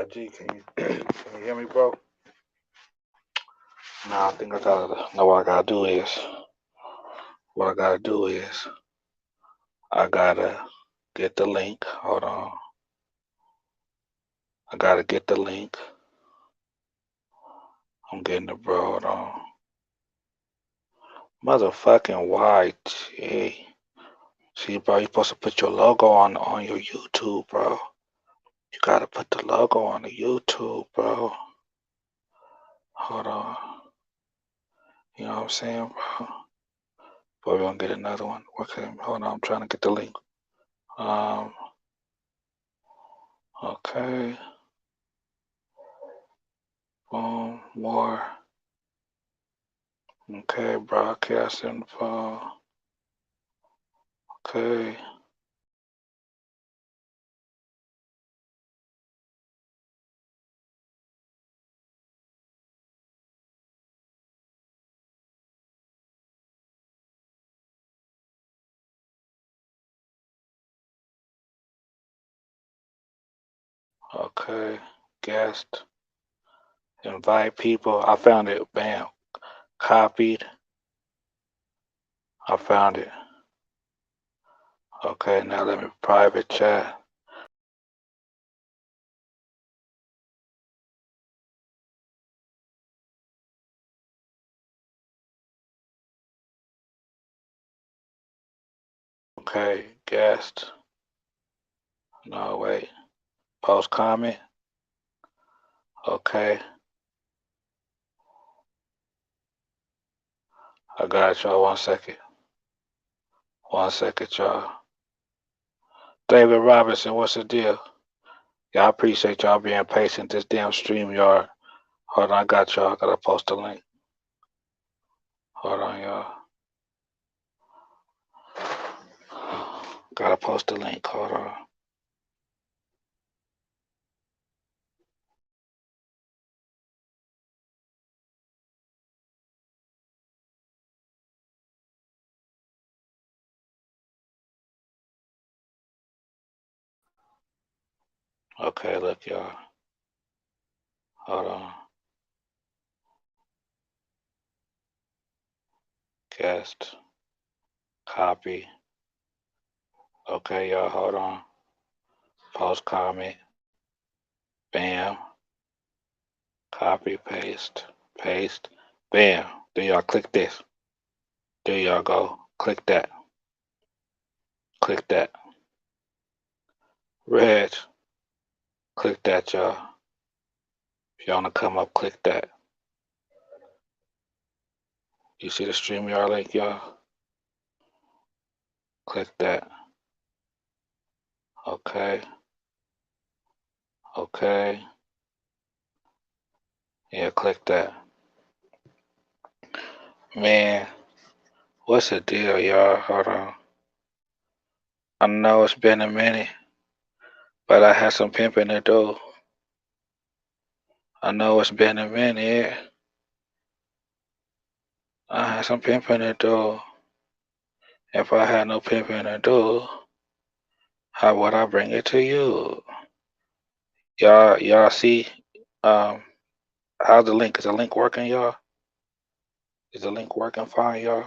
IG, can you hear me, bro? Nah, I think I gotta know what I gotta do is I gotta get the link. Hold on. I gotta get the link. I'm getting the bro. Hold on. Motherfucking YG. See, bro, you're supposed to put your logo on your YouTube, bro. You gotta put the logo on the YouTube, bro. Hold on. You know what I'm saying, bro? Boy, we're gonna get another one. Okay, hold on. I'm trying to get the link. Okay. Boom. More. Okay, broadcast info. Okay. Okay. Guest. Invite people. I found it. Bam. Copied. I found it. Okay, now let me private chat. Okay, guest. No, wait. Post comment. Okay. I got y'all. 1 second. 1 second, y'all. David Robinson, what's the deal? Yeah, I appreciate y'all being patient. This damn StreamYard. Hold on, I got y'all. I gotta post a link. Hold on, y'all. Gotta post a link. Hold on. Okay, look, y'all. Hold on. Guest. Copy. Okay, y'all, hold on. Post comment. Bam. Copy, paste. Paste. Bam. There y'all click this. There y'all go. Click that. Click that. Red. Click that, y'all. If y'all wanna come up, click that. You see the StreamYard link, y'all? Click that. Okay. Okay. Yeah, click that. Man, what's the deal, y'all? Hold on. I know it's been a minute, but I had some pimping to do. I know it's been a minute. I had some pimping to do. If I had no pimping to do, how would I bring it to you? Y'all see? How's the link? Is the link working, y'all? Is the link working fine, y'all?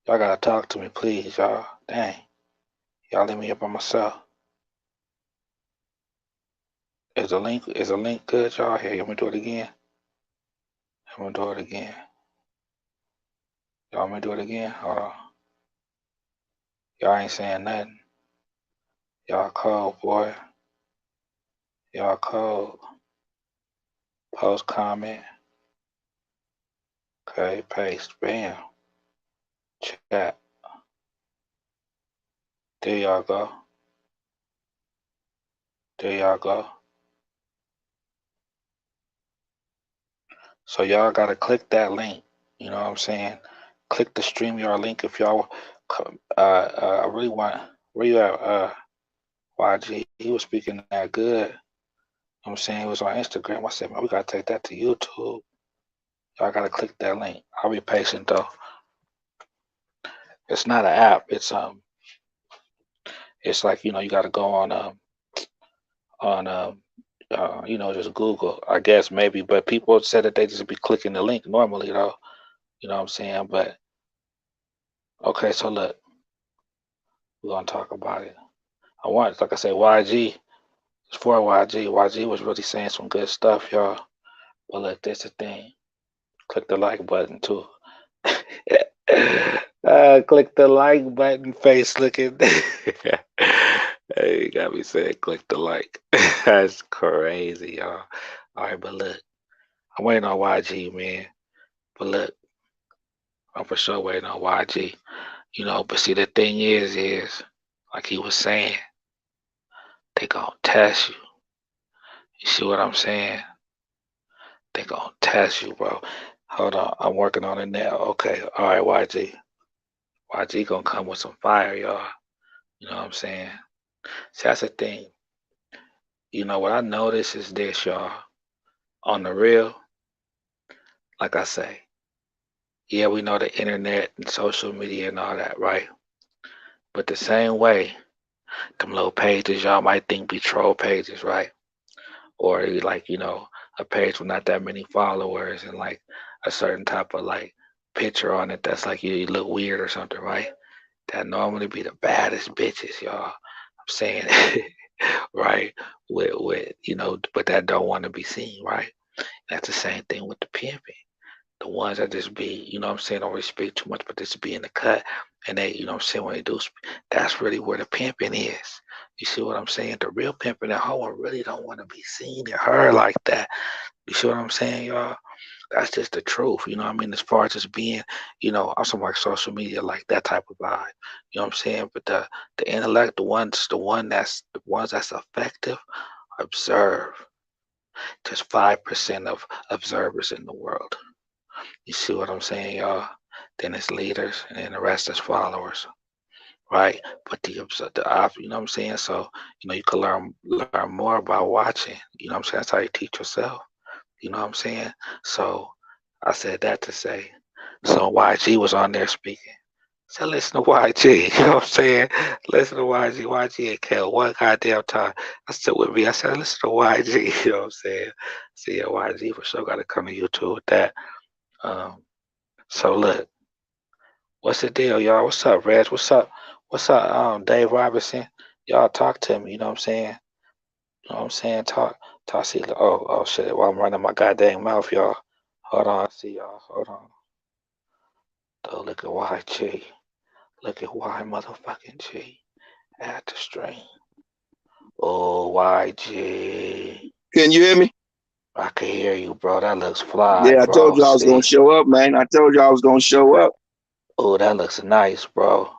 Y'all gotta talk to me, please, y'all. Dang. Y'all leave me up by myself. Is the link good, y'all? Here, let me do it again. I'm gonna do it again. Y'all want me to do it again? Hold on. Y'all ain't saying nothing. Y'all cold, boy. Y'all cold. Post comment. Okay, paste. Bam. Chat. There y'all go. There y'all go. So y'all gotta click that link. You know what I'm saying? Click the StreamYard link if y'all. I really want. Where you at? YG. He was speaking that good. You know what I'm saying? It was on Instagram. I said, man, we gotta take that to YouTube. Y'all gotta click that link. I'll be patient though. It's not an app. It's like, you know, you gotta go on on you know, just Google, I guess maybe. But people said that they just be clicking the link normally though. You know what I'm saying? But okay, so look, we're gonna talk about it. I want, like I said, YG. It's for YG. YG was really saying some good stuff, y'all. But look, that's the thing. Click the like button too. Click the like button, face looking. Hey, you got me saying click the like. That's crazy, y'all. All right, but look, I'm waiting on YG, man. But look, I'm for sure waiting on YG. You know, but see, the thing is, like he was saying, they gonna test you. You see what I'm saying? They gonna test you, bro. Hold on, I'm working on it now. Okay, all right, YG. YG gonna come with some fire, y'all. You know what I'm saying? See, that's the thing. You know what I notice is this, y'all. On the real, like I say, yeah, we know the internet and social media and all that, right? But the same way, them little pages y'all might think be troll pages, right? Or like, you know, a page with not that many followers and like a certain type of like picture on it that's like you look weird or something, right? That normally be the baddest bitches, y'all. I'm saying, right? With you know, but that don't want to be seen, right? That's the same thing with the pimping. The ones that just be, you know what I'm saying, don't really speak too much, but just be in the cut. And they, you know what I'm saying, when they do, that's really where the pimping is. You see what I'm saying? The real pimping and hoe really don't want to be seen and heard like that. You see what I'm saying, y'all? That's just the truth. You know what I mean? As far as just being, you know, I'm something like social media, like that type of vibe. You know what I'm saying? But the intellect, the ones that's effective, observe. Just 5% of observers in the world. You see what I'm saying, y'all? Then it's leaders, and then the rest is followers, right? But you know what I'm saying? So, you know, you can learn more by watching. You know what I'm saying? That's how you teach yourself. You know what I'm saying? So, I said that to say. So YG was on there speaking. So listen to YG. You know what I'm saying? Listen to YG. YG and Kel one goddamn time. I said with me. I said listen to YG. You know what I'm saying? See, yeah, YG for sure got to come to YouTube with that. Um, so look. What's the deal, y'all? What's up, Reg? What's up? What's up, Dave Robinson? Y'all talk to me, you know what I'm saying? You know what I'm saying? Talk, see, oh, shit, while I'm running my goddamn mouth, y'all. Hold on, see y'all, hold on. Oh, look at YG. Look at Y motherfucking G. At the stream. Oh, YG. Can you hear me? I can hear you, bro. That looks fly, Yeah, I told bro. you I was gonna See. show up, man. I told you I was gonna show up. Oh, that looks nice, bro.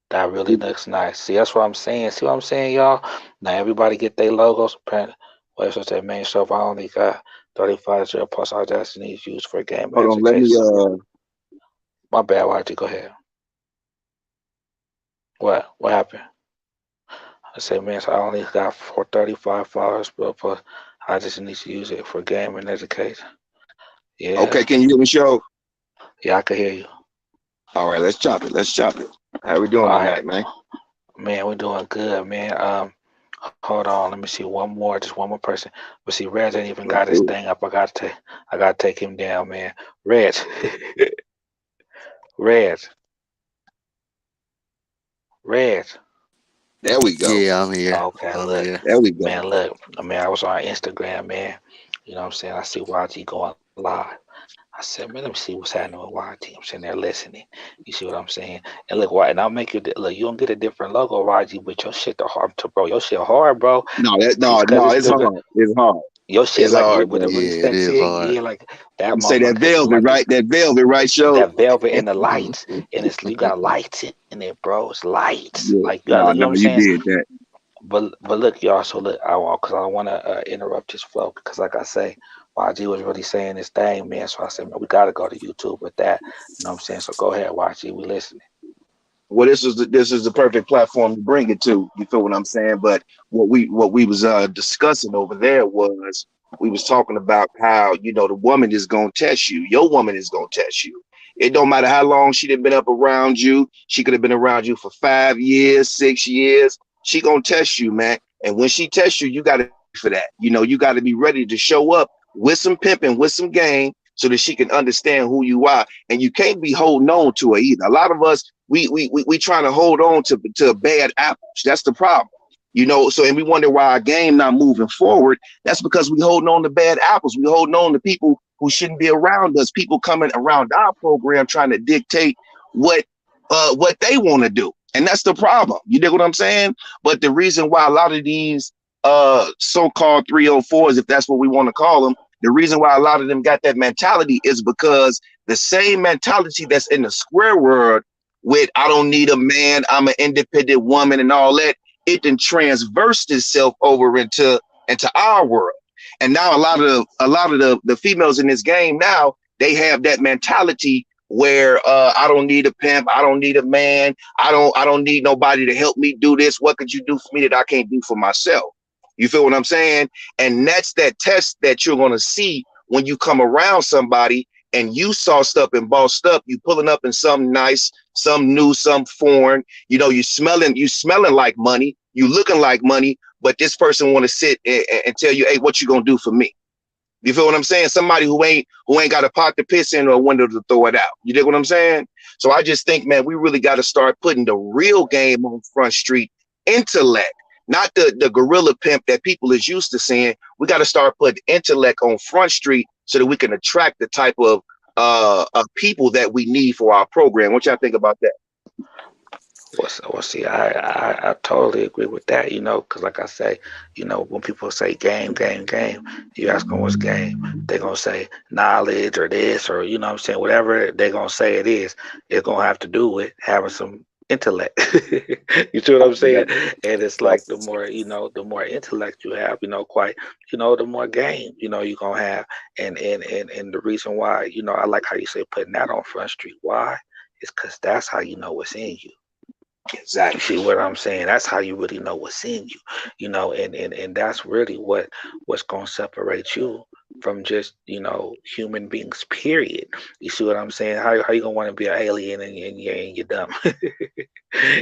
That really looks nice. See, that's what I'm saying. See what I'm saying, y'all? Now everybody get their logos. Wait, so that main stuff I only got 35 0 plus our destinies used for game and Hold on, let me education. My bad, YG, go ahead. What? What happened? I say, man, so I only got 435 followers, bro, plus I just need to use it for game and education. Yeah. okay, can you hear me, show? Yeah, I can hear you. All right, let's chop it. Let's chop it. How we doing All right. tonight, man? Man, we're doing good, man. Hold on, let me see just one more person. But see, Reg ain't even Let's got his do it. thing up. I gotta take him down, man. Reg, Reg, Reg. There we go. Yeah, I'm here. Okay, I'm look, here. There we go. man, look, man. I was on Instagram, man. You know what I'm saying? I see YG going live. I said, man, let me see what's happening with YG. I'm sitting there listening. You see what I'm saying? And look, why? And I'll make you look. You don't get a different logo, YG, but your shit the hard, bro. Your shit hard, bro. No, See, it's cause no, it's it's still good. hard. It's hard. Your shit It's like hard, with bro. it really Yeah, it sexy. is hard. Yeah, like that You say that motherfucker. It's velvet, like right? That velvet, right, show? that velvet and the lights, and it's you got lights in it, bro. It's lights. Like Yeah. you got, you know what No, I'm you saying? did that. But look, y'all. So look, because I want to interrupt his flow because, like I say, YG was really saying his thing, man. So I said, man, we got to go to YouTube with that. You know what I'm saying? So go ahead, YG. We listening. Well, this is the perfect platform to bring it to. You feel what I'm saying? But what we was discussing over there was we was talking about how the woman is gonna test you. Your woman is gonna test you. It don't matter how long she done been up around you. She could have been around you for 5 years, 6 years. She gonna test you, man. And when she tests you, you got to for that. You know, you got to be ready to show up with some pimping, with some game, so that she can understand who you are. And you can't be holding on to her either. A lot of us, we trying to hold on to bad apples. That's the problem. You know, so and we wonder why our game not moving forward. That's because we holding on to bad apples. We holding on to people who shouldn't be around us. People coming around our program trying to dictate what they want to do. And that's the problem. You dig what I'm saying? But the reason why a lot of these so-called 304s, if that's what we want to call them, the reason why a lot of them got that mentality is because the same mentality that's in the square world with I don't need a man, I'm an independent woman and all that, it then transversed itself over into our world. And now a lot of the females in this game now, they have that mentality where I don't need a pimp, I don't need a man, I don't need nobody to help me do this. What could you do for me that I can't do for myself? You feel what I'm saying? And that's that test that you're gonna see when you come around somebody and you sauced up and bossed up, you pulling up in something nice, some new, some foreign, you know, you smelling like money, you looking like money, but this person want to sit and tell you, hey, what you gonna do for me? You feel what I'm saying? Somebody who ain't got a pot to piss in or a window to throw it out. You dig what I'm saying? So I just think, man, we really got to start putting the real game on Front Street. Intellect, not the gorilla pimp that people is used to seeing. We got to start putting intellect on Front Street so that we can attract the type of people that we need for our program. What y'all think about that? Well, see, I totally agree with that, you know, because like I say, you know, when people say game, you ask them what's game, they're going to say knowledge or this or, you know what I'm saying, whatever they're going to say it is, it's going to have to do with having some intellect. You see what I'm saying? And it's like the more, you know, the more intellect you have, you know, quite, you know, the more game, you know, you're going to have. And the reason why, you know, I like how you say putting that on Front Street. Why? It's because that's how you know what's in you. Exactly. You see what I'm saying? That's how you really know what's in you, you know, and that's really what's gonna separate you from just, you know, human beings, period. You see what I'm saying? How you gonna want to be an alien and you're dumb?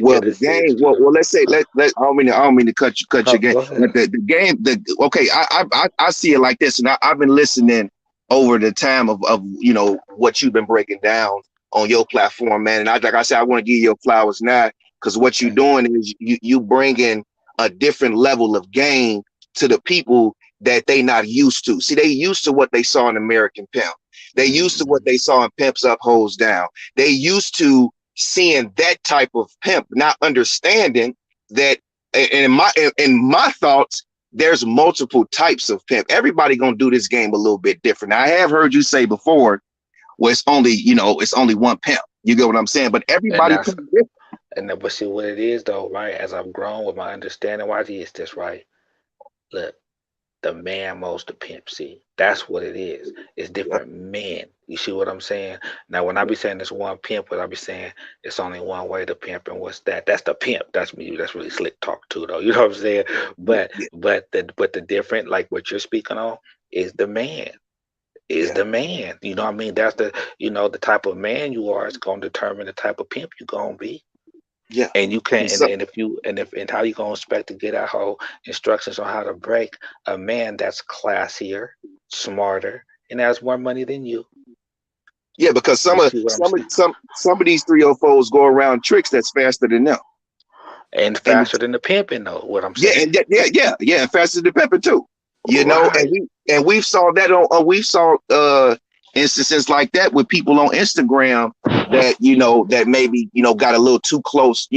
Well, In the a sense, game. you Well, let's say let. I don't mean to cut know. your game. Go But ahead. the game. Okay. I see it like this, and I've been listening over the time of you know what you've been breaking down on your platform, man. And like I said, I want to give you your flowers now because what you're doing is you bringing a different level of game to the people that they not used to. See, they used to what they saw in American Pimp. They used to what Mhm. they saw in Pimps Up, Hoes Down. They used to seeing that type of pimp, not understanding that in my thoughts, there's multiple types of pimp. Everybody gonna do this game a little bit different. Now, I have heard you say before, well, it's only, you know, it's only one pimp. You get what I'm saying? But And everybody that's pimp different. but see what it is though, right? As I've grown with my understanding, why is this right? Look, the man most the pimp. See, that's what it is. It's Yeah, different men. You see what I'm saying? Now, when I be saying it's one pimp, but I be saying it's only one way to pimp, and what's that? That's the pimp. That's me. That's really slick talk too, though. You know what I'm saying? yeah, But yeah, the different, like what you're speaking on, is the man. Is yeah, the man. You know what I mean? That's the, you know, the type of man you are is gonna determine the type of pimp you're gonna be. yeah. And you can't, And so, and if you, and how you gonna expect to get a whole instructions on how to break a man that's classier, smarter, and has more money than you? yeah, because You see what I'm saying? some of these 304s go around tricks that's faster than them. And And faster than the pimping, though. What I'm yeah, saying? and yeah, and faster than pepper too. You know, Right. and we've saw that we saw instances like that with people on Instagram that that maybe got a little too close.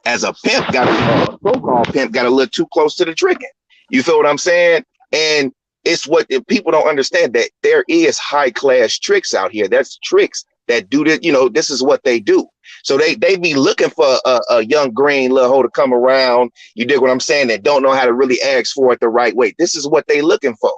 As a pimp, got a so-called pimp got a little too close to the trigger. You feel what I'm saying? And it's what if people don't understand that there is high class tricks out here. That's tricks that do this. This is what they do. So they be looking for a young green little hoe to come around. You dig what I'm saying? That don't know how to really ask for it the right way. This is what they looking for,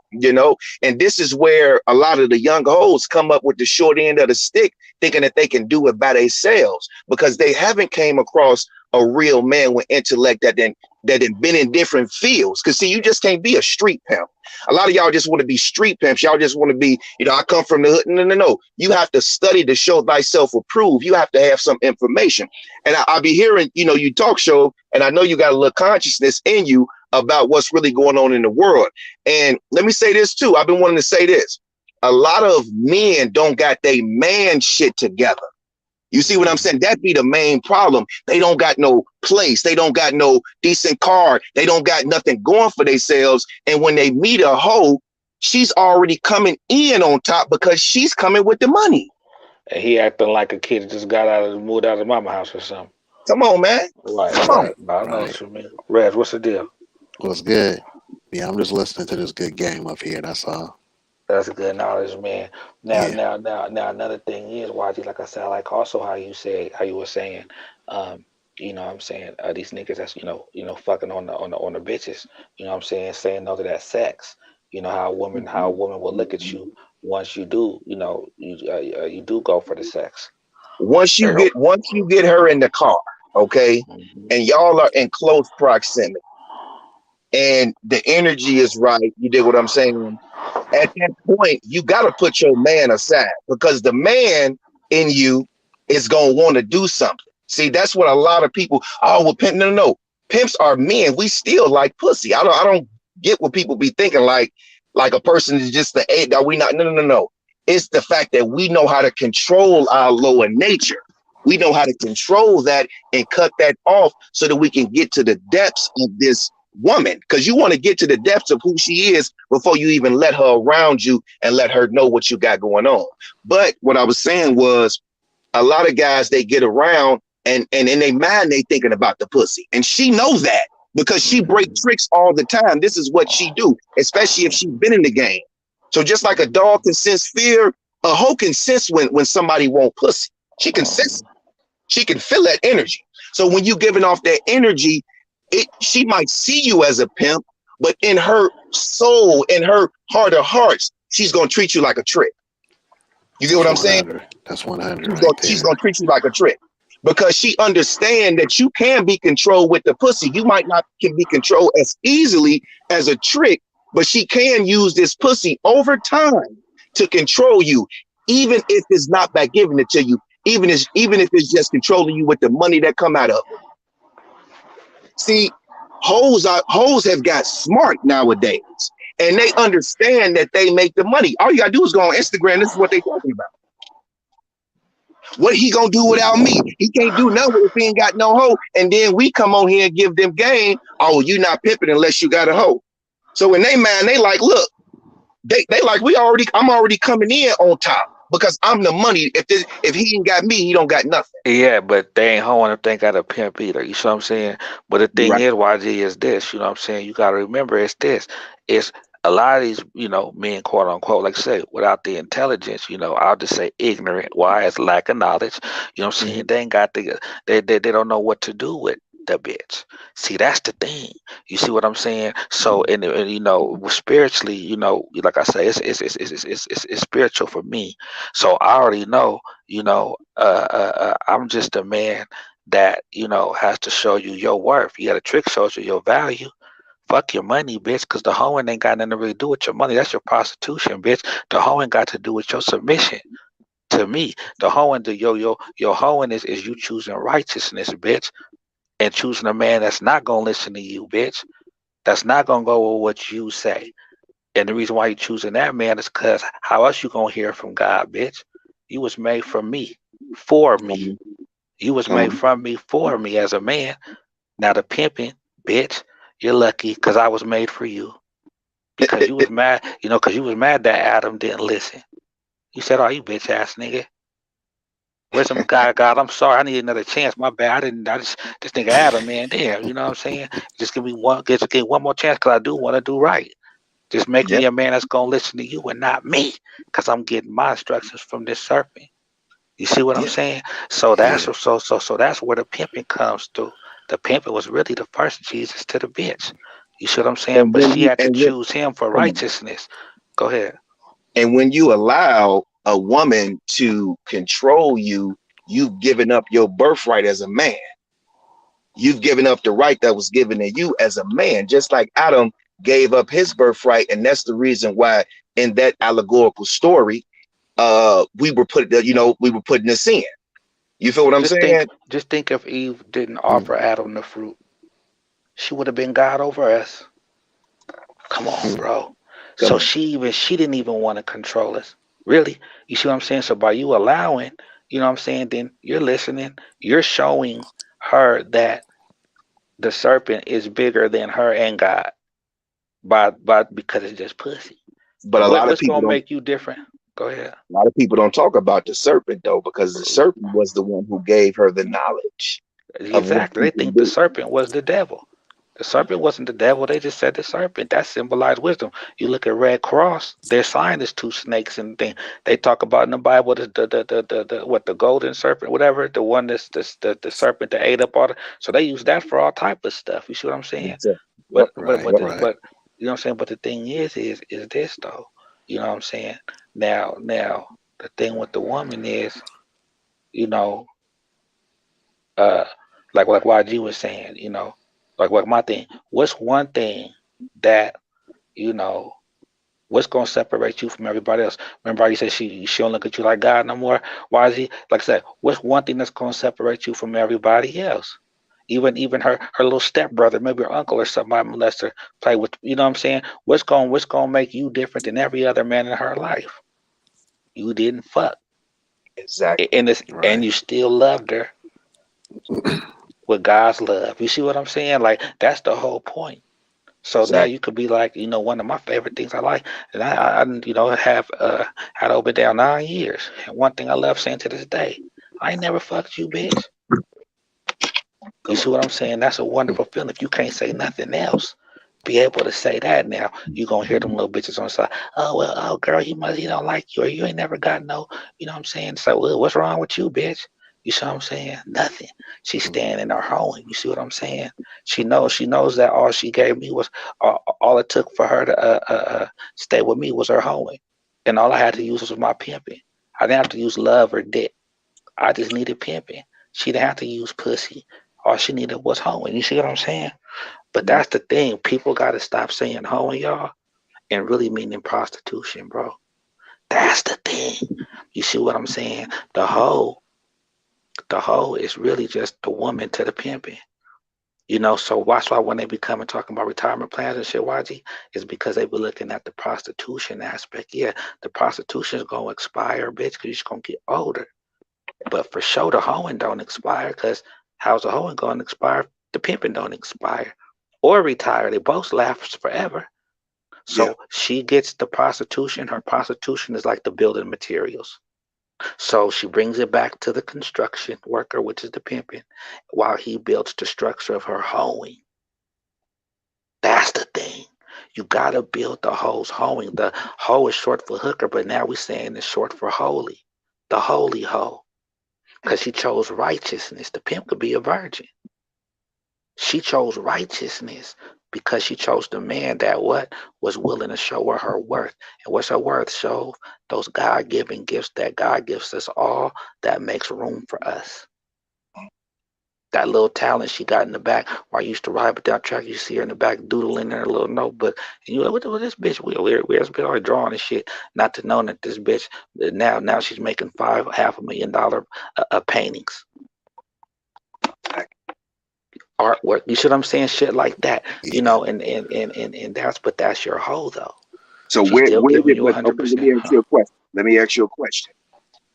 and this is where a lot of the young hoes come up with the short end of the stick, thinking that they can do it by themselves because they haven't came across a real man with intellect that had been in different fields. Because see, you just can't be a street pimp. A lot of y'all just want to be street pimps. Y'all just want to be, I come from the hood. No. You have to study to show thyself approved. You have to have some information. And I be hearing, you talk show, and I know you got a little consciousness in you, about what's really going on in the world. And let me say this too. I've been wanting to say this. A lot of men don't got their man shit together. You see what I'm saying? That be the main problem. They don't got no place. They don't got no decent car. They don't got nothing going for themselves. And when they meet a hoe, she's already coming in on top because she's coming with the money. And he acting like a kid that just moved out of mama house or something. Come on, man. Right, Come on. right. No, I know Right. what you mean. Rez, what's the deal? What's good? Yeah, I'm just listening to this good game up here. That's all. That's good knowledge, man. Now, Yeah. now, now, now. Another thing is, YG, like I said, I like also how you were saying, um, what I'm saying, these niggas that's fucking on the bitches. You know what I'm saying no to that sex. You know how a woman will look at you once you do, you do go for the sex. Once They you don't. get her in the car, okay, Mhm. and y'all are in close proximity and the energy is right, you did what I'm saying? At that point, you got to put your man aside because the man in you is going to want to do something. See, that's what a lot of people, oh, well, pimp, no. Pimps are men. We still like pussy. I don't get what people be thinking like a person is just the eight that we not. No. It's the fact that we know how to control our lower nature. We know how to control that and cut that off so that we can get to the depths of this woman, because you want to get to the depths of who she is before you even let her around you and let her know what you got going on. But what I was saying was a lot of guys, they get around and in their mind they thinking about the pussy, and she knows that because she break tricks all the time. This is what she do, especially if she's been in the game. So just like a dog can sense fear, a hoe can sense when somebody want pussy. She can sense it. She can feel that energy. So when you giving off that energy, she might see you as a pimp, but in her soul, in her heart of hearts, she's gonna treat you like a trick. You get what That's I'm saying? 100. That's 100 right She's there. gonna treat you like a trick because she understands that you can be controlled with the pussy. You might not can be controlled as easily as a trick, but she can use this pussy over time to control you, even if it's not by giving it to you, even if it's just controlling you with the money that come out of it. See, hoes have got smart nowadays, and they understand that they make the money. All you gotta do is go on Instagram. This is what they talking about. What he gonna do without me? He can't do nothing if he ain't got no hoe. And then we come on here and give them game. Oh, you not pimping unless you got a hoe. So in they mind, they like, look, they like I'm already coming in on top because I'm the money. If he ain't got me, he don't got nothing. Yeah, but they ain't hoeing if they ain't got a pimp either. You see what I'm saying? But the thing Right. is, YG, is this. You know what I'm saying? You got to remember, it's this. It's a lot of these, men, quote unquote, like I say, without the intelligence, I'll just say ignorant. Why? It's lack of knowledge. You know what I'm saying? Mhm. They ain't got they don't know what to do with the bitch. See, that's the thing. You see what I'm saying? So, and spiritually, like I say, it's spiritual for me. So I already know I'm just a man that, has to show you your worth. You got a trick shows you your value. Fuck your money, bitch, because the hoeing ain't got nothing to really do with your money. That's your prostitution, bitch. The hoeing got to do with your submission to me. The hoeing, your hoeing is you choosing righteousness, bitch, and choosing a man that's not gonna listen to you, bitch. That's not gonna go with what you say. And the reason why you choosing that man is because how else you gonna hear from God, bitch? You was made from me, for me. Mhm. You was made Mhm. from me, for me as a man. Now the pimping, bitch, you're lucky because I was made for you. Because you was mad, because you was mad that Adam didn't listen. You said, "Oh, you bitch ass nigga." Where's some guy? God, I'm sorry. I need another chance. My bad. I didn't. I just this nigga Adam, man. Damn, you know what I'm saying? Just give me one. Just give one more chance because I do want to do right. Just make Yeah. me a man that's gonna listen to you and not me, because I'm getting my instructions from this serpent. You see what I'm Yeah. saying? So that's Yeah. so that's where the pimping comes through. The pimping was really the first Jesus to the bitch. You see what I'm saying? And But when she you had to and when choose him for come on. righteousness. Go ahead. And when you allow a woman to control you, you've given up your birthright as a man. You've given up the right that was given to you as a man, just like Adam gave up his birthright. And that's the reason why in that allegorical story, we were putting this in. You feel what I'm Just think, saying? just think if Eve didn't Mm. offer Adam the fruit. She would have been God over us. Come on, bro. Come So on. she didn't even want to control us. Really? You see what I'm saying? So by you allowing, you know what I'm saying, then you're listening, you're showing her that the serpent is bigger than her and God by because it's just pussy. But a lot of What's people gonna don't. make you different? Go ahead. A lot of people don't talk about the serpent though, because the serpent was the one who gave her the knowledge of what Exactly. she They can think the do. serpent was the devil. The serpent wasn't the devil. They just said the serpent. That symbolized wisdom. You look at Red Cross. Their sign is two snakes and thing. They talk about in the Bible the golden serpent, whatever, the one that's the serpent that ate up all the. So they use that for all type of stuff. You see what I'm saying? Exactly. Yep. But but Right, but Yep. the, right. but you know what I'm saying. But the thing is this though. You know what I'm saying? Now the thing with the woman is, you know, uh, like YG was saying, like what my thing. What's one thing that you know? What's gonna separate you from everybody else? Remember, how you said she don't look at you like God no more. Why is he like I said? What's one thing that's gonna separate you from everybody else? Even her little stepbrother, maybe her uncle or somebody molested her, play with. You know what I'm saying? What's gonna make you different than every other man in her life? You didn't fuck, Exactly. and Right. you still loved her with God's love. You see what I'm saying? Like that's the whole point. So now Exactly. you could be like, one of my favorite things I like, and I have had over down 9 years. And one thing I love saying to this day, I ain't never fucked you, bitch. You Come see on. what I'm saying? That's a wonderful feeling. If you can't say nothing else, be able to say that now. You gonna hear them little bitches on the side. Oh well, oh girl, he don't like you, or you ain't never got no. You know what I'm saying? So well, what's wrong with you, bitch? You see what I'm saying? Nothing. She's staying in her home. You see what I'm saying? She knows that all she gave me was all it took for her to stay with me was her home, and all I had to use was my pimping. I didn't have to use love or dick. I just needed pimping. She didn't have to use pussy. All she needed was hoeing. You see what I'm saying? But Mhm. that's the thing. People got to stop saying hoeing, y'all, and really meaning prostitution, bro. That's the thing. You see what I'm saying? The hoe is really just the woman to the pimping. So that's why when they be coming talking about retirement plans and shit, YG, is because they be looking at the prostitution aspect. Yeah, the prostitution is gonna expire, bitch, because you're just gonna get older. But for sure, the hoeing don't expire because how's the hoeing going to expire? The pimping don't expire or retire. They both last forever. Yeah. So she gets the prostitution. Her prostitution is like the building materials. So she brings it back to the construction worker, which is the pimping, while he builds the structure of her hoeing. That's the thing. You gotta build the hoe's hoeing. The hoe is short for hooker, but now we're saying it's short for holy. The holy hoe. Because she chose righteousness. The pimp could be a virgin. She chose righteousness because she chose the man that what was willing to show her worth. And what's her worth? Show those God given gifts that God gives us all that makes room for us. That little talent she got in the back where I used to ride with that track, you see her in the back doodling in her little notebook. And you're like, what this bitch? Where's already drawing and shit? Not to know that this bitch now she's making half $500,000 paintings, artwork. You see what I'm saying? Shit like that. Yeah. And that's your hoe though. So She's still where giving did you a but hundred okay, let me percent. ask you a question. Let me ask you a question.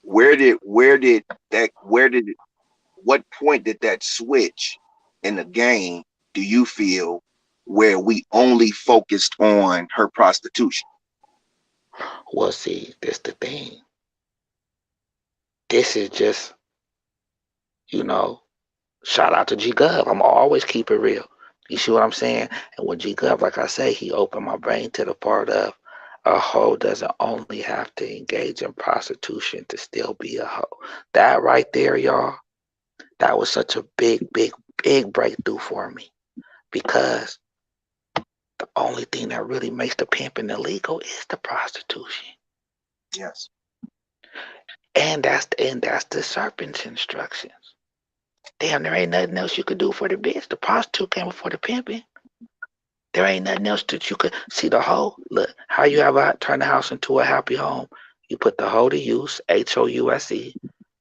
Where did what point did that switch in the game do you feel where we only focused on her prostitution? Well, see, this the thing. This is just, you know, shout out to G Gov. I'm always keep it real. You see what I'm saying? And with G Gov, like I say, he opened my brain to the part of a hoe doesn't only have to engage in prostitution to still be a hoe. That right there, y'all, that was such a big breakthrough for me because the only thing that really makes the pimping illegal is the prostitution. Yes. And that's the serpent's instructions. Damn, there ain't nothing else you could do for the bitch. The prostitute came before the pimping. There ain't nothing else that you could see the hoe. Look, how you ever turn the house into a happy home? You put the hoe to use, HOUSE,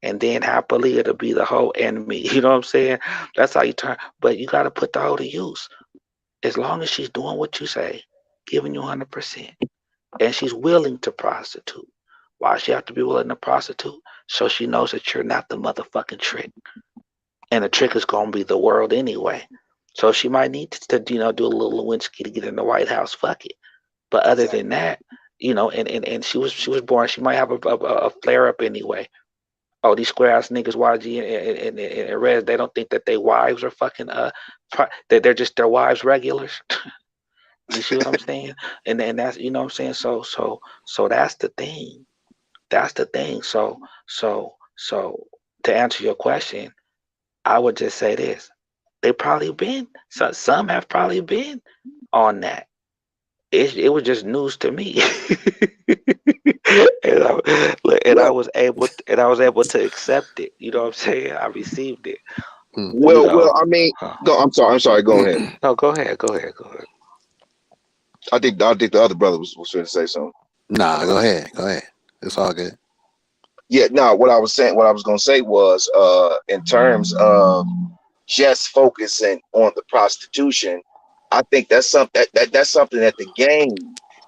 and then happily it'll be the hoe enemy. You know what I'm saying? That's how you turn. But you got to put the hoe to use. as long as she's doing what you say, giving you 100%, and she's willing to prostitute. Why she have to be willing to prostitute? So she knows that you're not the motherfucking trick, and the trick is gonna be the world anyway. So she might need to do a little Lewinsky to get in the White House. Fuck it. But other than that, and she was born. She might have a flare up anyway. Oh, these square ass niggas, YG and Rez, they don't think that they wives are fucking that they're just their wives regulars. You see what I'm saying? And that's what I'm saying. So that's the thing. That's the thing. So to answer your question, I would just say this: they probably been some have probably been on that. It was just news to me, and I was able to accept it. You know what I'm saying? I received it. You know. Well, I mean, Huh. go. I'm sorry. Go ahead. No, go ahead. I think the other brother was trying to say something. Nah, go ahead. Go ahead. It's all good. Yeah, no, what I was gonna say was in terms of just focusing on the prostitution, I think that's something that's something that the game,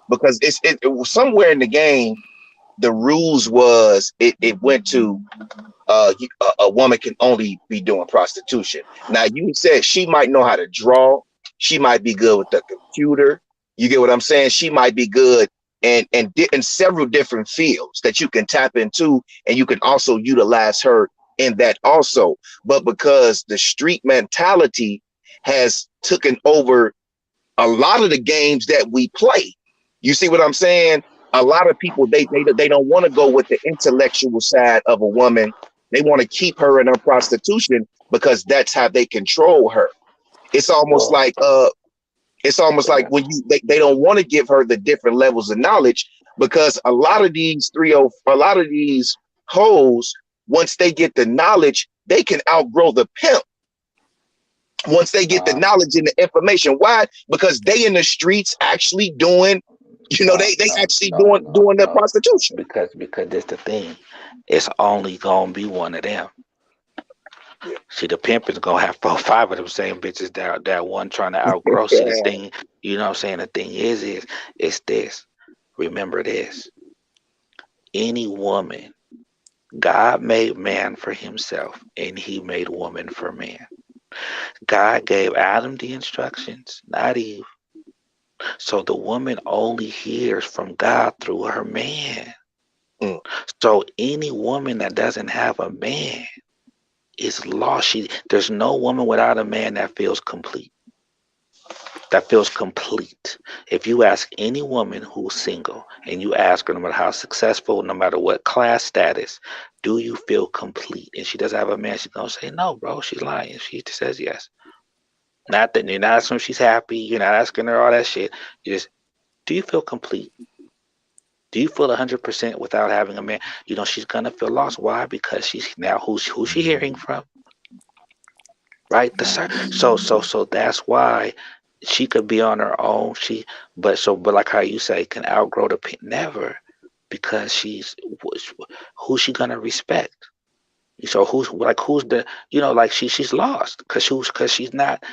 because it was somewhere in the game, the rules was it went to a woman can only be doing prostitution. Now you said she might know how to draw, she might be good with the computer. You get what I'm saying? She might be good in several different fields that you can tap into, and you can also utilize her in that also. But because the street mentality has taken over a lot of the games that we play, you see what I'm saying? A lot of people they don't want to go with the intellectual side of a woman. They want to keep her in her prostitution because that's how they control her. It's almost Well, like when they don't want to give her the different levels of knowledge, because a lot of these hoes, once they get the knowledge, they can outgrow the pimp. Once they get the uh, knowledge and the information. Why? Because they in the streets actually doing, no, they no, actually no, no, doing the no. prostitution. Because that's the thing. It's only gonna be one of them. Yeah. See, the pimp is gonna have 4, 5 of them same bitches that one trying to outgrow. See, the thing, you know what I'm saying? The thing is it's this. Remember this. Any woman, God made man for himself, and he made woman for man. God gave Adam the instructions, not Eve. So the woman only hears from God through her man. Mm. So any woman that doesn't have a man is lost. There's no woman without a man that feels complete. That feels complete. If you ask any woman who's single and you ask her, no matter how successful, no matter what class status, do you feel complete? And she doesn't have a man, she's gonna say no, bro. She's lying. She just says yes. Not that you're not asking if she's happy, you're not asking her all that shit. You just, do you feel complete? Do you feel 100% without having a man? She's gonna feel lost. Why? Because she's now who's she hearing from, right? So that's why she could be on her own. But like how you say, can outgrow the never, because who's she gonna respect? So who's the like she's lost because she's not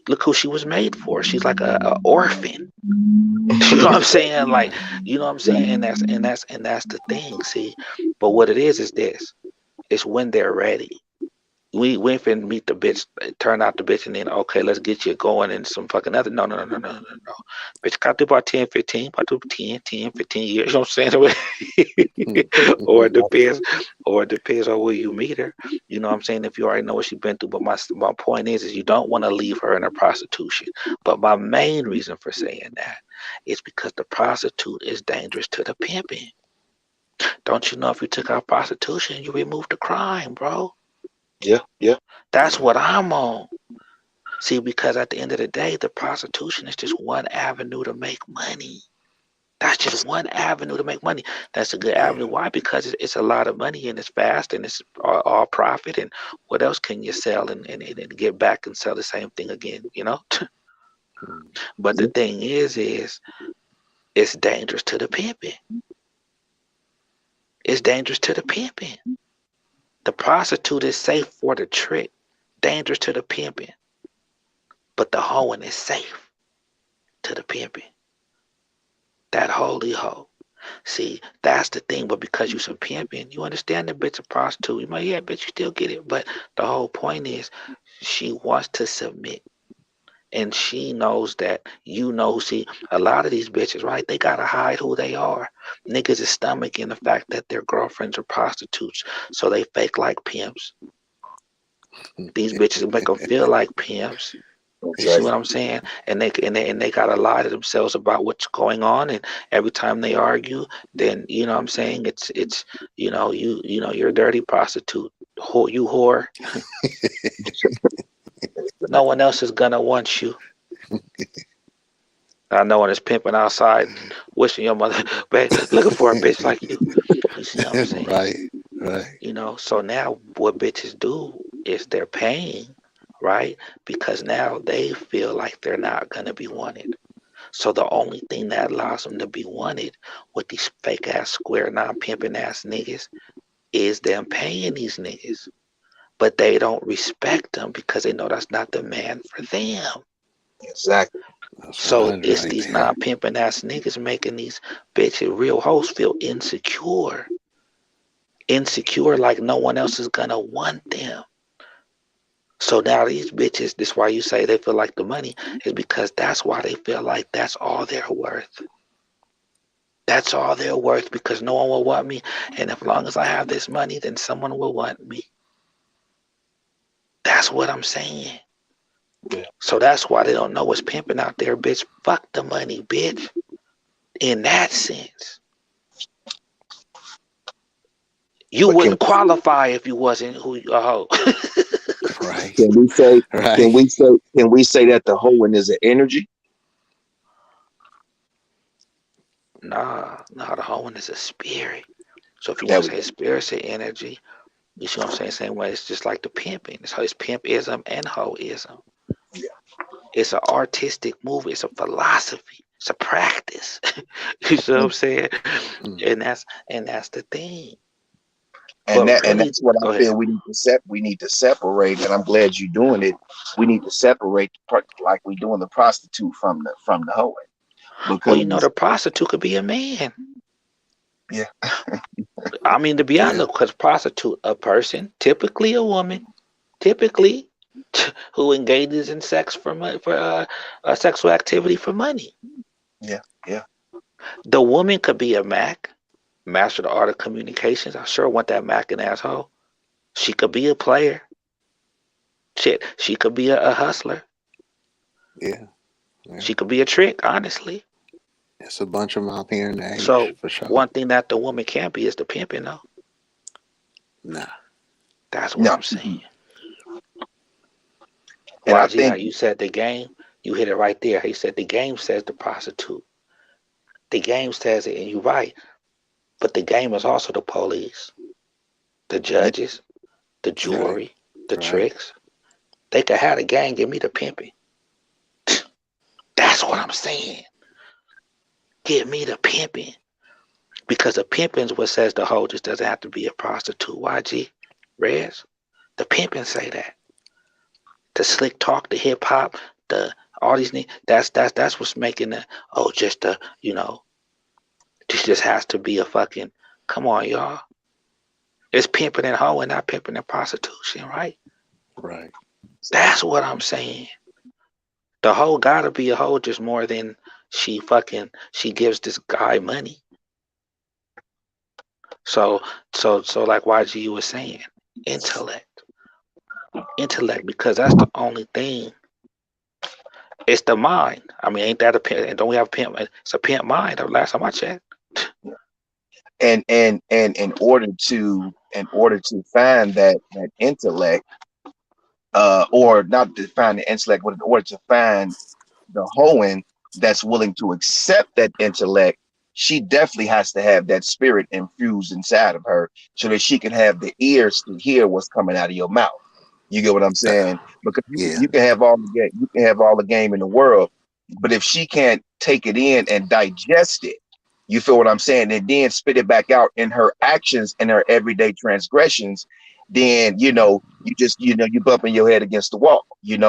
look who she was made for. She's like a orphan. You know what I'm saying? Like, you know what I'm saying? And that's the thing. See, but what it is this: it's when they're ready. We ain't finna meet the bitch, turn out the bitch, and then okay, let's get you going in some fucking other. No. Bitch, got to about 10, 15, about to 10, 15 years. You know what I'm saying? or it depends, on where you meet her. You know what I'm saying? If you already know what she's been through. But my point is you don't want to leave her in her prostitution. But my main reason for saying that is because the prostitute is dangerous to the pimping. Don't you know if you took out prostitution, you removed the crime, bro? Yeah. That's what I'm on. See, because at the end of the day, the prostitution is just one avenue to make money. That's just one avenue to make money. That's a good avenue. Why? Because it's a lot of money and it's fast and it's all profit. And what else can you sell and get back and sell the same thing again, But the thing is it's dangerous to the pimping. It's dangerous to the pimping. The prostitute is safe for the trick, dangerous to the pimping. but the hoeing is safe to the pimping. That holy hoe. See, that's the thing. But because you some pimping, you understand the bitch a prostitute. You might, yeah, bitch, you still get it. But the whole point is, she wants to submit. And she knows that you know, see, a lot of these bitches, right? They gotta hide who they are. Niggas is stomaching the fact that their girlfriends are prostitutes, so they fake like pimps. These bitches make them feel like pimps. That's You see right. what I'm saying? And they gotta lie to themselves about what's going on. And every time they argue, then you know what I'm saying, it's you're a dirty prostitute, you whore. No one else is gonna want you. I know when it's pimping outside, wishing your mother, babe, looking for a bitch like you. You see what I'm saying? Right. Right. So now what bitches do is they're paying, right? Because now they feel like they're not gonna be wanted. So the only thing that allows them to be wanted with these fake ass square non-pimping ass niggas is them paying these niggas. But they don't respect them because they know that's not the man for them. Exactly. That's So 100 it's right these there. non-pimping ass niggas making these bitches, real hoes, feel insecure. Insecure like no one else is gonna want them. So now these bitches, this is why you say they feel like the money, is because that's why they feel like that's all they're worth. That's all they're worth because no one will want me. And as long as I have this money, then someone will want me. That's what I'm saying. Yeah. So that's why they don't know what's pimping out there, bitch. Fuck the money, bitch. In that sense. You But can wouldn't qualify if you wasn't who you a hoe. Right. can we say Right. can we say that the hoeing is an energy? Nah, the whole one is a spirit. So if you There want to we say go. spirit's energy, you see what I'm saying? Same way, it's just like the pimping. It's pimpism and hoism. Yeah. It's an artistic move. It's a philosophy. It's a practice. You see what I'm saying? Mm. And that's the thing. And But really, that's what I go ahead. feel we need to separate, and I'm glad you're doing it. We need to separate the part like we doing the prostitute from the hoeing. Well, Because the prostitute could be a man. yeah, I mean, to be Yeah. honest, because prostitute, a person, typically a woman, typically who engages in sex for sexual activity for money. yeah, yeah. The woman could be a Mac, master the art of communications. I sure want that Mac and asshole. She could be a player. Shit, she could be a hustler. Yeah. Yeah. She could be a trick, honestly. It's a bunch of them out here in the age So for sure. one thing that the woman can't be is the pimping, though. Nah. That's what No, I'm saying. and I YG, how think you said the game, you hit it right there. He said the game says the prostitute. The game says it, and you're right. But the game is also the police, the yeah, judges, the Right. jewelry, the Right. tricks. They could have the gang give me the pimping. That's what I'm saying. Give me the pimping. Because the pimping is what says the hoe just doesn't have to be a prostitute. YG, Rez, the pimping say that. The slick talk, the hip hop, the all these things. That's what's making the just the this just has to be a fucking. Come on, y'all. It's pimping and hoe and not pimping and prostitution, right? Right. That's what I'm saying. The hoe gotta be a hoe just more than she gives this guy money. So so like YG was saying, intellect. Intellect, because that's the only thing. It's the mind. I mean, ain't that a pimp? Don't we have a pimp? It's a pimp mind. The last time I checked. and in order to find that intellect, or not to find the intellect, but in order to find the hoeing that's willing to accept that intellect, she definitely has to have that spirit infused inside of her so that she can have the ears to hear what's coming out of your mouth. You get what I'm saying? Because Yeah. you can have all the game, you can have all the game in the world, but if she can't take it in and digest it, you feel what I'm saying, and then spit it back out in her actions and her everyday transgressions, then you bumping your head against the wall, and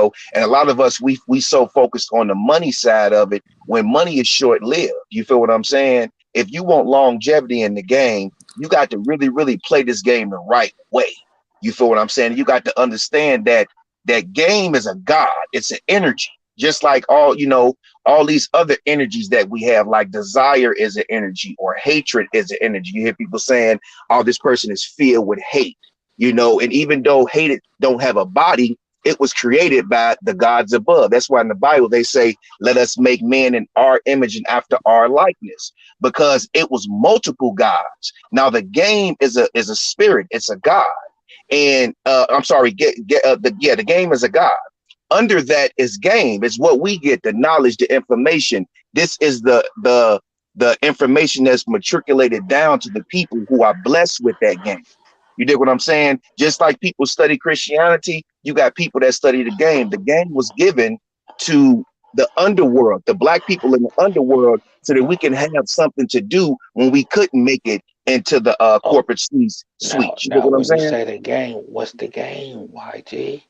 a lot of us we so focused on the money side of it when money is short-lived. You feel what I'm saying? If you want longevity in the game, you got to really, really play this game the right way. You feel what I'm saying? You got to understand that game is a god. It's an energy, just like all these other energies that we have, like desire is an energy or hatred is an energy. You hear people saying, oh, this person is filled with hate, and even though hate don't have a body, it was created by the gods above. That's why in the Bible they say, let us make man in our image and after our likeness, because it was multiple gods. Now the game is a spirit, it's a god. And I'm sorry, the game is a god. Under that is game. It's what we get, the knowledge, the information. This is the information that's matriculated down to the people who are blessed with that game. You dig what I'm saying? Just like people study Christianity, you got people that study the game. The game was given to the underworld, the black people in the underworld, so that we can have something to do when we couldn't make it into the Oh, corporate suites. You dig now, what I'm when you saying? say the game, what's the game, YG?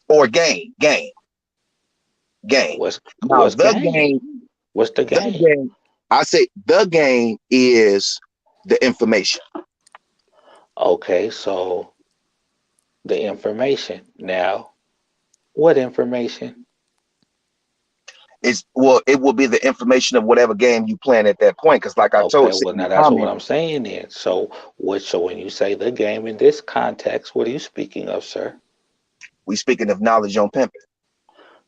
Or game. Now What's game? What's the the game? game, I say the game is the information. Okay, so the information. Now, what information? It will be the information of whatever game you plan at that point. Because like I Okay, said well, in now the that's what comment, I'm saying then. So, when you say the game in this context, what are you speaking of, sir? we speaking of knowledge on pimping.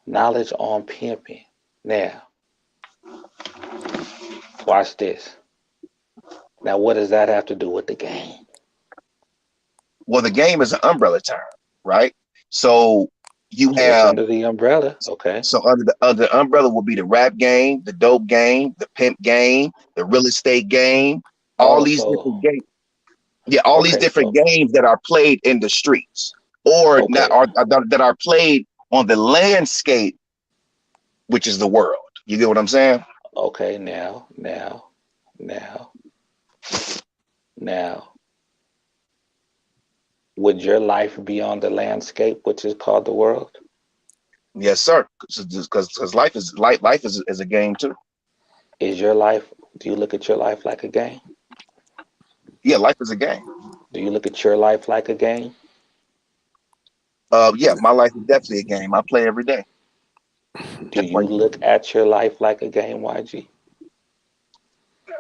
Knowledge on pimping. Now, watch this. Now, what does that have to do with the game? Well, the game is an umbrella term, right? So you What's have under the umbrella? Okay. so under the umbrella will be the rap game, the dope game, the pimp game, the real estate game, all Oh, these different so games. Yeah, all these okay, different so games that are played in the streets, or not, okay, that are played on the landscape, which is the world. You get what I'm saying? okay. Now, now, would your life be on the landscape, which is called the world? Yes, sir. Because life is a game too. Is your life? Do you look at your life like a game? Yeah, life is a game. Do you look at your life like a game? Yeah, my life is definitely a game. I play every day, Do just you like you. look at your life like a game, YG?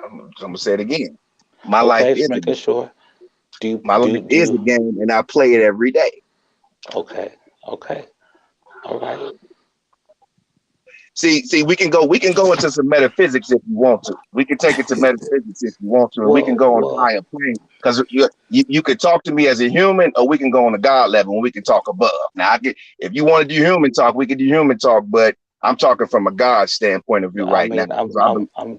I'm gonna say it again. My life Okay, just is a making game. sure. Do you My do life do is a you? game, and I play it every day. Okay, okay, all right. See, we can go into some metaphysics if you want to. We can take it to metaphysics if you want to, and we can Well, go on a well, higher plane because you could talk to me as a human, or we can go on a God level and we can talk above. Now, if you want to do human talk, we can do human talk, but I'm talking from a God standpoint of view I right now. mean, I'm So I I'm believe I'm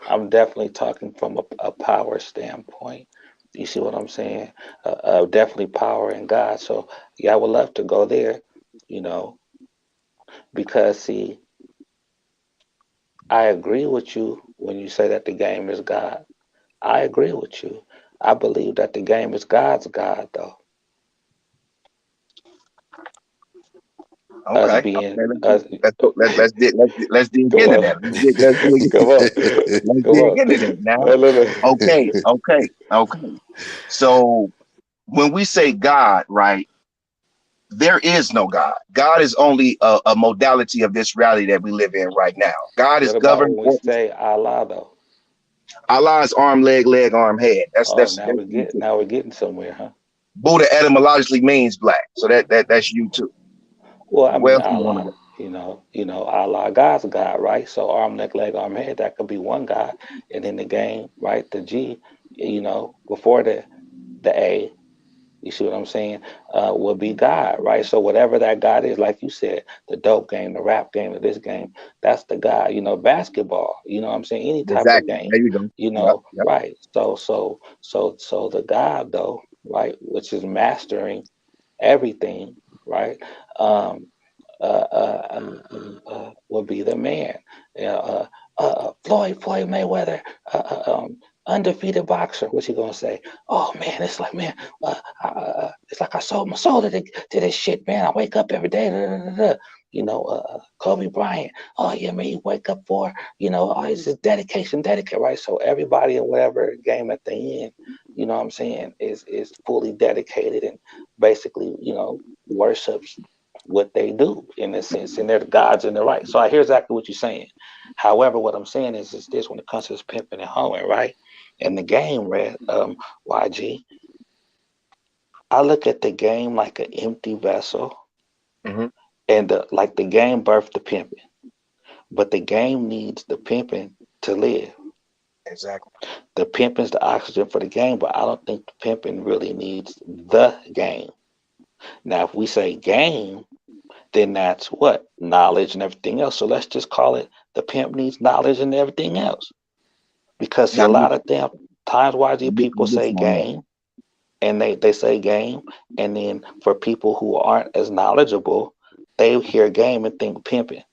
I'm definitely talking from a power standpoint. You see what I'm saying? Definitely power in God. So yeah, I would love to go there. You know, because see, I agree with you when you say that the game is God. I agree with you. I believe that the game is God's God, though. Us okay. being Okay, us. let's dig Come into on, that. Let's dig come on, let's come dig on. into that now. Look, look. Okay. So when we say God, right? There is no God. God is only a modality of this reality that we live in right now. God is What about governed. when we say Allah, though? Allah is arm, leg, arm, head. That's Oh, that's now that's we you get too. now we're getting somewhere, huh? Buddha etymologically means black, so that's you too. Well, I Where mean else you want to Allah. go? Allah, God's God, right? So arm, leg, arm, head. That could be one God, and in the game, right? The G, before the A. You see what I'm saying? Would be God, right? So whatever that God is, like you said, the dope game, the rap game, or this game, that's the God. Basketball. You know what I'm saying? Any type of Exactly. game. There you go. Yep. Right? So the God though, right, which is mastering everything, right? Um, would be the man. Floyd Mayweather. undefeated boxer. What's he gonna say? Oh man, it's like man, it's like I sold my soul to this shit, man. I wake up every day. Da, da, da, da. Kobe Bryant. Oh yeah, man, you wake up for it's just dedication, right? So everybody in whatever game at the end, what I'm saying, is fully dedicated and basically, worships what they do in a sense, and they're the gods in the right. So I hear exactly what you're saying. However, what I'm saying is this: when it comes to this pimping and hoeing, right? In the game, YG, I look at the game like an empty vessel, Mm-hmm. and like the game birthed the pimping, but the game needs the pimping to live. Exactly. The pimping's the oxygen for the game, but I don't think the pimping really needs the game. Now, if we say game, then that's what? Knowledge and everything else. So let's just call it the pimp needs knowledge and everything else. Because see, Now a lot of them times YG I'm people with say you on that. game, and they say game, and then for people who aren't as knowledgeable, they hear game and think pimping.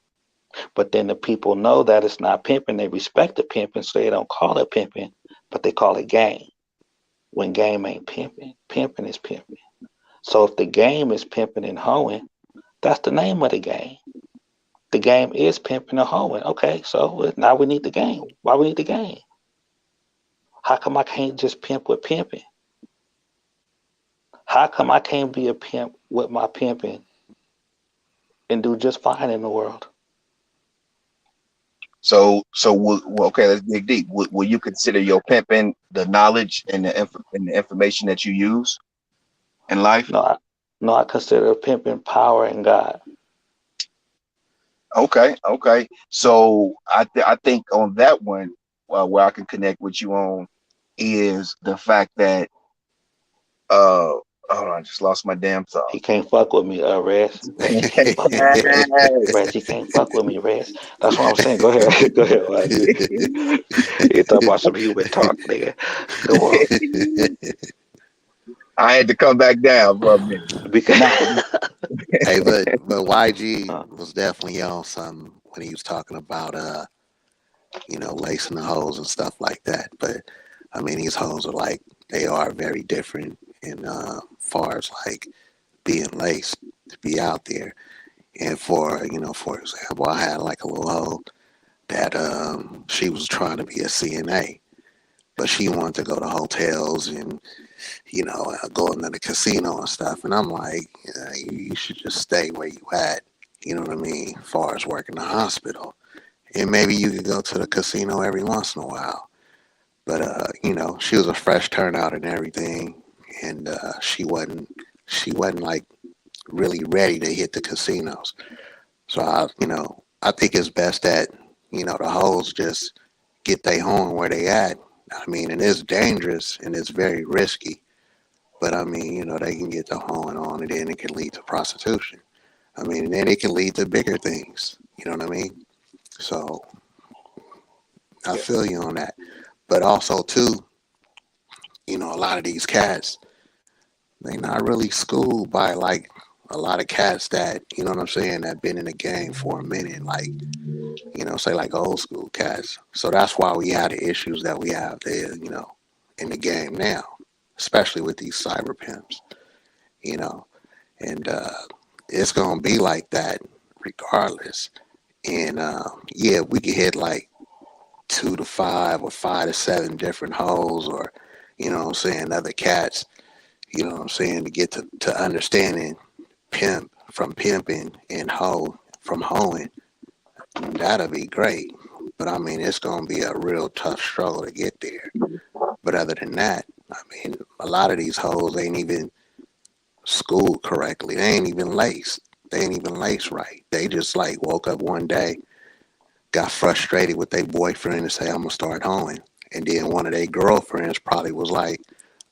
But then the people know that it's not pimping, they respect the pimping, so they don't call it pimping, but they call it game. When game ain't pimping, pimping is pimping. So if the game is pimping and hoeing, that's the name of the game. The game is pimping and hoeing. Okay, so now we need the game. Why we need the game? How come I can't just pimp with pimping? How come I can't be a pimp with my pimping and do just fine in the world? Okay, let's dig deep. Will you consider your pimping the knowledge and and the information that you use in life? No, I consider pimping power in God. Okay, okay. So I think on that one, where I can connect with you on is the fact that hold on, I just lost my damn thought. He can't fuck with me, Rez, he can't fuck with me, Rez. Rez, he can't fuck with me, Rez. That's what I'm saying. Go ahead. Go ahead, YG. You talk about some human talk, nigga. Go on. I had to come back down for a minute. Because Nah, Hey, but YG uh, was definitely on something when he was talking about lacing the hoes and stuff like that. But I mean, these hoes are like they are very different in far as like being laced to be out there. And for example, I had like a little hoe that she was trying to be a CNA, but she wanted to go to hotels and go into the casino and stuff. And I'm like, you should just stay where you at. You know what I mean? As far as working the hospital, and maybe you could go to the casino every once in a while. But she was a fresh turnout and everything, and she wasn't like really ready to hit the casinos. So I think it's best that the hoes just get they home where they at. I mean, and it's dangerous and it's very risky. But I mean, they can get the hoeing on, and then it can lead to prostitution. I mean, and then it can lead to bigger things. You know what I mean? So I yeah, feel you on that. But also too, a lot of these cats, they not really schooled by like a lot of cats that, you know what I'm saying, that been in the game for a minute, like, say like old school cats. So that's why we have the issues that we have there, in the game now, especially with these cyber pimps, you know. And it's gonna be like that regardless. And yeah, we could hit like 2 to 5 or 5 to 7 different holes, or other cats, to get to understanding pimp from pimping and hoe from hoeing. That'll be great. But I mean, it's gonna be a real tough struggle to get there. But other than that, I mean, a lot of these hoes ain't even schooled correctly. They ain't even laced. They ain't even laced right. They just like woke up one day, got frustrated with their boyfriend and say, I'm gonna start hoeing. And then one of their girlfriends probably was like,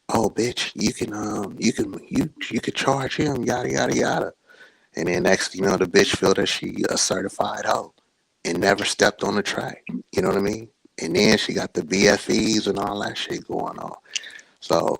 "Oh, bitch, you could charge him, yada yada yada." And then next, the bitch feel that she a certified hoe and never stepped on the track. You know what I mean? And then she got the BFEs and all that shit going on. So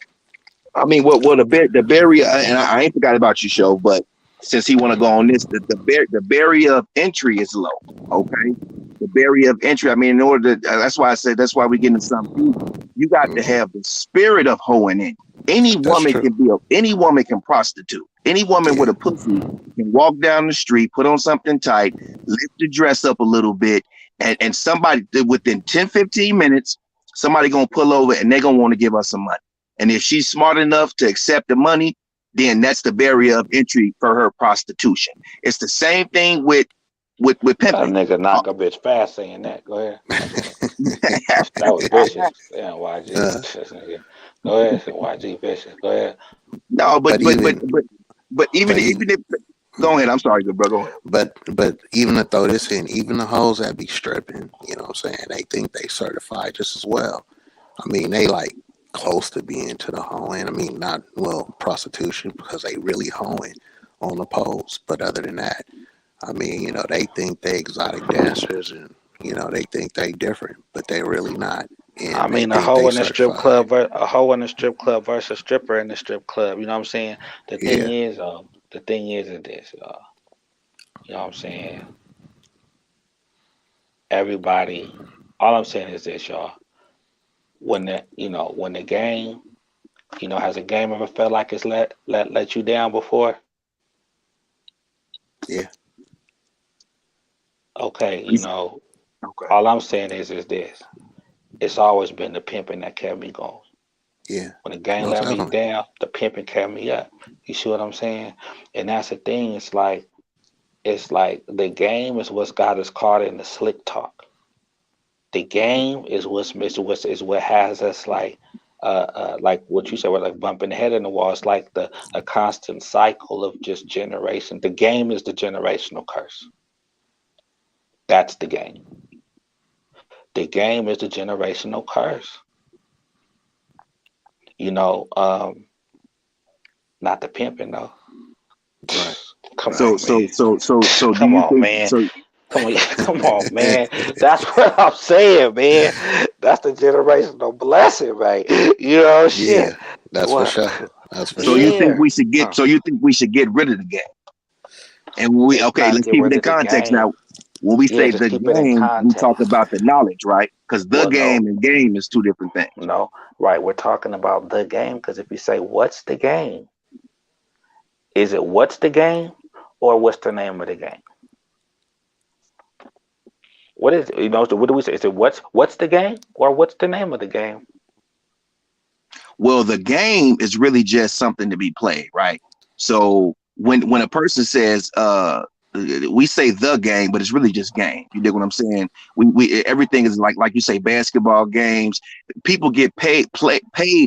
I mean, what the barrier, and I ain't forgot about you, show, but since he want to go on this, the barrier of entry is low. Okay, the barrier of entry. I mean, in order to, that's why I said that's why we get into something deep. You got to have the spirit of hoeing in. Any That's woman true. can any woman can prostitute. Any woman with Yeah. a pussy can walk down the street, put on something tight, lift the dress up a little bit, and somebody within 10, 15 minutes, somebody gonna pull over and they're gonna want to give us some money. And if she's smart enough to accept the money, then that's the barrier of entry for her prostitution. It's the same thing with That pimping. nigga knock a bitch fast saying that. Go ahead. That was vicious. Yeah, YG. uh, Go ahead, YG vicious. Go ahead. No, but even but even but even even if go ahead, I'm sorry, good bro, go ahead. but even to throw this in, even the hoes that be stripping, you know what I'm saying? They think they certified just as well. I mean, they like close to being to the hoeing. I mean, not well prostitution because they really hoeing on the poles. But other than that, I mean, you know, they think they exotic dancers and you know they think they different, but they really not, I and they mean, a think hoe they in the strip certified. club, a hoe in the strip club versus a stripper in the strip club. You know what I'm saying? The thing Yeah, is, is this, you know what I'm saying? Everybody, all I'm saying is this, y'all. When the game, has a game ever felt like it's let you down before? yeah, Okay, Okay. all I'm saying is this. It's always been the pimping that kept me going. yeah, When the game most let me definitely. down, the pimping kept me up. You see what I'm saying? And that's the thing. It's like the game is what's got us caught in the slick talk. The game is what has us like what you said, we're like bumping the head in the wall. It's like a constant cycle of just generation. The game is the generational curse. That's the game. The game is the generational curse. You know, not the pimping though. Right, Come right. So on, man. so so so so do Come you on, think man. so Come on, come on, man. That's what I'm saying, man. That's the generational blessing, man. You know, shit. Yeah, that's for What? sure. That's for so you sure. think Yeah. we should get Huh. so you think we should get rid of the game? And when we It's okay, not let's get keep it rid in of the context game. now. When we Yeah, say just the keep it in game, we talk context. about the knowledge, right? Because the Well, no, game and game is two different things. no. Right. We're talking about the game because if you say, what's the game? Is it what's the game or what's the name of the game? What is it? What do we say? Is it what's the game or what's the name of the game? Well, the game is really just something to be played, right? So when a person says we say the game, but it's really just game. You dig what I'm saying? We everything is like you say basketball games. People get paid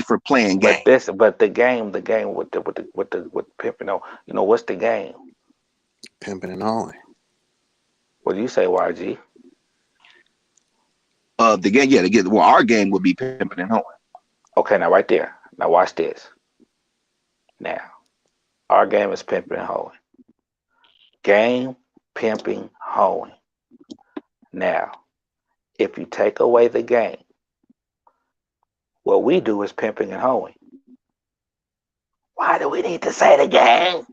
for playing games. But the game with pimping. What's the game? Pimping and all. What do you say, YG? The game, yeah, well, our game would be pimping and hoeing. Okay, now right there. Now watch this. Now our game is pimping and hoeing. Game, pimping, hoeing. Now, if you take away the game, what we do is pimping and hoeing. Why do we need to say the game?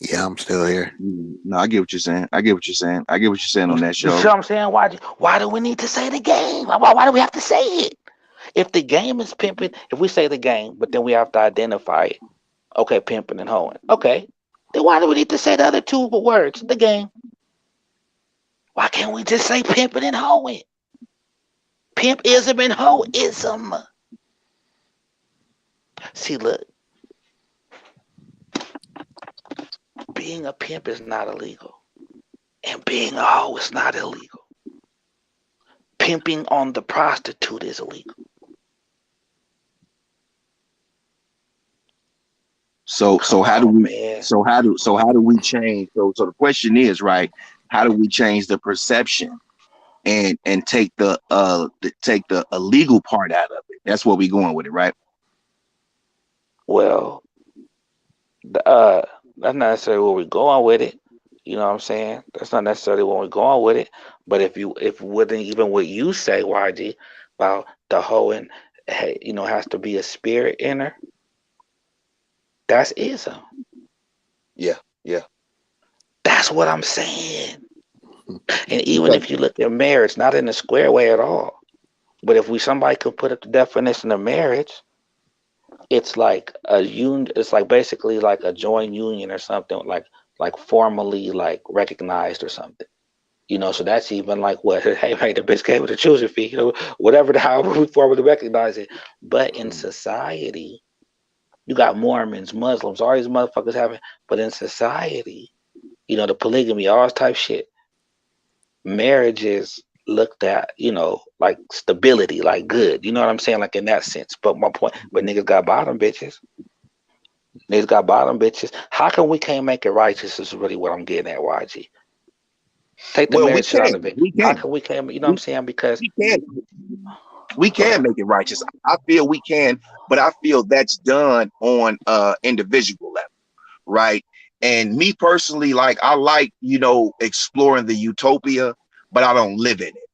Yeah, I'm still here. No, I get what you're saying. I get what you're saying. I get what you're saying on that You see show. what I'm saying? Why do we need to say the game? Why do we have to say it? If the game is pimping, if we say the game, but then we have to identify it. Okay, pimping and hoeing. Okay. Then why do we need to say the other two words? The game. Why can't we just say pimping and hoeing? Pimpism and hoism. See, look, being a pimp is not illegal. And being a hoe is not illegal. Pimping on the prostitute is illegal. So Come how do on, we man. how do we change? So the question is, right, how do we change the perception and take the illegal part out of it? That's what we're going with it, right? Well, that's not necessarily where we're going with it. You know what I'm saying? That's not necessarily where we're going with it. But if wouldn't even what you say, YG, about the hoe and hey, has to be a spirit in her, that's ism. Yeah, yeah. That's what I'm saying. And even Because if you look at marriage, not in a square way at all, but if somebody could put up the definition of marriage, it's like a union. It's like basically like a joint union or something, like formally like recognized or something. So that's even like what, hey, the bitch came with a choosing fee, whatever, however we formally recognize it. But in society, you got Mormons, Muslims, all these motherfuckers having, but in society, the polygamy, all this type shit, marriage is looked at, like stability, like good. You know what I'm saying? Like in that sense. But my point, but niggas got bottom bitches. Niggas got bottom bitches. How come we can't make it righteous is really what I'm getting at, YG. Take the well, marriage shit out of it. we How can, can we can't, you know what I'm we, saying? Because, we can, we go can ahead. make it righteous. I feel we can, but I feel that's done on individual level, right? And me personally, like I like, exploring the utopia, but I don't live in it,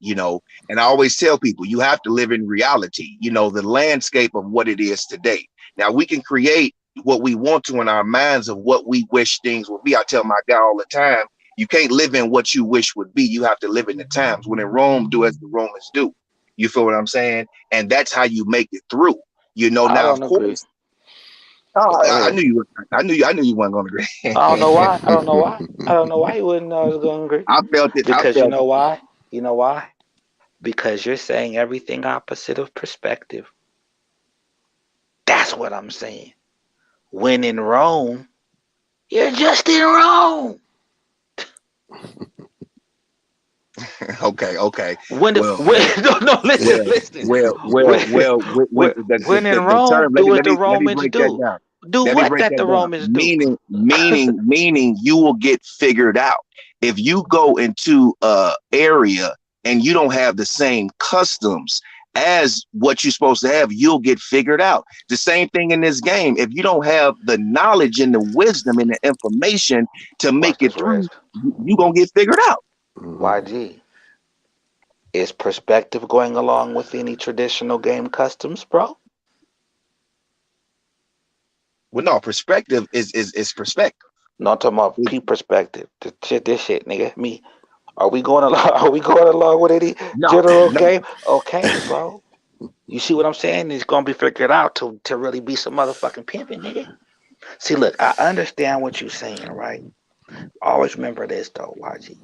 And I always tell people you have to live in reality, the landscape of what it is today. Now we can create what we want to in our minds of what we wish things would be. I tell my guy all the time, you can't live in what you wish would be. You have to live in the times. When in Rome, do as the Romans do. You feel what I'm saying? And that's how you make it through. I Now of don't agree. course, oh, But go I ahead. knew you. I knew you weren't going to I don't know agree. why. I don't know why. I don't know why you wouldn't know I was going to agree. I felt it. I Because you felt know it. why? You know why? Because you're saying everything opposite of perspective. That's what I'm saying. When in Rome, you're just in Rome. Okay. Okay. When Well, well, no, listen, well, listen. well, well, When, well. With when in the Rome, term. do as the Let me Romans break that do. down. Do Let me what break that that the down. Romans do. Meaning, you will get figured out if you go into a area and you don't have the same customs as what you're supposed to have. You'll get figured out. The same thing in this game. If you don't have the knowledge and the wisdom and the information to make Watch it this, through, Rez. you gonna get figured out. YG. Is perspective going along with any traditional game customs, bro? Well, no, perspective is perspective. No, I'm talking about It- P perspective. This shit, nigga. Me. Are we going along? Are we going along with any no, general no. game? Okay, bro. You see what I'm saying? It's gonna be figured out to really be some motherfucking pimping, nigga. See, look, I understand what you're saying, right? Always remember this though, YG.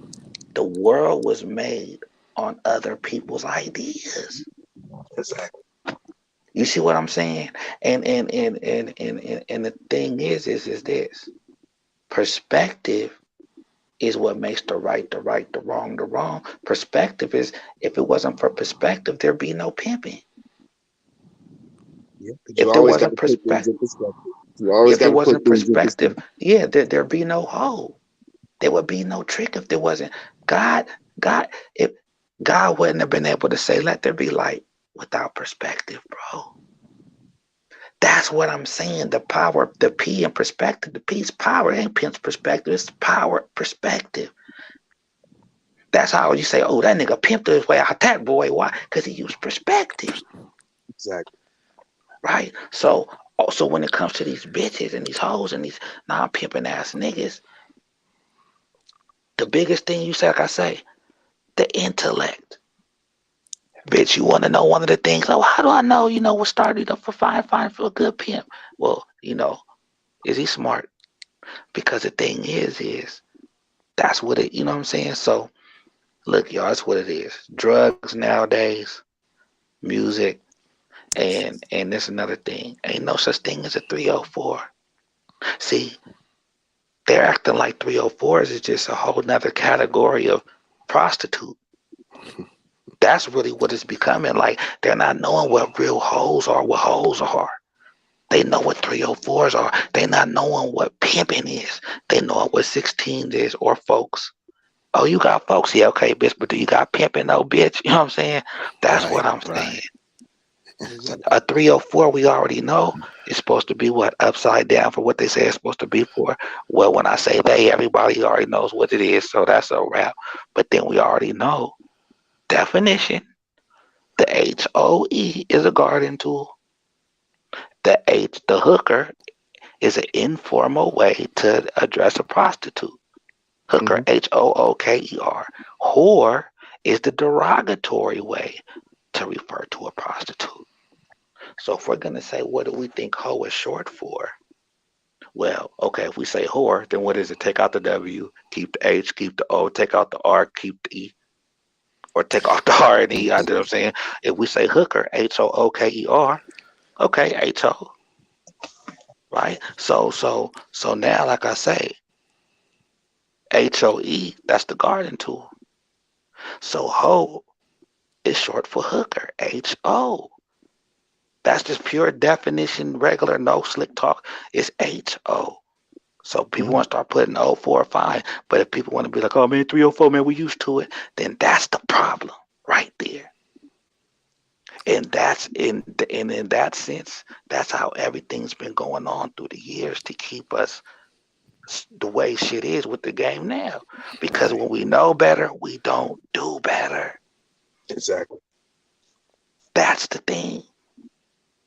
The world was made on other people's ideas. Exactly. You see what I'm saying? And the thing is this. Perspective is what makes the right, the wrong, the wrong. Perspective is, if it wasn't for perspective, there'd be no pimping. Yeah, because you If there always got wasn't to put things perspective, in perspective. You always if got it to put wasn't things in perspective, perspective. yeah, there'd be no hoe. There would be no trick if there wasn't God. God, if God wouldn't have been able to say, "Let there be light," without perspective, bro. That's what I'm saying. The power, the P in perspective, the P's power ain't P's perspective. It's power perspective. That's how you say, oh, that nigga pimped his way out that boy. Why? Because he used perspective, Exactly. right? So, also when it comes to these bitches and these hoes and these non-pimping ass niggas, the biggest thing you say, like I say, the intellect. Bitch, you want to know one of the things? Oh, how do I know? What started up for fine for a good pimp? Well, is he smart? Because the thing is that's what it. You know what I'm saying? So, look, y'all, that's what it is. Drugs nowadays, music, and there's another thing. Ain't no such thing as a 304. See, they're acting like 304s is just a whole nother category of prostitute. That's really what it's becoming. Like they're not knowing what real hoes are, what hoes are. They know what 304s are. They not knowing what pimping is. They know what 16s is or folks. Oh, you got folks? Yeah, okay, bitch, but do you got pimping though, bitch? You know what I'm saying? That's what Right, I'm saying. right. A 304 we already know is supposed to be what? Upside down for what they say it's supposed to be for. Well, when I say they, everybody already knows what it is, so that's a wrap. But then we already know definition. The HOE is a garden tool. The hooker is an informal way to address a prostitute. Hooker, Hooker. Whore is the derogatory way to refer to a prostitute. So if we're going to say, what do we think hoe is short for? Well, okay, if we say whore, then what is it? Take out the W, keep the H, keep the O, take out the R, keep the E, or take off the R and E. You know what I'm saying? If we say hooker, Hooker, okay, HO, right? So now, like I say, HOE, that's the garden tool. So hoe is short for hooker, HO. That's just pure definition, regular, no slick talk. It's HO. So people want to start putting 04 or 5. But if people want to be like, oh man, 304, man, we used to it, then that's the problem right there. And that's in that sense, that's how everything's been going on through the years to keep us the way shit is with the game now. Because when we know better, we don't do better. Exactly. That's the thing.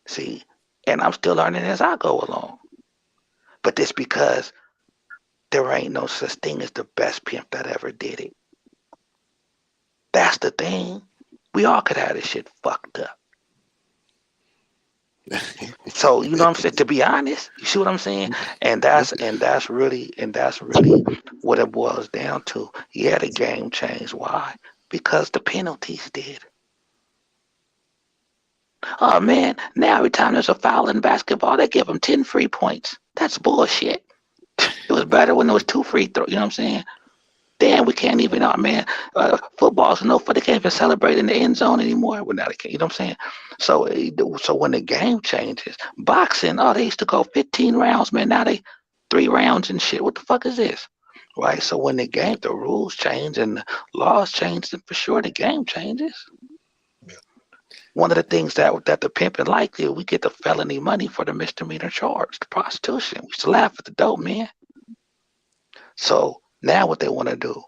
See, and I'm still learning as I go along. But it's because there ain't no such thing as the best pimp that ever did it. That's the thing. We all could have this shit fucked up. So you know what I'm saying? To be honest, you see what I'm saying? And that's really what it boils down to. Yeah, the game changed. Why? Because the penalties did. Oh man, now every time there's a foul in basketball, they give them 10 free points. That's bullshit. It was better when there was 2 free throws. You know what I'm saying? Damn, we can't even, oh man, football's no fun. They can't even celebrate in the end zone anymore. Well, now they can't, you know what I'm saying? So when the game changes, boxing, oh, they used to go 15 rounds, man. Now they 3 rounds and shit. What the fuck is this? Right? So when the rules change and the laws change, then for sure the game changes. One of the things that the pimping like is we get the felony money for the misdemeanor charge, the prostitution. We used to laugh at the dope, man. So now what they want to do,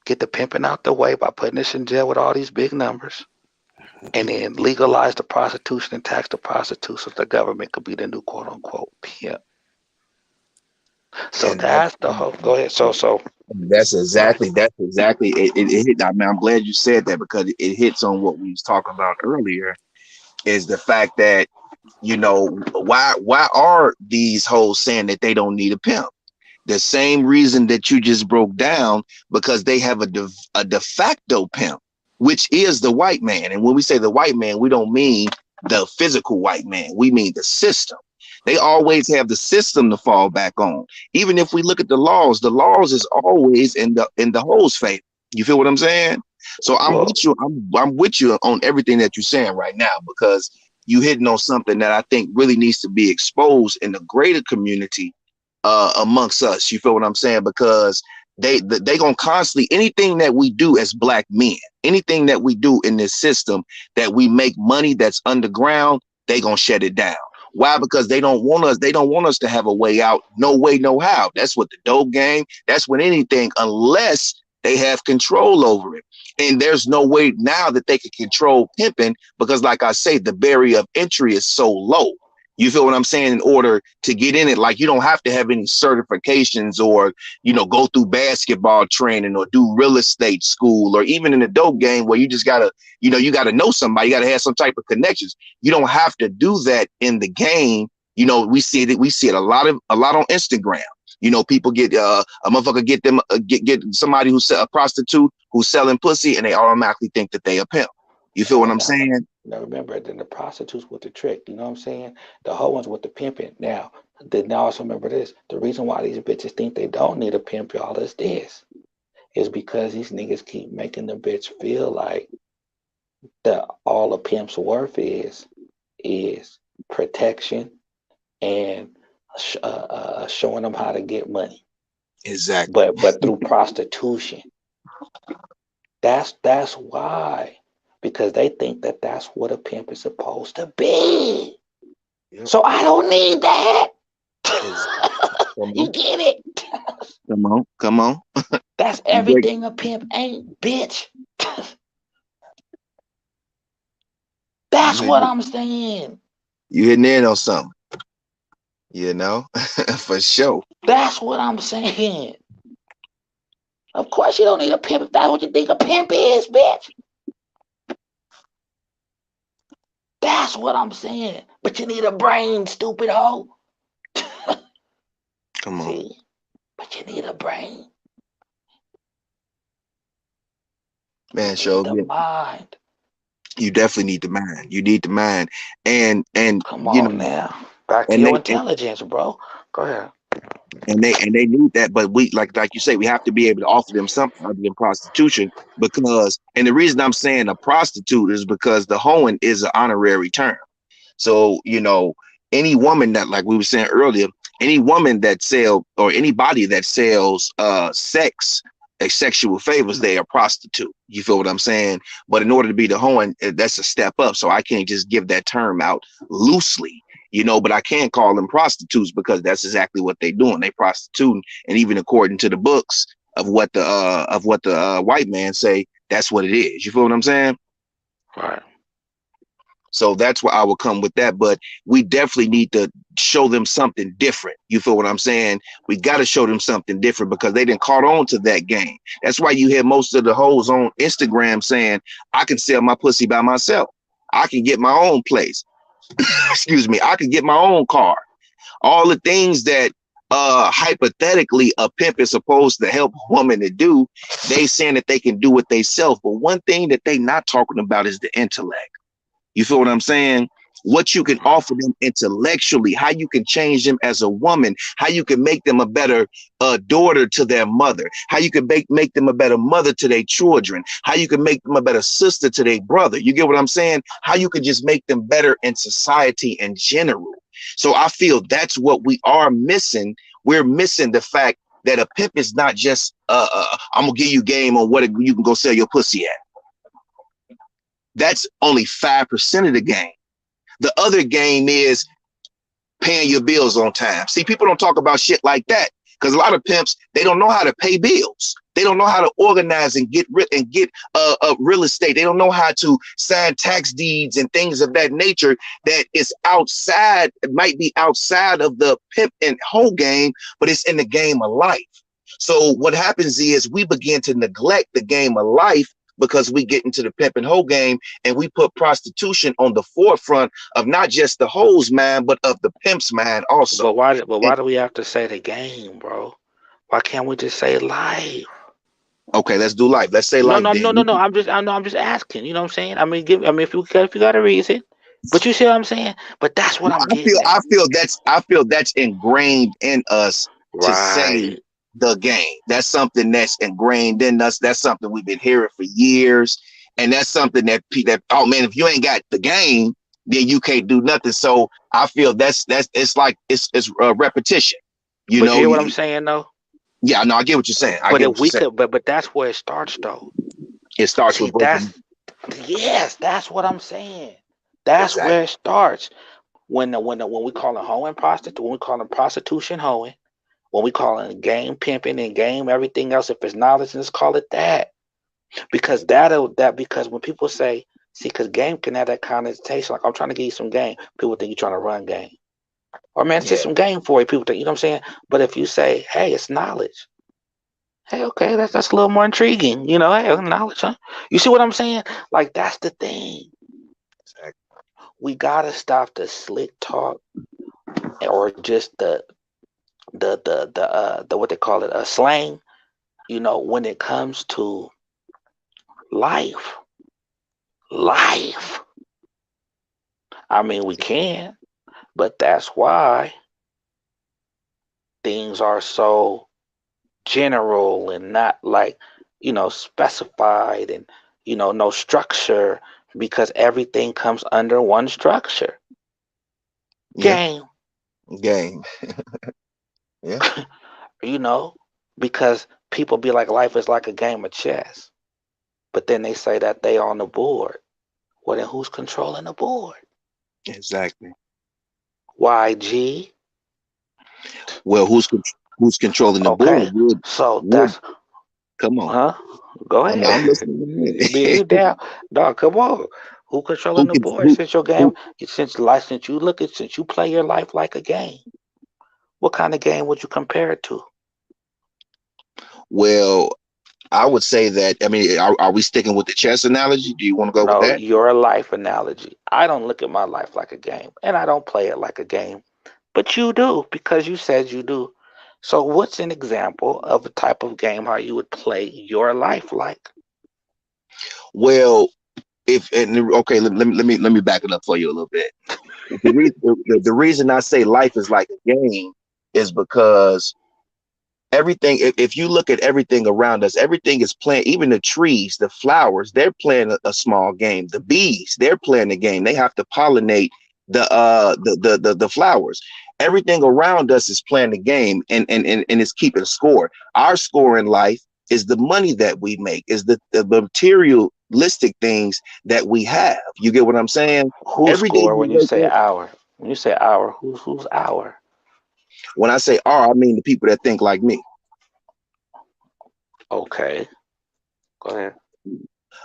get the pimping out the way by putting us in jail with all these big numbers, and then legalize the prostitution and tax the prostitutes so the government could be the new quote unquote pimp. So And that's the whole. Go ahead. So that's exactly it hit. I mean, I'm glad you said that because it hits on what we was talking about earlier. Is the fact that why are these hoes saying that they don't need a pimp? The same reason that you just broke down, because they have a de facto pimp, which is the white man. And when we say the white man, we don't mean the physical white man. We mean the system. They always have the system to fall back on. Even if we look at the laws is always in the hoes' favor. You feel what I'm saying? So I'm with you. I'm with you on everything that you're saying right now, because you hitting on something that I think really needs to be exposed in the greater community amongst us. You feel what I'm saying? Because they gonna constantly, anything that we do as black men, anything that we do in this system that we make money that's underground, they gonna shut it down. Why? Because they don't want us to have a way out. No way, no how. That's what the dope game, that's when anything, unless they have control over it. And there's no way now that they can control pimping, because like I say, the barrier of entry is so low. You feel what I'm saying? In order to get in it, like, you don't have to have any certifications or, go through basketball training or do real estate school, or even in the dope game where you just gotta, you gotta know somebody, you gotta have some type of connections. You don't have to do that in the game. We see it a lot on Instagram. People get a motherfucker get somebody who's a prostitute who's selling pussy, and they automatically think that they a pimp. You feel what I'm saying? Now remember, then the prostitutes with the trick, you know what I'm saying? The whole ones with the pimping. Now also remember this. The reason why these bitches think they don't need a pimp, y'all, is this. Is because these niggas keep making the bitch feel like that all a pimp's worth is protection and showing them how to get money. Exactly. But through prostitution. That's why. Because they think that that's what a pimp is supposed to be. Yep. So I don't need that. You get it? Come on. That's everything a pimp ain't, bitch. That's what I'm saying. You hitting in on something. For sure. That's what I'm saying. Of course you don't need a pimp if that's what you think a pimp is, bitch. That's what I'm saying. But you need a brain, stupid hoe. Come on. See? But you need a brain. Man, You need show the mind. you definitely need the mind. You need the mind. And Come you on know, now. Back to and your they intelligence, bro. Go ahead. and they need that, but we like you say, we have to be able to offer them something other than prostitution because and the reason I'm saying a prostitute is because the hoeing is an honorary term. So, any woman that, like we were saying earlier, any woman that sell or anybody that sells sex, sexual favors, they are prostitute. You feel what I'm saying? But in order to be the hoeing, that's a step up. So I can't just give that term out loosely, but I can call them prostitutes because that's exactly what they're doing. They prostituting, and even according to the books of what the white man say, that's what it is. You feel what I'm saying? Right. So that's where I will come with that. But we definitely need to show them something different. You feel what I'm saying? We got to show them something different because they didn't caught on to that game. That's why you hear most of the hoes on Instagram saying, I can sell my pussy by myself. I can get my own place. Excuse me. I can get my own car. All the things that hypothetically a pimp is supposed to help a woman to do, they saying that they can do it themselves. But one thing that they not talking about is the intellect. You feel what I'm saying? What you can offer them intellectually, how you can change them as a woman, how you can make them a better daughter to their mother, how you can make them a better mother to their children, how you can make them a better sister to their brother. You get what I'm saying? How you can just make them better in society in general. So I feel that's what we are missing. We're missing the fact that a pimp is not just, I'm going to give you game on what you can go sell your pussy at. That's only 5% of the game. The other game is paying your bills on time. See, people don't talk about shit like that because a lot of pimps, they don't know how to pay bills. They don't know how to organize and get real estate. They don't know how to sign tax deeds and things of that nature that is outside, it might be outside of the pimp and hoe game, but it's in the game of life. So what happens is we begin to neglect the game of life because we get into the pimp and hoe game and we put prostitution on the forefront of not just the hoe's mind, but of the pimp's mind also. But why do we have to say the game, bro? Why can't we just say life? Okay, let's do life. Let's say No, life no, no, then. no, no. I'm just asking. You know what I'm saying? I mean, if you got a reason, but you see what I'm saying? But that's what I'm I feel getting I at. feel that's ingrained in us to say Right. the game. That's something that's ingrained in us. That's something we've been hearing for years. And that's something that oh man, if you ain't got the game, then you can't do nothing. So I feel that's it's like it's repetition. You But you know, hear what I'm saying though? yeah, no, I get what you're saying. I But get if what you're we saying. could, but that's where it starts though. It starts See, with broken. that's what I'm saying. That's Exactly. where it starts. When we call it hoeing prostitute, when we call it prostitution hoeing, when we call it game pimping and game everything else, if it's knowledge, let's call it that. Because because when people say, see, because game can have that connotation, like I'm trying to give you some game, people think you're trying to run game. Or man, it's just Yeah. some game for you. People think, you know what I'm saying? But if you say, hey, it's knowledge, hey, okay, that's a little more intriguing. Hey, knowledge, huh? You see what I'm saying? Like that's the thing. Exactly. We gotta stop the slick talk or just the what they call it, a slang. When it comes to life, life. I mean, we can, but that's why things are so general and not like, specified and, no structure because everything comes under one structure. Yeah. Game, Game. Yeah. because people be like, life is like a game of chess, but then they say that they on the board. Well, then who's controlling the board? Exactly. YG. Well, who's controlling the board? Okay, so Would that's, come on. huh? Go I'm ahead. listening. You down, dog? Come on. Who who controlling the can board? Since your game, who since you play your life like a game, what kind of game would you compare it to? well I would say that, I mean, are we sticking with the chess analogy? Do you want to go with No, that? your life analogy. I don't look at my life like a game, and I don't play it like a game. But you do because you said you do. So what's an example of a type of game how you would play your life like? Well, okay, let me back it up for you a little bit. The reason I say life is like a game is because everything, if you look at everything around us, everything is playing. Even the trees, the flowers, they're playing a small game. The bees, they're playing a game. They have to pollinate the flowers. Everything around us is playing the game, and it's keeping score. Our score in life is the money that we make, is the materialistic things that we have. You get what I'm saying? Who Every day score you when you wake say up. our? When you say our, who's our? When I say "our," I mean the people that think like me. Okay, go ahead.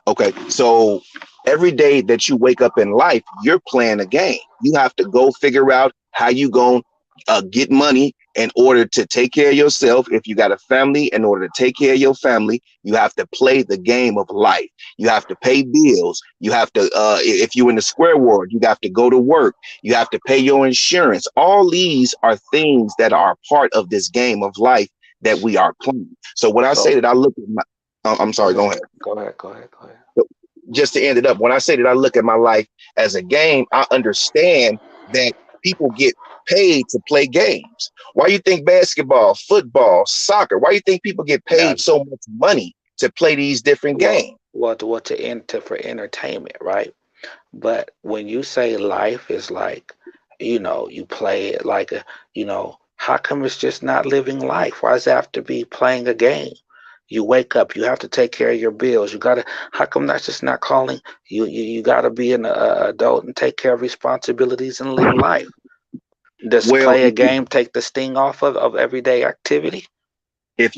Okay, so every day that you wake up in life, you're playing a game. You have to go figure out how you going to get money in order to take care of yourself. If you got a family, in order to take care of your family, you have to play the game of life. You have to pay bills. You have to, if you're in the square world, you have to go to work. You have to pay your insurance. All these are things that are part of this game of life that we are playing. So when I say So that I look at my, I'm go sorry, go ahead, ahead. go ahead, go ahead, go ahead. Just to end it up, when I say that I look at my life as a game, I understand that people get paid to play games. Why you think basketball, football, soccer, why you think people get Now, paid so much money to play these different games? to enter for entertainment, right? But when you say life is like, you play it like how come it's just not living life? Why does it have to be playing a game? You wake up, you have to take care of your bills. You gotta. How come that's just not calling? You gotta be an adult and take care of responsibilities and live life. Does Well, play a game take the sting off of everyday activity? if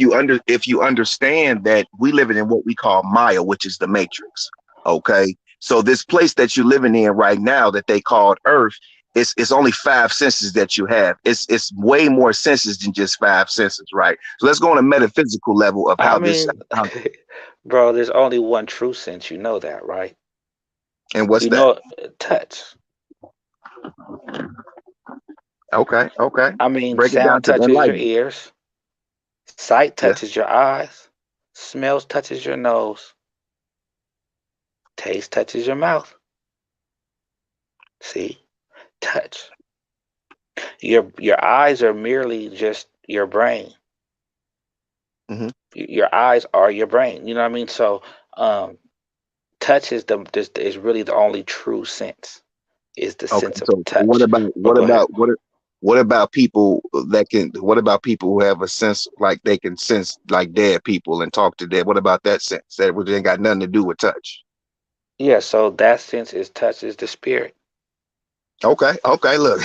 you understand that we live in what we call Maya, which is the matrix. Okay. So this place that you're living in right now that they called Earth, it's only five senses that you have. It's way more senses than just five senses, right? So let's go on a metaphysical level of I how this mean, bro, there's only one true sense. You know that, right? and what's You that? know, touch. Okay, okay. I mean, Break it sound down to touches your enlighten. ears, sight Yeah. touches your eyes, smells touches your nose, taste touches your mouth. See, touch. Your eyes are merely just your brain. Hmm. Your eyes are your brain. You know what I mean? So, um, touch is is really the only true sense. Is the Okay. sense of So touch. But go ahead. what about people that can? What about people who have a sense like they can sense like dead people and talk to dead? What about that sense? That ain't got nothing to do with touch. Yeah. So that sense is touch is the spirit. Okay, okay. Look,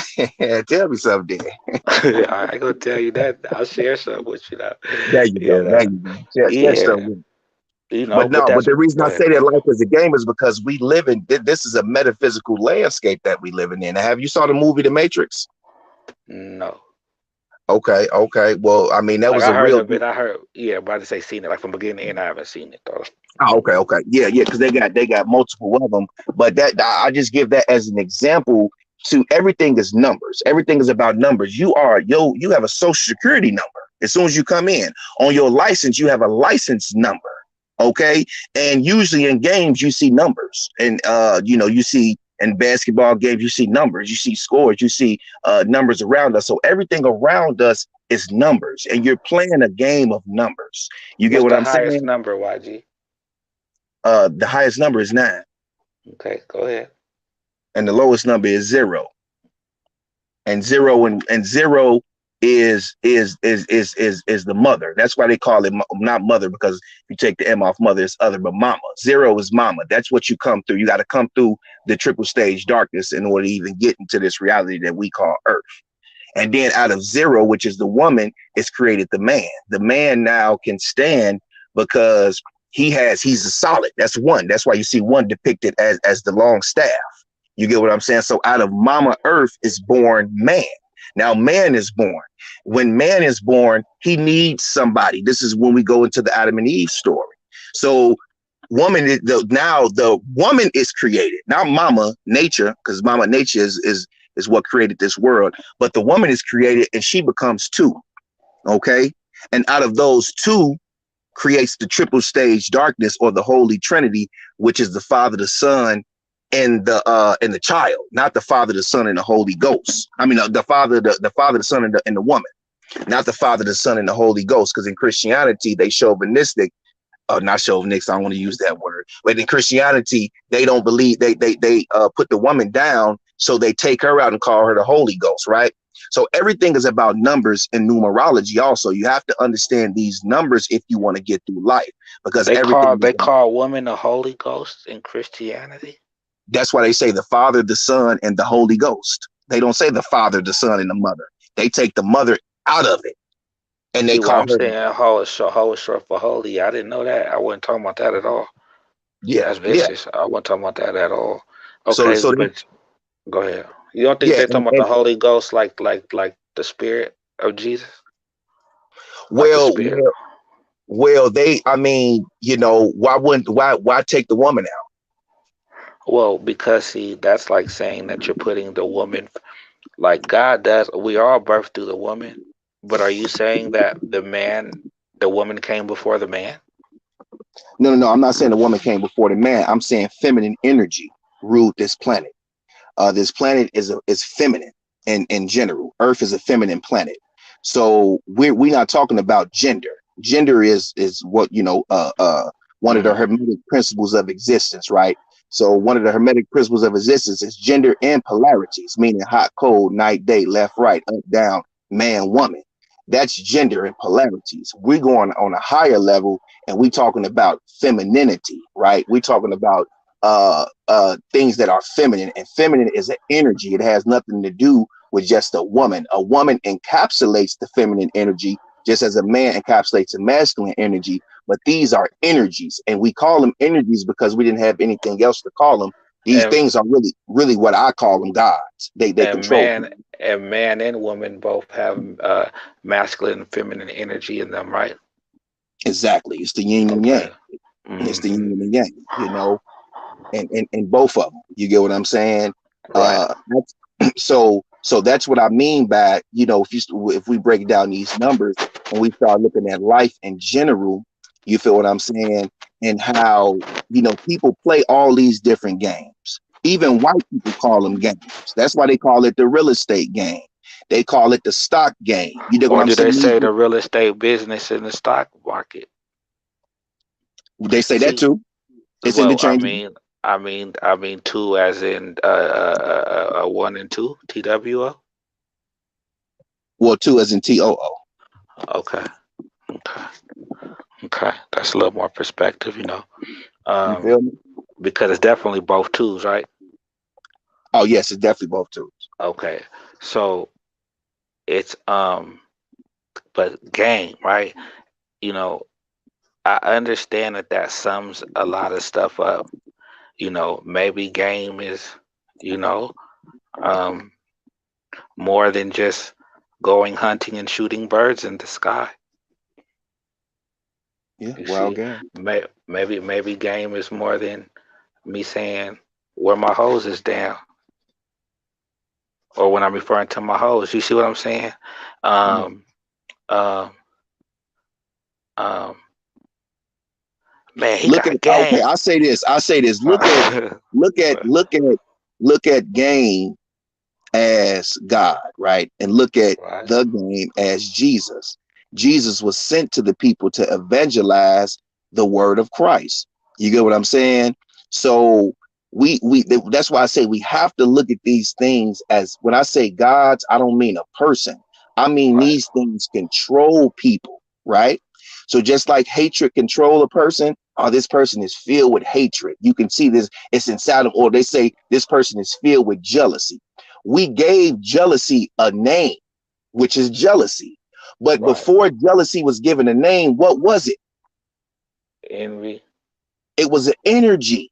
tell me something. Then. I ain't gonna tell you that. I'll share something with you now. There you You go. There know. you go. Share Yeah. something with me. But But no, but that's the reason go I ahead. say that life is a game is because we live in this is a metaphysical landscape that we living in. Have you saw the movie The Matrix? No. Okay, okay. Well, I mean, that Like was I a heard real. of it. I heard but I just say seen it like from beginning to end. I haven't seen it though. Oh, okay, okay. Yeah, yeah, because they got multiple of them. But that I just give that as an example to everything is numbers. Everything is about numbers. You have a social security number. As soon as you come in on your license, you have a license number. Okay. And usually in games, you see numbers. And you see in basketball games, you see numbers, you see scores, you see numbers around us. So everything around us is numbers. And you're playing a game of numbers. You get What's what the I'm highest saying? number, YG? The highest number is 9, Okay, go ahead. and the lowest number is 0. And zero is the mother. That's why they call it not mother, because if you take the M off mother, it's other, but mama. 0 is mama. That's what you come through. You got to come through the triple stage darkness in order to even get into this reality that we call Earth. And then out of 0, which is the woman, is created the man. The man now can stand because he's a solid. That's 1. That's why you see 1 depicted as the long staff. You get what I'm saying? So out of Mama Earth is born man. Now man is born. When man is born, he needs somebody. This is when we go into the Adam and Eve story. So now the woman is created, not mama nature, because mama nature is what created this world, but the woman is created and she becomes two. Okay. And out of those two creates the triple stage darkness, or the holy trinity, which is the Father, the Son, and the child, not the Father, the Son, and the Holy Ghost. I mean, the Father, the Father, the Son, and the woman, not the Father, the Son, and the Holy Ghost. Because in Christianity, they chauvinistic, not chauvinistic, I don't want to use that word, but in Christianity, they don't believe, they put the woman down, so they take her out and call her the Holy Ghost, right? So everything is about numbers and numerology. Also, you have to understand these numbers if you want to get through life, because everything is, They call women the Holy Ghost in Christianity. that's why they say the Father, the Son, and the Holy Ghost. They don't say the Father, the Son, and the mother. They take the mother out of it, and they See, what call I'm her, saying, hoe is short for holy. I didn't know that. I wasn't talking about that at all. yeah, That's yeah. vicious. I wasn't talking about that at all. So Okay, so they, but go ahead. You don't think yeah, they're talking about the Holy Ghost like the Spirit of Jesus? Like the well, Spirit? they, I mean, why take the woman out? Well, because see, that's like saying that you're putting the woman like God does. We are all birthed through the woman. But are you saying that the woman came before the man? No. I'm not saying the woman came before the man. I'm saying feminine energy ruled this planet. This planet is feminine in general. Earth is a feminine planet. So we're not talking about gender. Gender is what, one of the Mm-hmm. hermetic principles of existence, right? So one of the hermetic principles of existence is gender and polarities, meaning hot, cold, night, day, left, right, up, down, man, woman. That's gender and polarities. We're going on a higher level, and we're talking about femininity, right? We're talking about things that are feminine, and feminine is an energy. It has nothing to do with just a woman. A woman encapsulates the feminine energy, just as a man encapsulates the masculine energy. But these are energies, and we call them energies because we didn't have anything else to call them. These And things are really what I call them gods. They and control man people. and man and woman both have masculine and feminine energy in them, right? Exactly. It's the yin and yang. Okay. It's the Hmm. yin and yang, and both of them. You get what I'm saying? Right. So that's what I mean by, if we break down these numbers and we start looking at life in general, you feel what I'm saying? And how, people play all these different games. Even white people call them games. That's why they call it the real estate game. They call it the stock game. You dig what Or I'm do they saying? say the real estate business in the stock market? They say that See, too. It's well, interchangeable. I mean two as in one and two, TWO. Well, two as in TOO. Okay, okay, okay. That's a little more perspective, You um, feel me? because it's definitely both twos, right? Oh, yes, it's definitely both twos. Okay, so it's but game, right? You know, I understand that sums a lot of stuff up. Maybe game is, you know, um, more than just going hunting and shooting birds in the sky. Yeah, You wild see, game. maybe game is more than me saying where my hose is down, or when I'm referring to my hose. You see what I'm saying? Yeah. Um, um, um, man, he Look at, got okay, game. I say this. Look at look at look at game as God, right? And look at Right. the game as Jesus. Jesus was sent to the people to evangelize the word of Christ. You get what I'm saying? So that's why I say we have to look at these things as, when I say gods, I don't mean a person. I mean Right. these things control people, right? So just like hatred control a person, oh, this person is filled with hatred. You can see this, it's inside them, or they say this person is filled with jealousy. We gave jealousy a name, which is jealousy. But Right. before jealousy was given a name, what was it? Envy. It was an energy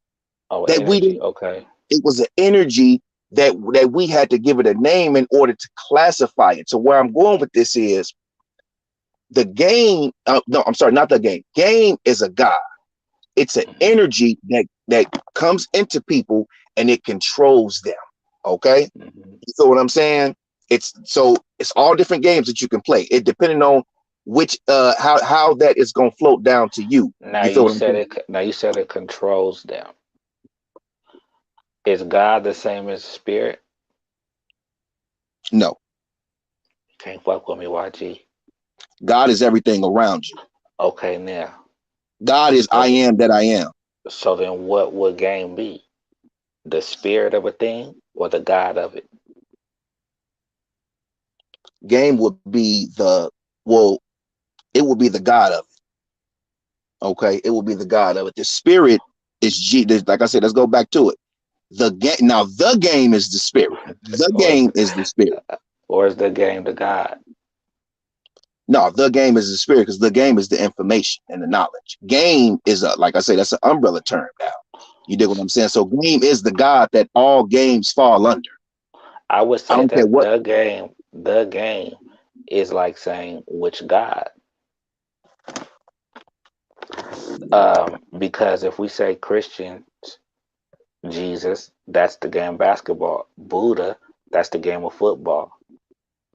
Oh, that we energy. didn't, Okay. it was an energy that we had to give it a name in order to classify it. So where I'm going with this is the game, no, I'm sorry, not the game. Game is a god. It's an energy that comes into people and it controls them. Okay, you feel what I'm saying? It's all different games that you can play. It depending on which how that is gonna float down to you. Now You feel you what I'm said saying? it. Now you said it controls them. Is God the same as spirit? No, Can't fuck with me, YG. God is everything around you. Okay, now. God is I So, am that I am. so then what would game be? The spirit of a thing or the God of it? Game would be it would be the God of it. Okay, it will be the God of it. The spirit is like I said, let's go back to it. The game is the spirit. The Or is game the, is the spirit. or is the game the God? No, the game is the spirit because the game is the information and the knowledge. Game is like I say, that's an umbrella term now. You dig what I'm saying? So game is the God that all games fall under. I would I say don't care that what. the game is like saying which God. Because if we say Christians, Jesus, that's the game of basketball. Buddha, that's the game of football.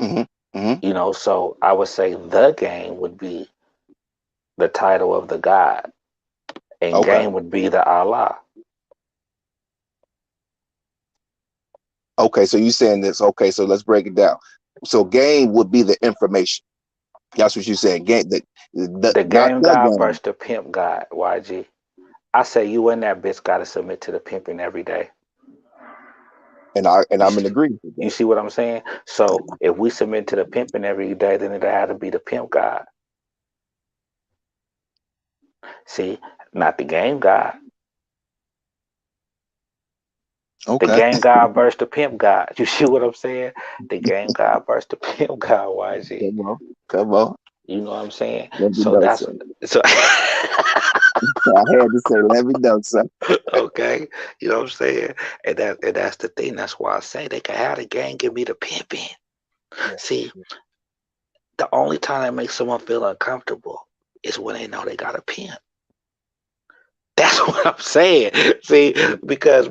Hmm. Hmm. So I would say the game would be the title of the God, and Okay. game would be the Allah. Okay. So you saying this? Okay. So let's break it down. So game would be the information. That's what you're saying. Game, The not game the God game. versus the pimp God, YG. I say you and that bitch gotta submit to the pimping every day. And You I'm in see, agreement with you that. see what I'm saying? So if we submit to the pimping every day, then it had to be the pimp God. See, not the game God. The Okay. game God versus the pimp God. You see what I'm saying? The game God versus the pimp God, YG. Come on. Come on. You know what I'm saying? Let me So know, that's son. so I had to say, let me know, son. okay. You know what I'm saying? And that's the thing. That's why I say they can have the game give me the pimping. Yeah. See, the only time that makes someone feel uncomfortable is when they know they got a pimp. That's what I'm saying. See, because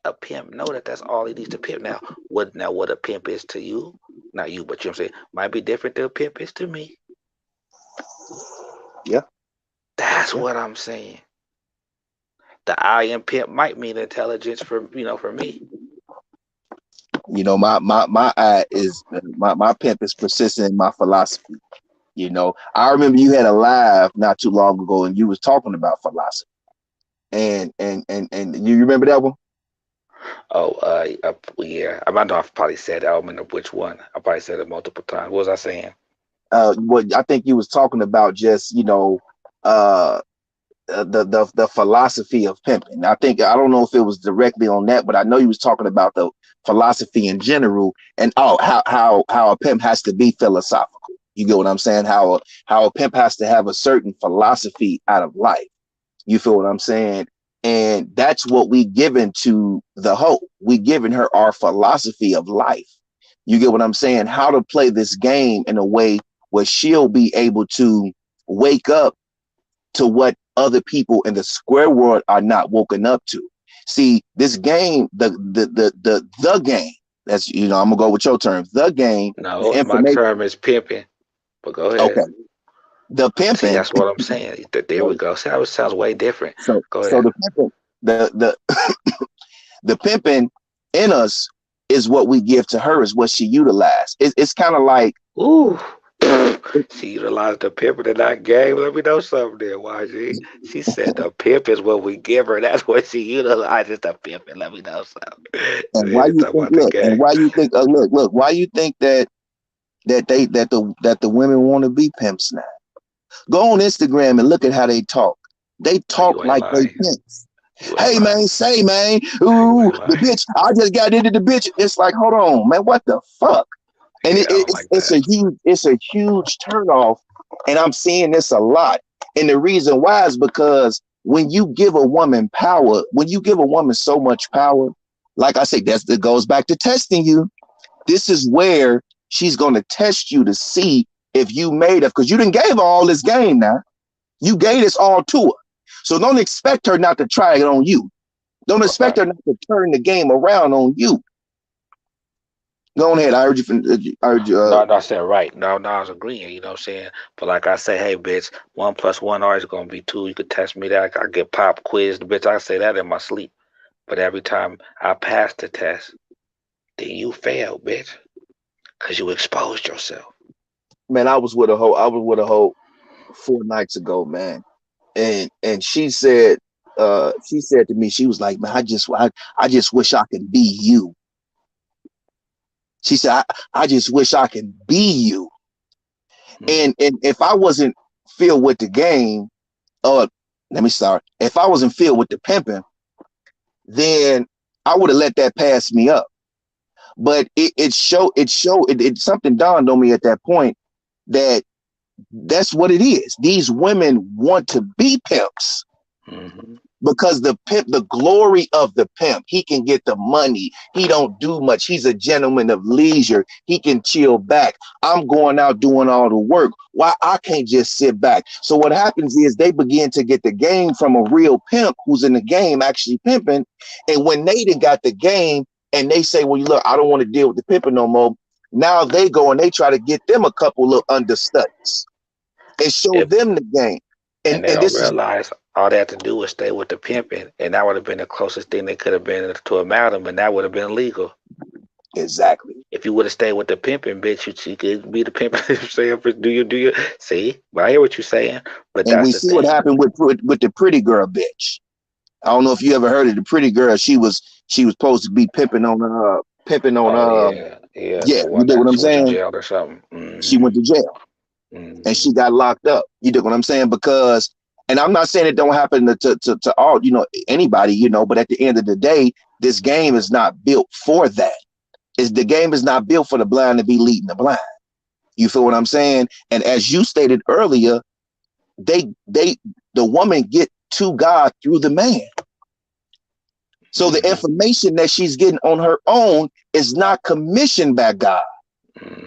a pimp know that that's all he needs to pimp. What a pimp is to you, not you, but you know what I'm saying, might be different than a pimp is to me. Yeah. That's Yeah. what I'm saying. The I am pimp might mean intelligence for me. My eye is my pimp is persistent in my philosophy. I remember you had a live not too long ago, and you was talking about philosophy, and you remember that one? Oh, yeah. I might know I've probably said it. I don't remember which one. I probably said it multiple times. What was I saying? What I think you was talking about just uh, the philosophy of pimping. I don't know if it was directly on that, but I know you was talking about the philosophy in general, and how a pimp has to be philosophical. You get what I'm saying? How a pimp has to have a certain philosophy out of life. You feel what I'm saying? And that's what we given to the hoe. We given her our philosophy of life. You get what I'm saying? How to play this game in a way where she'll be able to wake up to what other people in the square world are not woken up to. See, this game, the game. That's I'm gonna go with your term. The game, the No, my information. term is pimping. But go Okay, ahead. the See, pimping. that's what I'm saying. There we go. See how it sounds way different. Go So ahead. the pimping, the pimping in us is what we give to her, is what she utilized. It's kind of like Ooh. She utilized the pimp and not game. Let me know something there, YG. She said the pimp is what we give her. That's what she utilizes the pimp and let me know something. and She why ain't you talking think about the look and game. why you think look why you think that the women want to be pimps now. Go on Instagram and look at how they talk. They Oh, talk you ain't like they lying. pimps. You ain't Hey lying. man, say man, You ooh, ain't the lying. bitch. I just got into the bitch. It's like, hold on, man, what the fuck? And Yeah, I don't like it's that. a huge turnoff. And I'm seeing this a lot. And the reason why is because when you give a woman power, when you give a woman so much power, like I say, that goes back to testing you. This is where she's going to test you to see if you made it, because you didn't gave her all this game now. You gave this all to her. So don't expect her not to try it on you. Don't expect her not to turn the game around on you. Go ahead. I heard you. No, I said right. No, I was agreeing, you know what I'm saying? But like I say, hey, bitch, 1 + 1 always gonna be 2. You could test me that. I get pop quizzed, bitch. I say that in my sleep. But every time I pass the test, then you fail, bitch. Cause you exposed yourself. Man, I was with a hoe 4 nights ago, man. And she said to me, she was like, man, I just wish I could be you. She said, I just wish I could be you. And if I wasn't filled with the game, let me start. If I wasn't filled with the pimping, then I would have let that pass me up. But it something dawned on me at that point that that's what it is. These women want to be pimps. Mm-hmm. Because the glory of the pimp, he can get the money. He don't do much. He's a gentleman of leisure. He can chill back. I'm going out doing all the work. Why I can't just sit back? So what happens is they begin to get the game from a real pimp who's in the game actually pimping. And when they done got the game and they say, well, look, I don't want to deal with the pimping no more. Now they go and they try to get them a couple of understudies and show them the game. And they don't realize all they had to do was stay with the pimping, and that would have been the closest thing they could have been to a madam, and that would have been legal. Exactly. If you would have stayed with the pimping, bitch, you could be the pimp. Do you? See? But I hear what you're saying. But and that's we the see thing. what happened with the pretty girl bitch. I don't know if you ever heard of the pretty girl. She was supposed to be pimping on yeah, yeah. the You one dig what that I'm she went to saying? jail or something. She Mm-hmm. went to jail and she got locked up. You dig what I'm saying? Because, and I'm not saying it don't happen to all, anybody, but at the end of the day, this game is not built for that. The game is not built for the blind to be leading the blind. You feel what I'm saying? And as you stated earlier, the woman get to God through the man. So the information that she's getting on her own is not commissioned by God.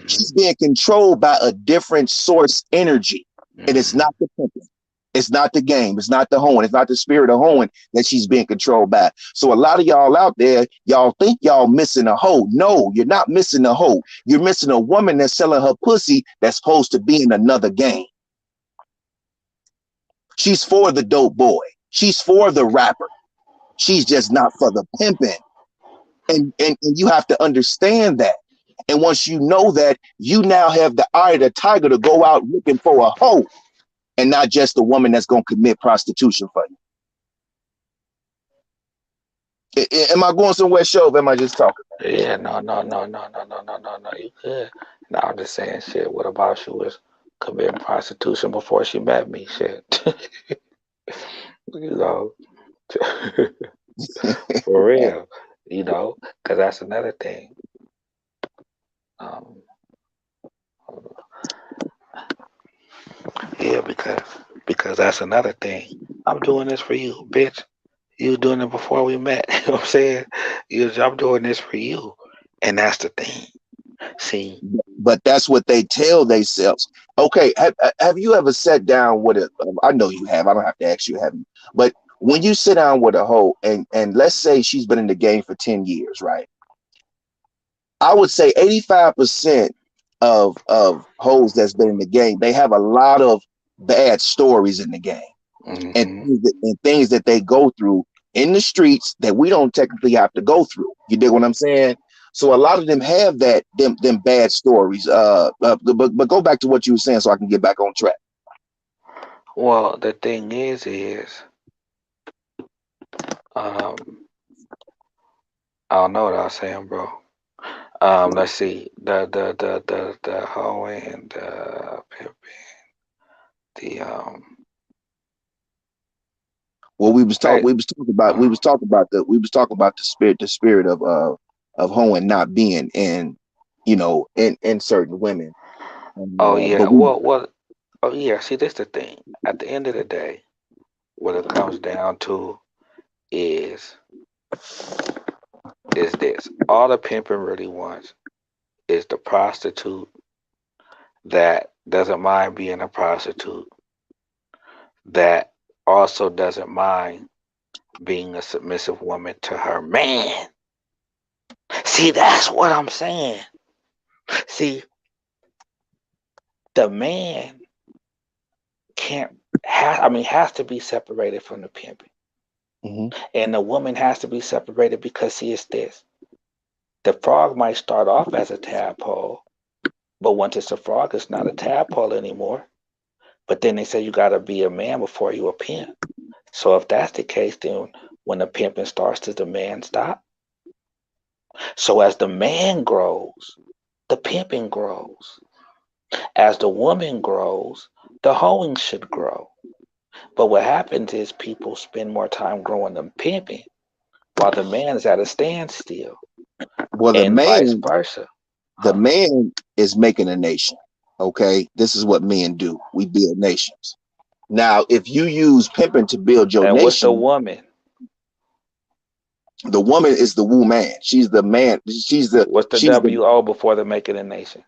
She's being controlled by a different source energy. And it's not the pimping. It's not the game. It's not the hoeing. It's not the spirit of hoeing that she's being controlled by. So a lot of y'all out there, y'all think y'all missing a hoe. No, you're not missing a hoe. You're missing a woman that's selling her pussy that's supposed to be in another game. She's for the dope boy. She's for the rapper. She's just not for the pimping. And you have to understand that. And once you know that, you now have the eye of the tiger to go out looking for a hoe and not just a woman that's going to commit prostitution for you. Am I going somewhere, Show? Am I just talking? Yeah, no. You could. No, I'm just saying, shit. What about she was committing prostitution before she met me? Shit. you know, for real. Because that's another thing. Yeah, because that's another thing. I'm doing this for you, bitch. You was doing it before we met. You know what I'm saying? I'm doing this for you. And that's the thing. See? But that's what they tell themselves. Okay, have you ever sat down with a, I know you have, I don't have to ask you, have you? But when you sit down with a hoe and let's say she's been in the game for 10 years, right? I would say 85% of hoes that's been in the game, they have a lot of bad stories in the game. And things that they go through in the streets that we don't technically have to go through. You dig what I'm saying? So a lot of them have them bad stories. But go back to what you were saying so I can get back on track. Well, the thing is I don't know what I was saying, bro. Let's see. The hoe and the pimping. Well, we was talking about the spirit of hoeing not being in in certain women. Oh yeah. But Oh yeah. See, this the thing. At the end of the day, what it comes down to is this: all the pimping really wants is the prostitute that doesn't mind being a prostitute, that also doesn't mind being a submissive woman to her man. See, that's what I'm saying. See, the man has to be separated from the pimping. Mm-hmm. And the woman has to be separated because see, it's this. The frog might start off as a tadpole, but once it's a frog, it's not a tadpole anymore. But then they say you got to be a man before you a pimp. So if that's the case, then when the pimping starts, does the man stop? So as the man grows, the pimping grows. As the woman grows, the hoeing should grow. But what happens is people spend more time growing than pimping while the man is at a standstill, Well, and vice versa. the Huh? man is making a nation. Okay, this is what men do. We build nations. Now, if you use pimping to build your And what's the nation, woman? the woman is the woman. She's the man. What's the She's the WO before the making a nation?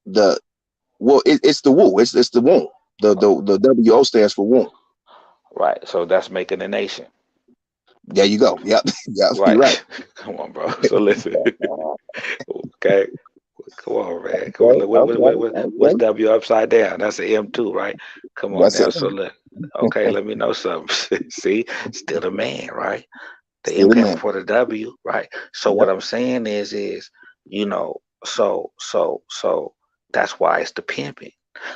the well. It's the woo. It's the womb. The WO stands for womb. Right. So that's making a nation. There you go. Yep. Yep. You're right. Right. Come on, bro. So listen. Okay. Come on, man. Come on. Okay. Look, what's Okay. W upside down? That's an M2, right? Come on That's now. it. So look. Okay, let me know something. See, still the man, right? The Still M the came man. before the W, right? So what Yep. I'm saying is, so that's why it's the pimping.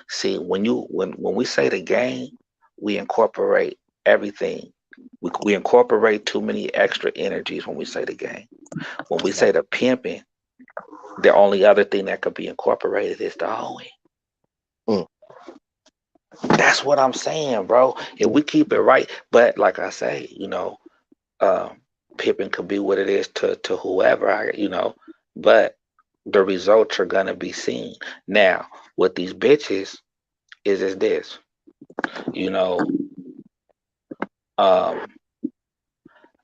See, when we say the game, we incorporate everything. We incorporate too many extra energies when we say the game. When we say the pimping, the only other thing that could be incorporated is the hoeing. Mm. That's what I'm saying, bro. If we keep it right, but like I say, um, pimping could be what it is to whoever but the results are gonna be seen. Now, with these bitches, is this, you know, um,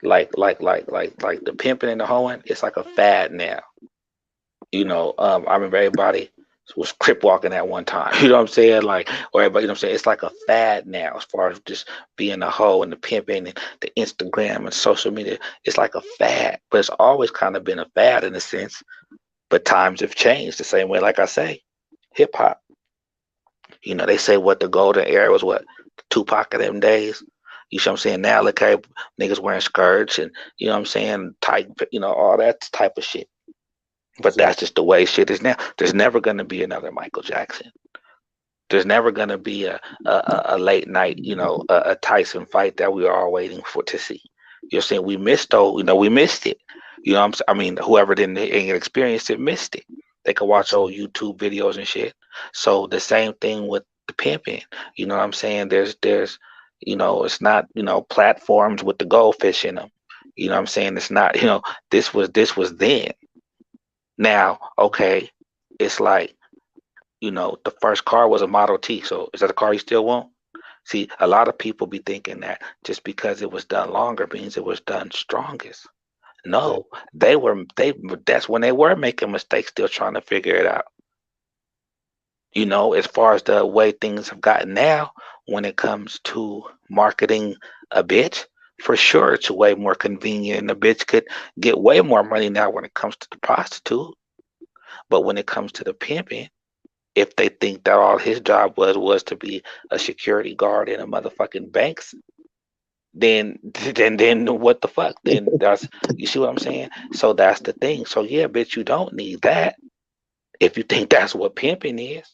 like the pimping and the hoeing, it's like a fad now. I remember everybody was crip walking at one time. You know what I'm saying? Like, or everybody, you know what I'm saying? It's like a fad now as far as just being a hoe and the pimping and the Instagram and social media. It's like a fad, but it's always kind of been a fad in a sense. But times have changed the same way, like I say, hip hop. They say what the golden era was, what, Tupac of them days. You know what I'm saying? Now look at niggas wearing skirts and you know what I'm saying, tight, all that type of shit. But that's Exactly. just the way shit is now. There's never gonna be another Michael Jackson. There's never gonna be a late night, a Tyson fight that we are all waiting for to see. You're saying we missed though, we missed it. I mean, whoever ain't experienced it missed it. They could watch old YouTube videos and shit. So the same thing with the pimping. You know what I'm saying? There's it's not, platforms with the goldfish in them. You know what I'm saying? It's not, this was then. Now, okay, it's like, the first car was a Model T. So is that a car you still want? See, a lot of people be thinking that just because it was done longer means it was done strongest. Exactly. No, that's when they were making mistakes, still trying to figure it out. As far as the way things have gotten now, when it comes to marketing a bitch, for sure it's way more convenient and a bitch could get way more money now when it comes to the prostitute. But when it comes to the pimping, if they think that all his job was to be a security guard in a motherfucking banks, then then what the fuck? Then that's, you see what I'm saying? So that's the thing. So yeah, bitch, you don't need that if you think that's what pimping is.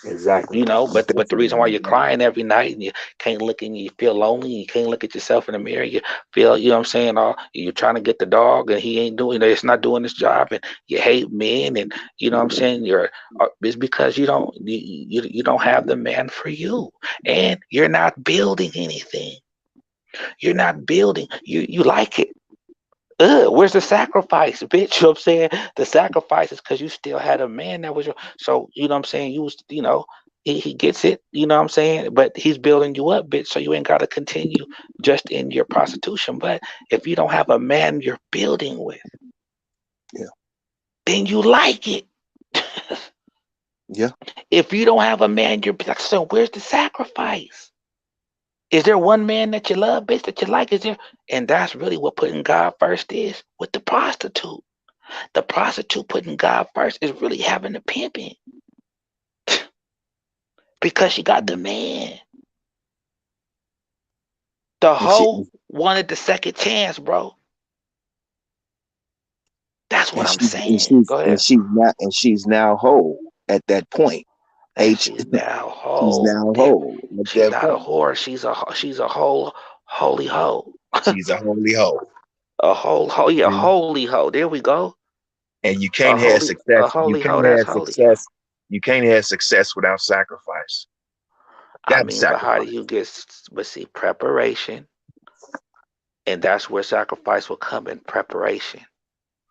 Exactly. But the reason why you're crying every night and you can't look and you feel lonely, you can't look at yourself in the mirror, you feel, you know what I'm saying, all you're trying to get the dog and he ain't doing it, it's not doing his job, and you hate men, and you know what I'm saying, it's because you don't have the man for you, and you're not building anything. You're not building. You like it. Where's the sacrifice, bitch? You know what I'm saying? The sacrifice is because you still had a man that was your. So, you know what I'm saying? He gets it, you know what I'm saying? But he's building you up, bitch. So you ain't got to continue just in your prostitution. But if you don't have a man you're building with, Yeah. then you like it. Yeah. If you don't have a man you're like, so where's the sacrifice? Is there one man that you love, bitch, that you like? Is there? And that's really what putting God first is with the prostitute. The prostitute putting God first is really having the pimping because she got the man. The And she hoe wanted the second chance, bro. That's what and I'm she and saying. she's Go ahead. and she's now whole at that point. And H she's now she's whole. now whole at She's that not a point. whore. She's a whole holy hoe. She's a holy hoe. A whole hoe. Yeah, See? holy hoe. There we go. And you can't have A success. You holy hoe. can't That's have holy. success. You can't have success without sacrifice. I Gotta mean, but how do sacrifice. you get? But see, preparation, and that's where sacrifice will come in preparation.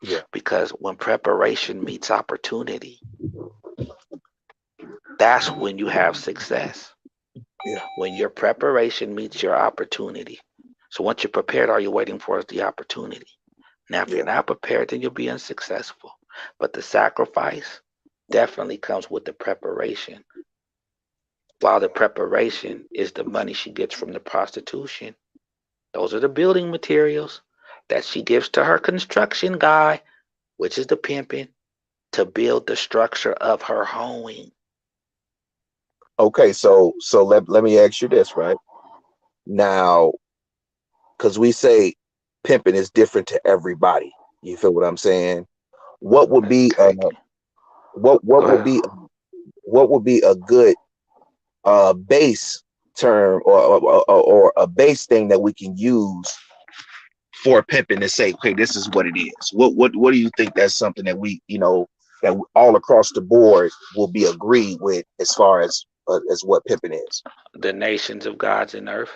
Yeah. Because when preparation meets opportunity, that's when you have success. Yeah. When your preparation meets your opportunity. So once you're prepared, all you're waiting for is the opportunity. Now, if Yeah. you're not prepared, then you'll be unsuccessful. But the sacrifice definitely comes with the preparation. While the preparation is the money she gets from the prostitution, those are the building materials that she gives to her construction guy, which is the pimping, to build the structure of her hoeing. Okay, so let me ask you this, right? Now, because we say pimping is different to everybody. You feel what I'm saying? What would be Okay. what Go would ahead. be a good base term or a base thing that we can use for pimping to say, okay, this is what it is. What do you think that's something that we, that all across the board will be agreed with as far as what pimping is? The nations of gods in earth.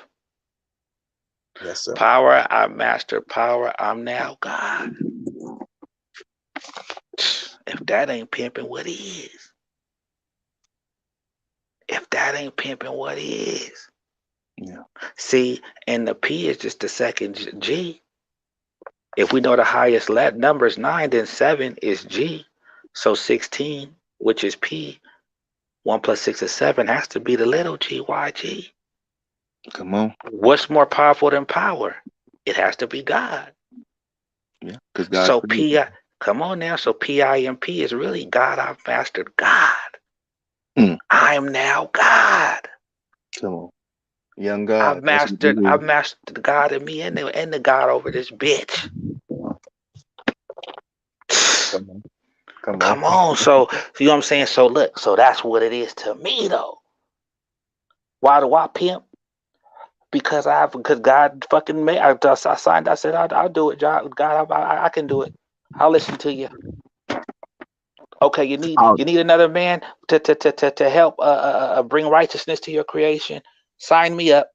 Yes, sir. Power, I mastered power. I'm now God. If that ain't pimping, what is? If that ain't pimping, what is? Yeah. See, and the P is just the second G. If we know the highest number is 9, then 7 is G. So 16, which is P, 1 plus 6 is 7, has to be the little g, YG. Come on. What's more powerful than power? It has to be God. Yeah, because God So created. P, come on now. So PIMP is really God. I've mastered God. Mm. I am now God. Come on. Young God. That's what you I've do. mastered the God in me and the God over this bitch. Come on. Come on. Come on. So you know what I'm saying? So look, so that's what it is to me though. Why do I pimp? Because God fucking made. I signed. I said I'll do it. God, I can do it. I'll listen to you. Okay, Oh, you need another man to help bring righteousness to your creation. Sign me up,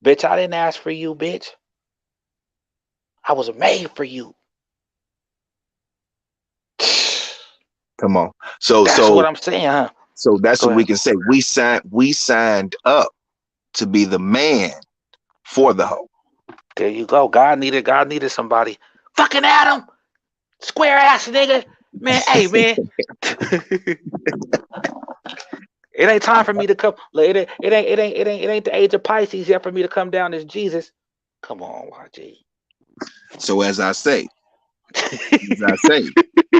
bitch. I didn't ask for you, bitch. I was made for you. come on. So That's what so I'm saying, huh? so that's Go what we ahead. can say. We signed up to be the man for the hoe. There you go. God needed somebody. Fucking Adam, square ass nigga, man. Hey, man. It ain't time for me to come. It ain't the age of Pisces yet for me to come down as Jesus. Come on, YG. So as I say,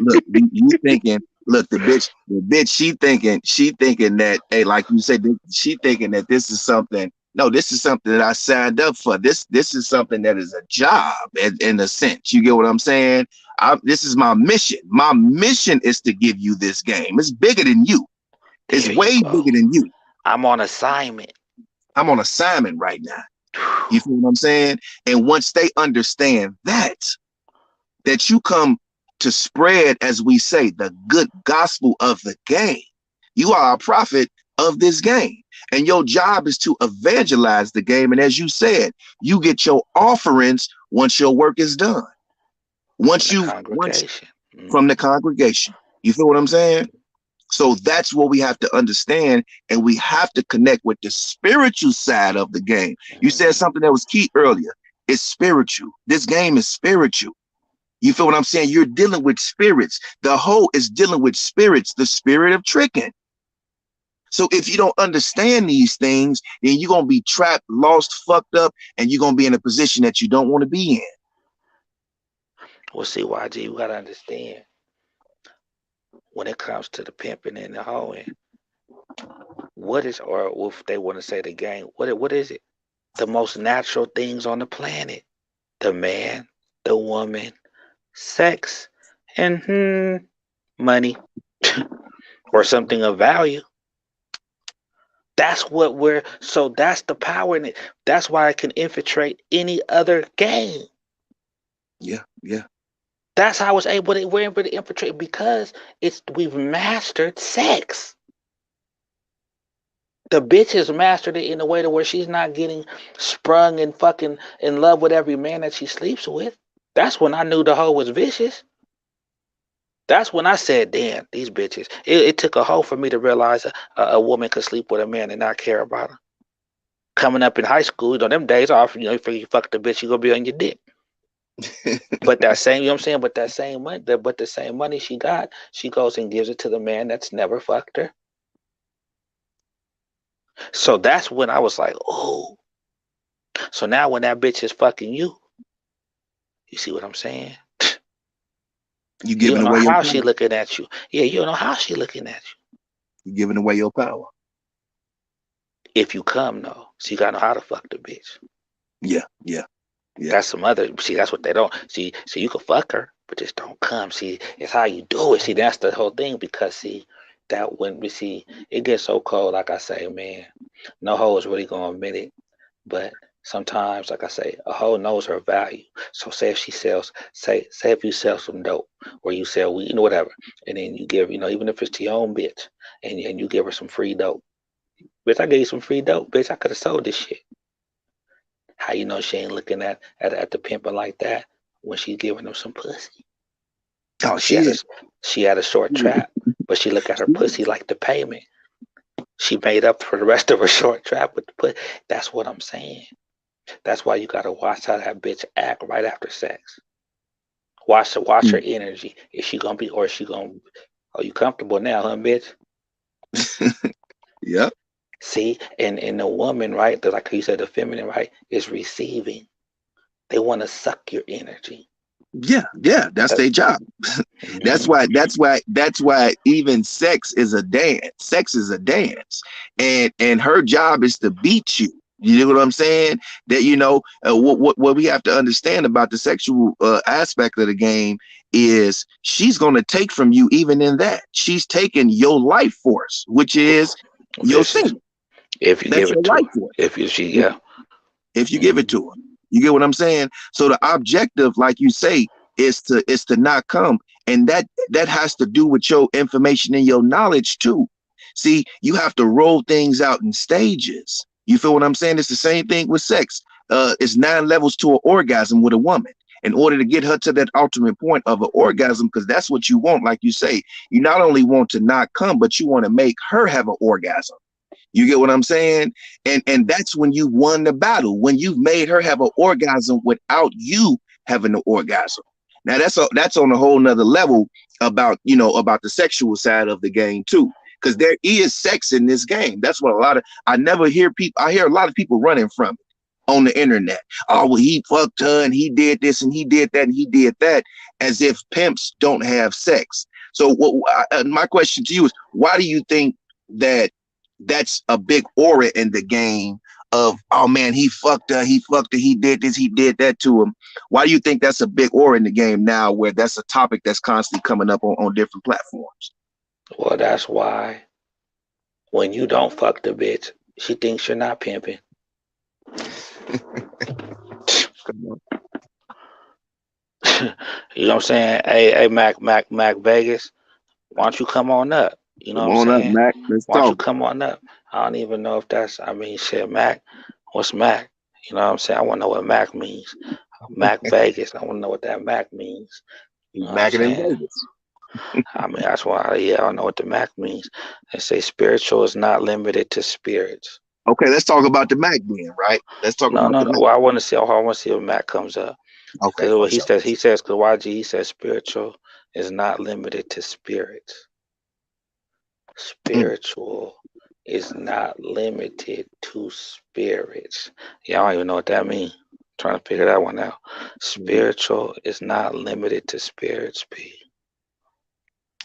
look, you thinking, look, the bitch, she thinking that, hey, like you said, she thinking that this is something. No, this is something that I signed up for. This is something that is a job, in a sense. You get what I'm saying? This is my mission. My mission is to give you this game. It's bigger than you. It's There you way go. bigger than you. I'm on assignment. I'm on assignment right now. You feel what I'm saying? And once they understand that you come to spread, as we say, the good gospel of the game. You are a prophet of this game. And your job is to evangelize the game. And as you said, you get your offerings once your work is done. From Once the you once congregation. from the congregation. You feel what I'm saying? So that's what we have to understand, and we have to connect with the spiritual side of the game. You said something that was key earlier. It's spiritual. This game is spiritual. You feel what I'm saying? You're dealing with spirits. The whole is dealing with spirits, the spirit of tricking. So if you don't understand these things, then you're gonna be trapped, lost, fucked up, and you're gonna be in a position that you don't want to be in. Well, see, YG, you gotta understand when it comes to the pimping and the hoeing, what is, or if they want to say the game, what is it? The most natural things on the planet: the man, the woman, sex, and money, or something of value. That's what we're, so that's the power in it. That's why it can infiltrate any other game. Yeah, yeah. That's how it's able to, we're able to infiltrate, because we've mastered sex. The bitch has mastered it in a way to where she's not getting sprung and fucking in love with every man that she sleeps with. That's when I knew the hoe was vicious. That's when I said, damn, these bitches. It took a hoe for me to realize a woman could sleep with a man and not care about her. Coming up in high school, them days off, if you fuck the bitch, you gonna be on your dick. But that same, you know what I'm saying? But that same money, but the same money she got, she goes and gives it to the man that's never fucked her. So that's when I was like, oh. So now when that bitch is fucking you see what I'm saying? You You giving don't know away your how power. she looking at you. Yeah, you don't know how she looking at you. You giving away your power. If you come, though, so you gotta know how to fuck the bitch. Yeah, yeah, yeah. That's some other. See, that's what they don't see. So you can fuck her, but just don't come. See, it's how you do it. See, that's the whole thing. Because see, that when we see it gets so cold, like I say, man, no hoe is really gonna admit it. But sometimes, like I say, a hoe knows her value. So say if she sells, say if you sell some dope, or you sell weed, whatever, and then you give, even if it's to your own bitch, and you give her some free dope. Bitch, I gave you some free dope. Bitch, I could have sold this shit. How you know she ain't looking at the pimping like that when she's giving him some pussy? Oh, She she had a is. she had a short trap, but she look at her pussy like the payment. She made up for the rest of her short trap with the pussy. That's what I'm saying. That's why you gotta watch how that bitch act right after sex. Watch her energy. Is she gonna be, or is she gonna? Are you comfortable now, huh, bitch? Yep. See, and the woman, right? Like you said, the feminine, right, is receiving. They want to suck your energy. Yeah, yeah. That's That, their job. That's mhm. why. That's why even sex is a dance. Sex is a dance, and her job is to beat you. You know what I'm saying? That what we have to understand about the sexual aspect of the game is she's going to take from you. Even in that, she's taking your life force, which is your Vicious. semen. If you That's give your it to life her. force. If you she If, yeah. if you give it Mhm. to her, you get what I'm saying. So the objective, like you say, is to not come, and that has to do with your information and your knowledge too. See, you have to roll things out in stages. You feel what I'm saying? It's the same thing with sex. It's 9 levels to an orgasm with a woman. In order to get her to that ultimate point of an orgasm, because that's what you want, like you say, you not only want to not come, but you want to make her have an orgasm. You get what I'm saying? And that's when you won the battle, when you've made her have an orgasm without you having an orgasm. Now that's on a whole nother level about about the sexual side of the game too. Because there is sex in this game. That's what I hear a lot of people running from it on the internet. Oh, well, he fucked her and he did this and he did that and he did that, as if pimps don't have sex. So my question to you is, why do you think that that's a big aura in the game of, oh man, he fucked her, he did this, he did that to him? Why do you think that's a big aura in the game now, where that's a topic that's constantly coming up on different platforms? Well, that's why when you don't fuck the bitch, she thinks you're not pimping. You know what I'm saying? Hey, Mac Vegas, why don't you come on up? You know what Come I'm on up, saying? Mac. Let's Why don't you talk. come on up? I don't even know if that's, I mean, shit, Mac, what's Mac? You know what I'm saying? I want to know what Mac means. Mac Vegas, I want to know what that Mac means. You He's know what I'm back in saying? Vegas. I mean, that's why, yeah, I don't know what the Mac means. They say spiritual is not limited to spirits. Okay, let's talk about the Mac then, right? Let's talk No, about no, the no. Mac. Well, I want to see. I want to see if Mac comes up. Okay, Because what for he sure. says, because YG, he says spiritual is not limited to spirits. Mm, Spiritual is not limited to spirits. Y'all don't even know what that means. Trying to figure that one out. Spiritual is not limited to spirits, P.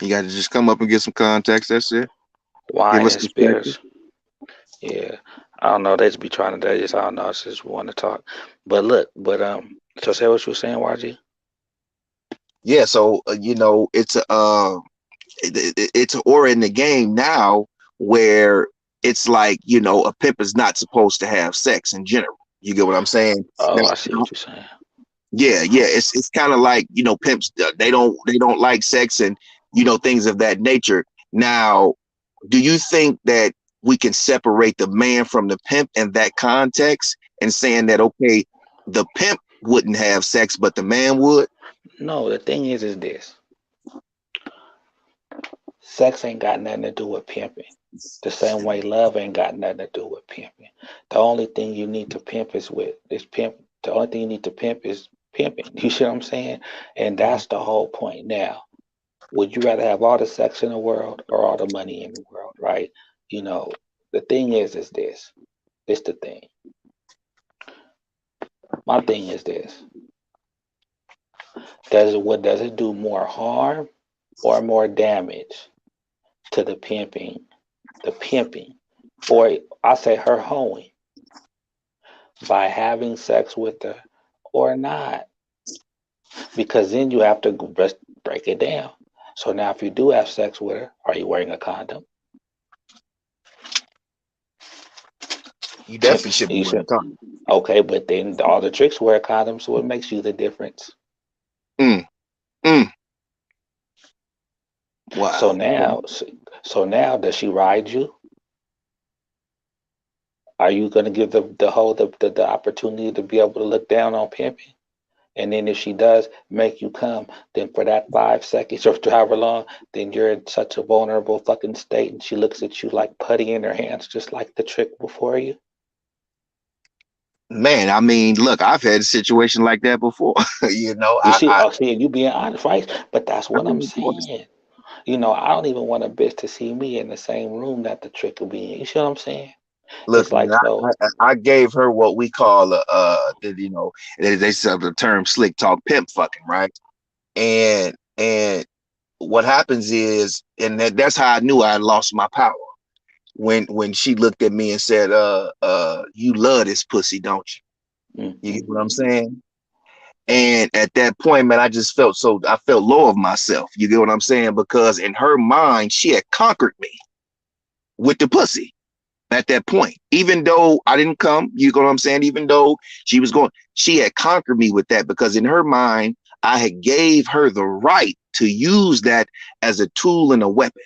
You got to just come up and get some context. That's it. Why Give us in perspective. spirits? Yeah. I don't know. They just be trying to, I don't know. It's just want to talk. But look, so say what you were saying, YG? Yeah. So it's an aura in the game now where it's like, a pimp is not supposed to have sex in general. You get what I'm saying? Now, Oh, I see what you're saying. yeah. It's kind of like, pimps, they don't like sex and, things of that nature. Now, do you think that we can separate the man from the pimp in that context and saying that, okay, the pimp wouldn't have sex, but the man would? No, the thing is this. Sex ain't got nothing to do with pimping. The same way love ain't got nothing to do with pimping. The only thing you need to pimp is pimp. The only thing you need to pimp is pimping. You see what I'm saying? And that's the whole point. Now, would you rather have all the sex in the world or all the money in the world, right? You know, the thing is this. It's the thing. My thing is this. Does it do more harm or more damage to the pimping, or I say her hoeing by having sex with her or not? Because then you have to break it down. So now, if you do have sex with her, are you wearing a condom? You definitely should be You wearing should. a condom. Okay, but then all the tricks wear condoms. So what makes you the difference? Mm, mm. So Wow. now, so now, does she ride you? Are you going to give the whole the opportunity to be able to look down on pimping? And then if she does make you come, then for that 5 seconds or however long, then you're in such a vulnerable fucking state, and she looks at you like putty in her hands, just like the trick before you. Man, I mean, look, I've had a situation like that before. You see, oh, see, you being honest, right? But that's I what I'm mean, of course. saying. I don't even want a bitch to see me in the same room that the trick will be in. You see what I'm saying? Look, It's man, like so. I gave her what we call they said the term slick talk pimp fucking, right? And what happens is, and that's how I knew I had lost my power when she looked at me and said, you love this pussy, don't you? You get what I'm Mm-hmm. saying? And at that point, man, I felt low of myself. You get what I'm saying? Because in her mind, she had conquered me with the pussy at that point. Even though I didn't come, you know what I'm saying? Even though she had conquered me with that because in her mind, I had gave her the right to use that as a tool and a weapon.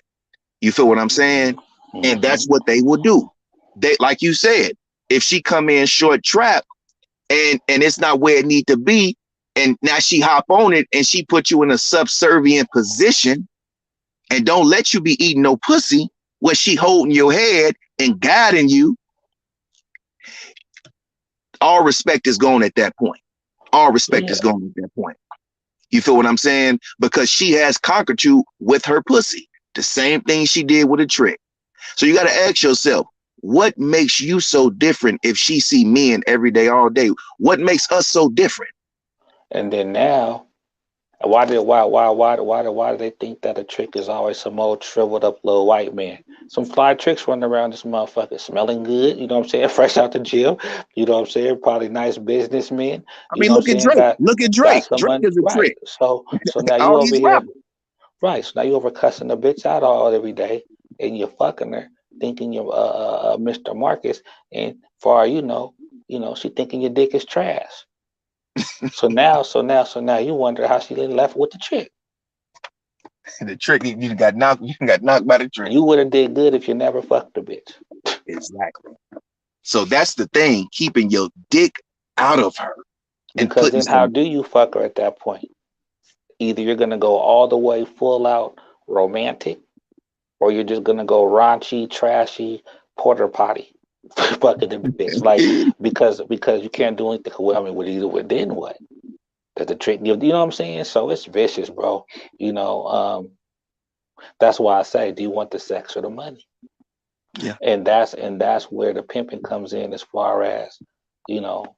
You feel what I'm saying? And Mm-hmm. that's what they will do. They, like you said, if she come in short trap and it's not where it need to be, and now she hop on it and she put you in a subservient position and don't let you be eating no pussy where she holding your head and guiding you, all respect is gone at that point. All respect is Yeah. gone at that point. You feel what I'm saying? Because she has conquered you with her pussy. The same thing she did with a trick. So you got to ask yourself, what makes you so different if she see men every day, all day? What makes us so different? And then now, why do they think that a trick is always some old shriveled up little white man? Some fly tricks running around this motherfucker smelling good, you know what I'm saying? Fresh out the gym, you know what I'm saying? Probably nice businessmen, I you mean, know what I'm look at saying? Drake. Got Look at got Drake. some Drake money, is a right? trick. So now you All over these here, rappers. right? So now you over cussing the bitch out all every day, and you're fucking her, thinking you're Mr. Marcus, and for all you know, she thinking your dick is trash. So now you wonder how she left with the chick. The trick, you got knocked by the trick. You would have did good if you never fucked the bitch. Exactly. So that's the thing, keeping your dick out of her and Because putting then how some. do you fuck her at that point? Either you're gonna go all the way full out romantic, or you're just gonna go raunchy, trashy, porter potty. Fucking the bitch. Like because you can't do anything. Well, I mean, with either with then what? Does the trick give you know what I'm saying? So it's vicious, bro. You know, that's why I say, do you want the sex or the money? Yeah. And that's where the pimping comes in, as far as, you know,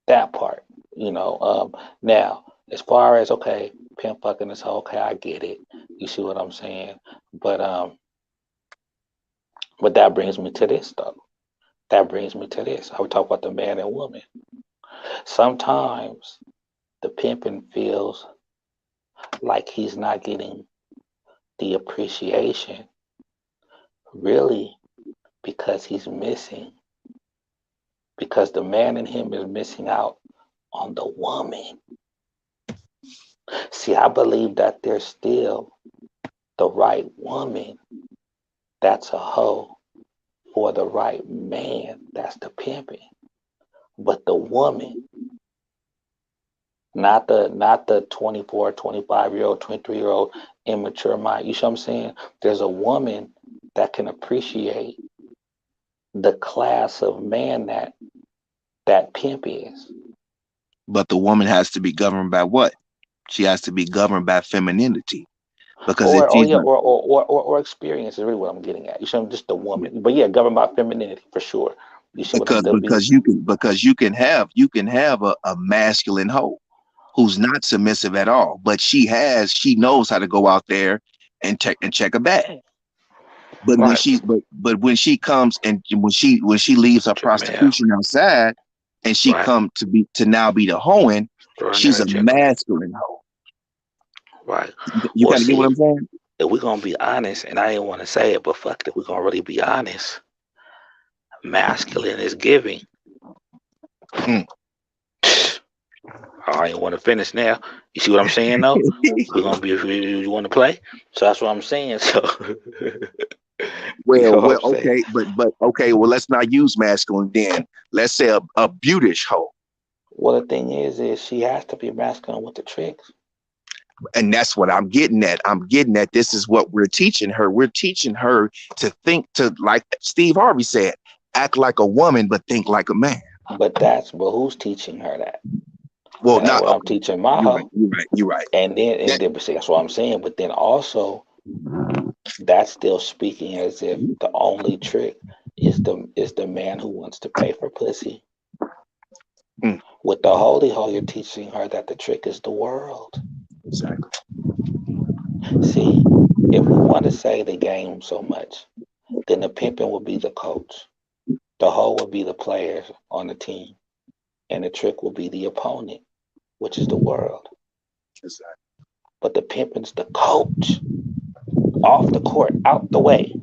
that part. Now, as far as, okay, pimp fucking is okay, I get it. You see what I'm saying? But that brings me to this though. That brings me to this. I would talk about the man and woman. Sometimes the pimping feels like he's not getting the appreciation, really, because he's missing, because the man in him is missing out on the woman. See, I believe that there's still the right woman that's a hoe for the right man that's the pimping. But the woman, not the 24, 25-year-old, 23-year-old immature mind. You see what I'm saying? There's a woman that can appreciate the class of man that pimp is. But the woman has to be governed by what? She has to be governed by femininity. Because if Or she's yeah, not, or experience is really what I'm getting at. You see, I'm just the woman. But yeah, governed by femininity for sure. You see what I'm because they'll be you can have a masculine hoe who's not submissive at all, but she knows how to go out there and check a bag. But when right. when she comes and when she leaves her Jamel. prostitution outside and she Right. come to now be the hoeing, Run she's that a check a bag. masculine hoe. Right. You Well, kind of get what see, I'm saying? if we're gonna be honest, and I didn't want to say it, but fuck it, we're gonna really be honest. Masculine is giving. Mm. I ain't want to finish now. You see what I'm saying, though? We're gonna be, if you want to play. So that's what I'm saying. So you know what Well, I'm saying. okay, but okay, well, let's not use masculine then. Let's say a beautish hoe. Well, the thing is she has to be masculine with the tricks. And that's what I'm getting at. I'm getting at this is what we're teaching her. We're teaching her to think, to, like Steve Harvey said, act like a woman, but think like a man. But who's teaching her that? Well, That's not what I'm okay. teaching my You're right. hoe. You're right. You're right. That But see, that's what I'm saying. But then also, that's still speaking as if the only trick is the man who wants to pay for pussy. mm, With the holy hoe, you're teaching her that the trick is the world. exactly. See, if we want to say the game so much, then the pimping will be the coach. The hoe will be the players on the team, and the trick will be the opponent, which is the world. Exactly. But the pimping's the coach. Off the court, out the way.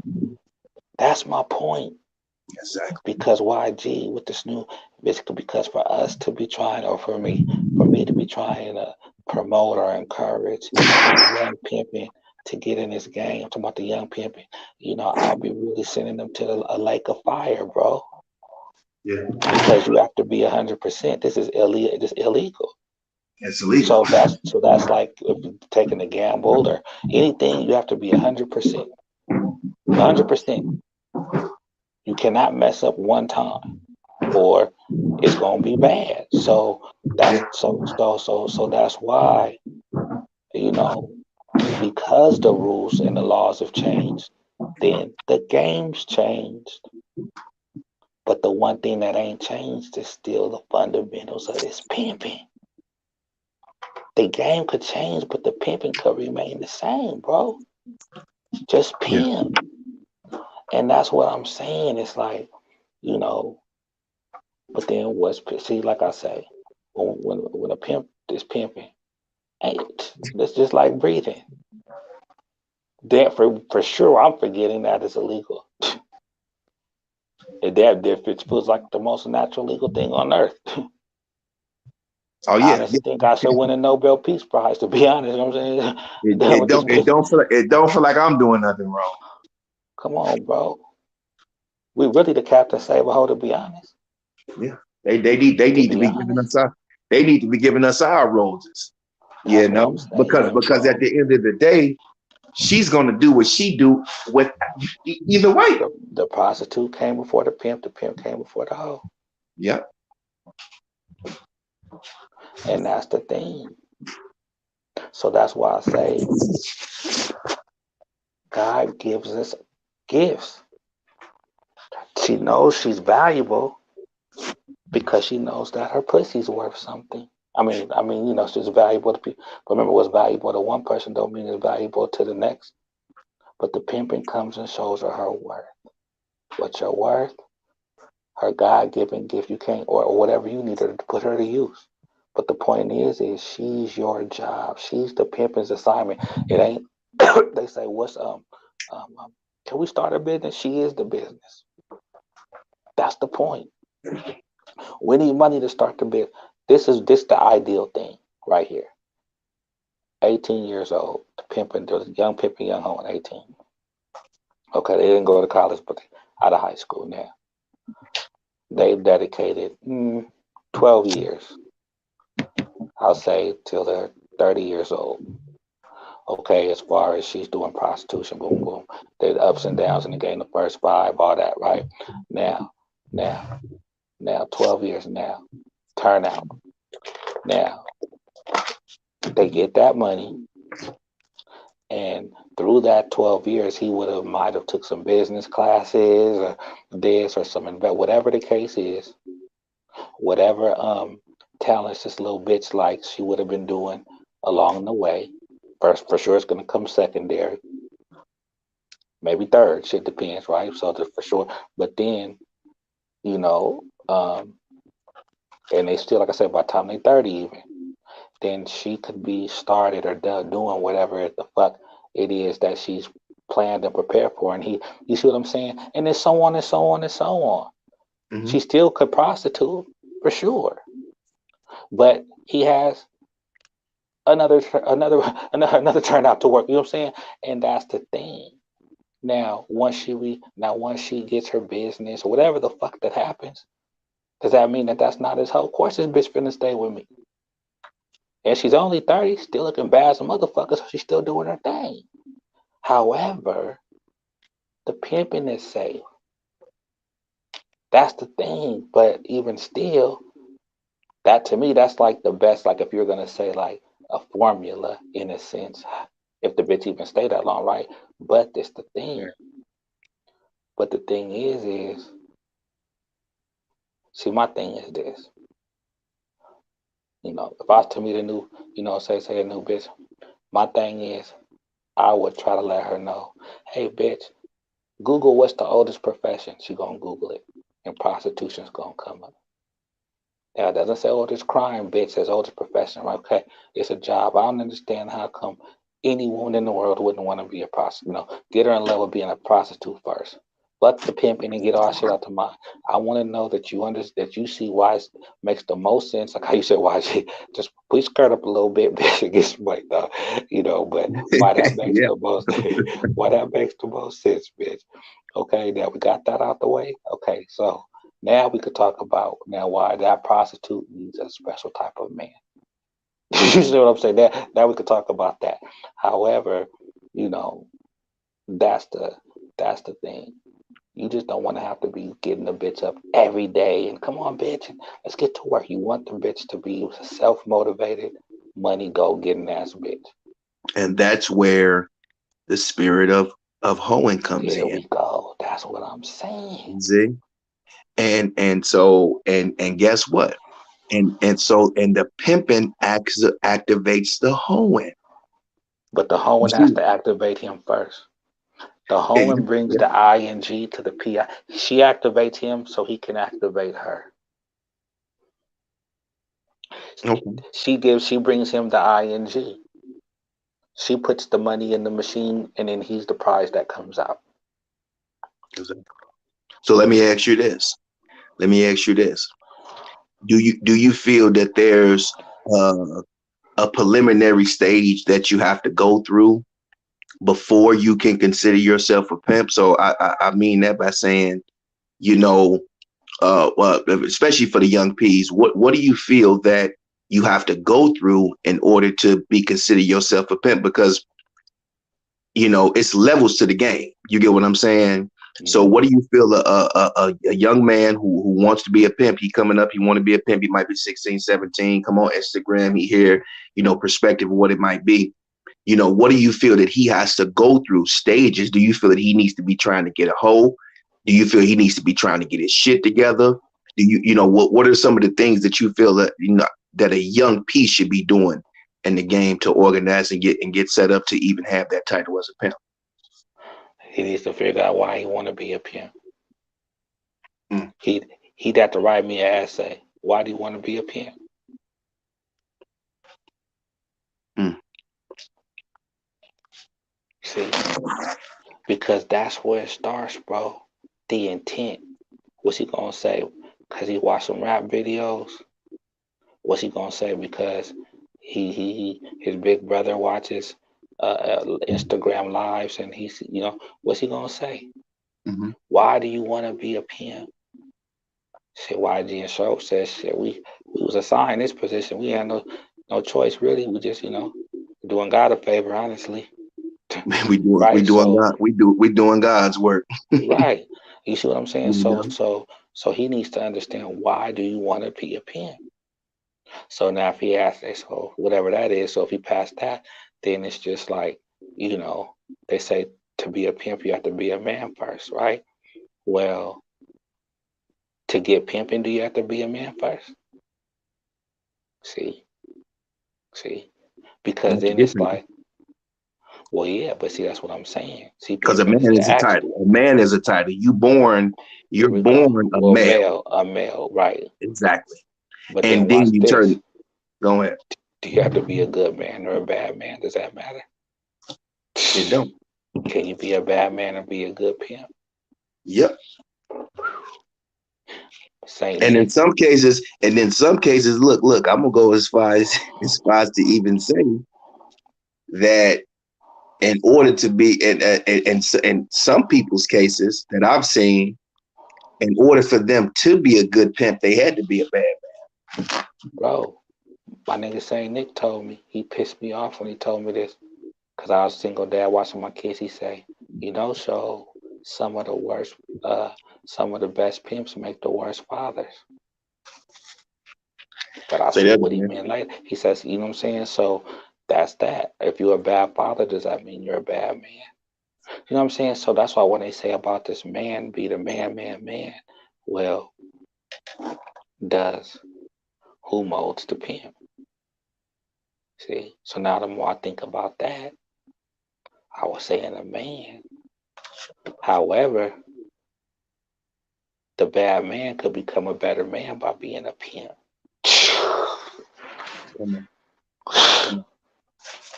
That's my point. Exactly. Because YG with this new, basically because for us to be trying, or for me to be trying to promote or encourage any young pimping to get in this game, I'm talking about the young pimping, I'll be really sending them to a lake of fire, bro. Yeah. Because you have to be 100%. This is illegal. This is illegal. It's illegal. So that's like if you're taking a gamble or anything, you have to be 100%. 100%. You cannot mess up one time, or it's gonna be bad. So that's Yeah. so that's why, you know, because the rules and the laws have changed, then the game's changed. But the one thing that ain't changed is still the fundamentals of this pimping. The game could change, but the pimping could remain the same, bro. Just Yeah. pimp. And that's what I'm saying. It's like, you know, but then see, like I say, when a pimp is pimping, it's just like breathing. Then for sure, I'm forgetting that it's illegal. If it feels like the most natural legal thing on earth. Oh I yeah. honestly think I should win a Nobel Peace Prize, to be honest. You know what I'm saying? It, Done it with this don't it bitch. don't feel it don't feel like I'm doing nothing wrong. Come on, bro. We really the Captain Save a hoe, to be honest. Yeah. They need to be be giving honest. us our roses. That's what I'm saying, Because at bro. the end of the day, she's gonna do what she do with either way. The prostitute came before the pimp came before the hoe. Yeah. And that's the thing. So that's why I say God gives us gifts. She knows she's valuable because she knows that her pussy's worth something. She's valuable to people. But remember, what's valuable to one person don't mean it's valuable to the next. But the pimping comes and shows her worth. What your worth, her God-given gift, you can't, or whatever you need her to put her to use. But the point is she's your job. She's the pimping's assignment. It ain't. They say, can we start a business? She is the business. That's the point. We need money to start the business. This the ideal thing right here. 18 years old, the young pimping, young hoe, 18. Okay, they didn't go to college, but they out of high school now. They've dedicated 12 years, I'll say, till they're 30 years old. Okay, as far as she's doing prostitution, boom, boom. The ups and downs in the game, the first 5, all that, right? Now, 12 years now, turn out. Now, they get that money, and through that 12 years, he might have took some business classes or this or some whatever the case is, whatever talents this little bitch like she would have been doing along the way. First, for sure, it's gonna come secondary, maybe third. Shit depends, right? So for sure, but then and they still, like I said, by the time they 30 even, then she could be started or done doing whatever the fuck it is that she's planned and prepared for. And you see what I'm saying? And then so on and so on and so on. Mm-hmm. She still could prostitute for sure, but he has another turnout to work. You know what I'm saying? And that's the thing. Now, once she gets her business or whatever the fuck that happens, does that mean that that's not his hoe? Of course, this bitch finna stay with me. And she's only 30, still looking bad as a motherfucker, so she's still doing her thing. However, the pimping is safe. That's the thing. But even still, that to me, that's like the best, like if you're gonna say like a formula in a sense, if the bitch even stay that long, right? But this the thing. But the thing is, see, my thing is this. If I was to meet a new, say a new bitch, my thing is I would try to let her know, hey bitch, Google what's the oldest profession. She gonna Google it, and prostitution's gonna come up. Now it doesn't say oldest crime, bitch. It says oldest profession. Right? Okay, it's a job. I don't understand how come any woman in the world wouldn't want to be a prostitute. Get her in love with being a prostitute first. But the pimping and get all shit out the mind. I want to know that you understand, that you see why it makes the most sense. Like how you said, why she just please skirt up a little bit, bitch, and get some weight, though. But why that makes the most, why that makes the most sense, bitch. Okay, now we got that out the way. Okay, so now we could talk about why that prostitute needs a special type of man. You see what I'm saying? Now we could talk about that. However, that's the thing. You just don't want to have to be getting the bitch up every day and come on, bitch, let's get to work. You want the bitch to be self-motivated, money go getting ass bitch. And that's where the spirit of hoeing comes in. There we go. That's what I'm saying. See? And guess what? And the pimping activates the hoeing. But the hoeing has to activate him first. The hoeing brings the ing to the pi. She activates him so he can activate her. Okay. She brings him the ing. She puts the money in the machine, and then he's the prize that comes out. So let me ask you this. Do you feel that there's a preliminary stage that you have to go through before you can consider yourself a pimp? So I mean that by saying, especially for the young P's, what do you feel that you have to go through in order to be considered yourself a pimp? Because it's levels to the game. You get what I'm saying? Mm-hmm. So what do you feel a young man who wants to be a pimp, he coming up, he want to be a pimp, he might be 16, 17, come on Instagram, he hear, perspective of what it might be. What do you feel that he has to go through stages? Do you feel that he needs to be trying to get a hoe? Do you feel he needs to be trying to get his shit together? Do you know what are some of the things that you feel that that a young piece should be doing in the game to organize and get set up to even have that title as a pimp? He needs to figure out why he want to be a pimp. Mm. He'd have to write me an essay. Why do you want to be a pimp? Mm. See, because that's where it starts, bro. The intent. What's he gonna say? Because he watched some rap videos. What's he gonna say? Because his big brother watches Instagram lives, and he's what's he gonna say? Mm-hmm. Why do you want to be a pimp? Shit, YG and Show says shit. We was assigned this position. We had no choice really. We just doing God a favor, honestly. we Right. So doing God's work. right. You see what I'm saying? You know? So he needs to understand, why do you want to be a pimp? So now if he asks, so whatever that is, so if he passed that, then it's just like, they say to be a pimp, you have to be a man first, right? Well, to get pimping, do you have to be a man first? See, because Not to then get it's people. like, well, yeah, but see, that's what I'm saying. See, Because a pimping is man the is a act. title. A man is a title. Here You're we go. born a Well, male. a male, right? Exactly. But then And then watch you this. turn, go ahead. Do you have to be a good man or a bad man? Does that matter? It don't. Can you be a bad man and be a good pimp? Yep. Saint And in Nick, some cases, look, I'm gonna go as far as to even say that in order to be in some people's cases that I've seen, in order for them to be a good pimp, they had to be a bad bro. My nigga Saint Nick told me. He pissed me off when he told me this, because I was a single dad watching my kids. He say, so some of the worst, some of the best pimps make the worst fathers. But I man. Say see that what he again. meant later. He says, you know what I'm saying? So that's that. If you're a bad father, does that mean you're a bad man? You know what I'm saying? So that's why when they say about this man be the man, well, does who molds the pimp? See? So now the more I think about that, I was saying a man. However, the bad man could become a better man by being a pimp. Come on.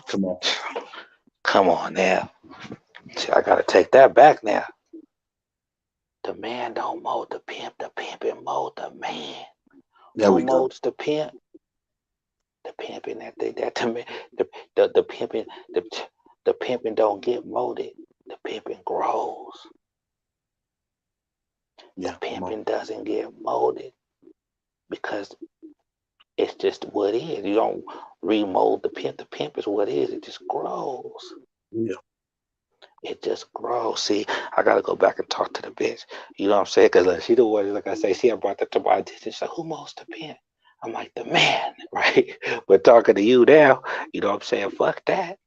Come on. Come on now. See, I gotta take that back now. The man don't mold the pimp and mold the man. There Who we go. molds the pimp? The pimping the pimping the pimping don't get molded. The pimping grows. The Yeah, come on. pimping doesn't get molded because it's just what it is. You don't remold the pimp. The pimp is what it is. It just grows. Yeah. It just grows. See, I gotta go back and talk to the bitch. You know what I'm saying? Because like, she the one, like I say, she had brought that to my attention. She's like, who molds the pimp? I'm like, the man, right? But talking to you now, you know what I'm saying? Fuck that.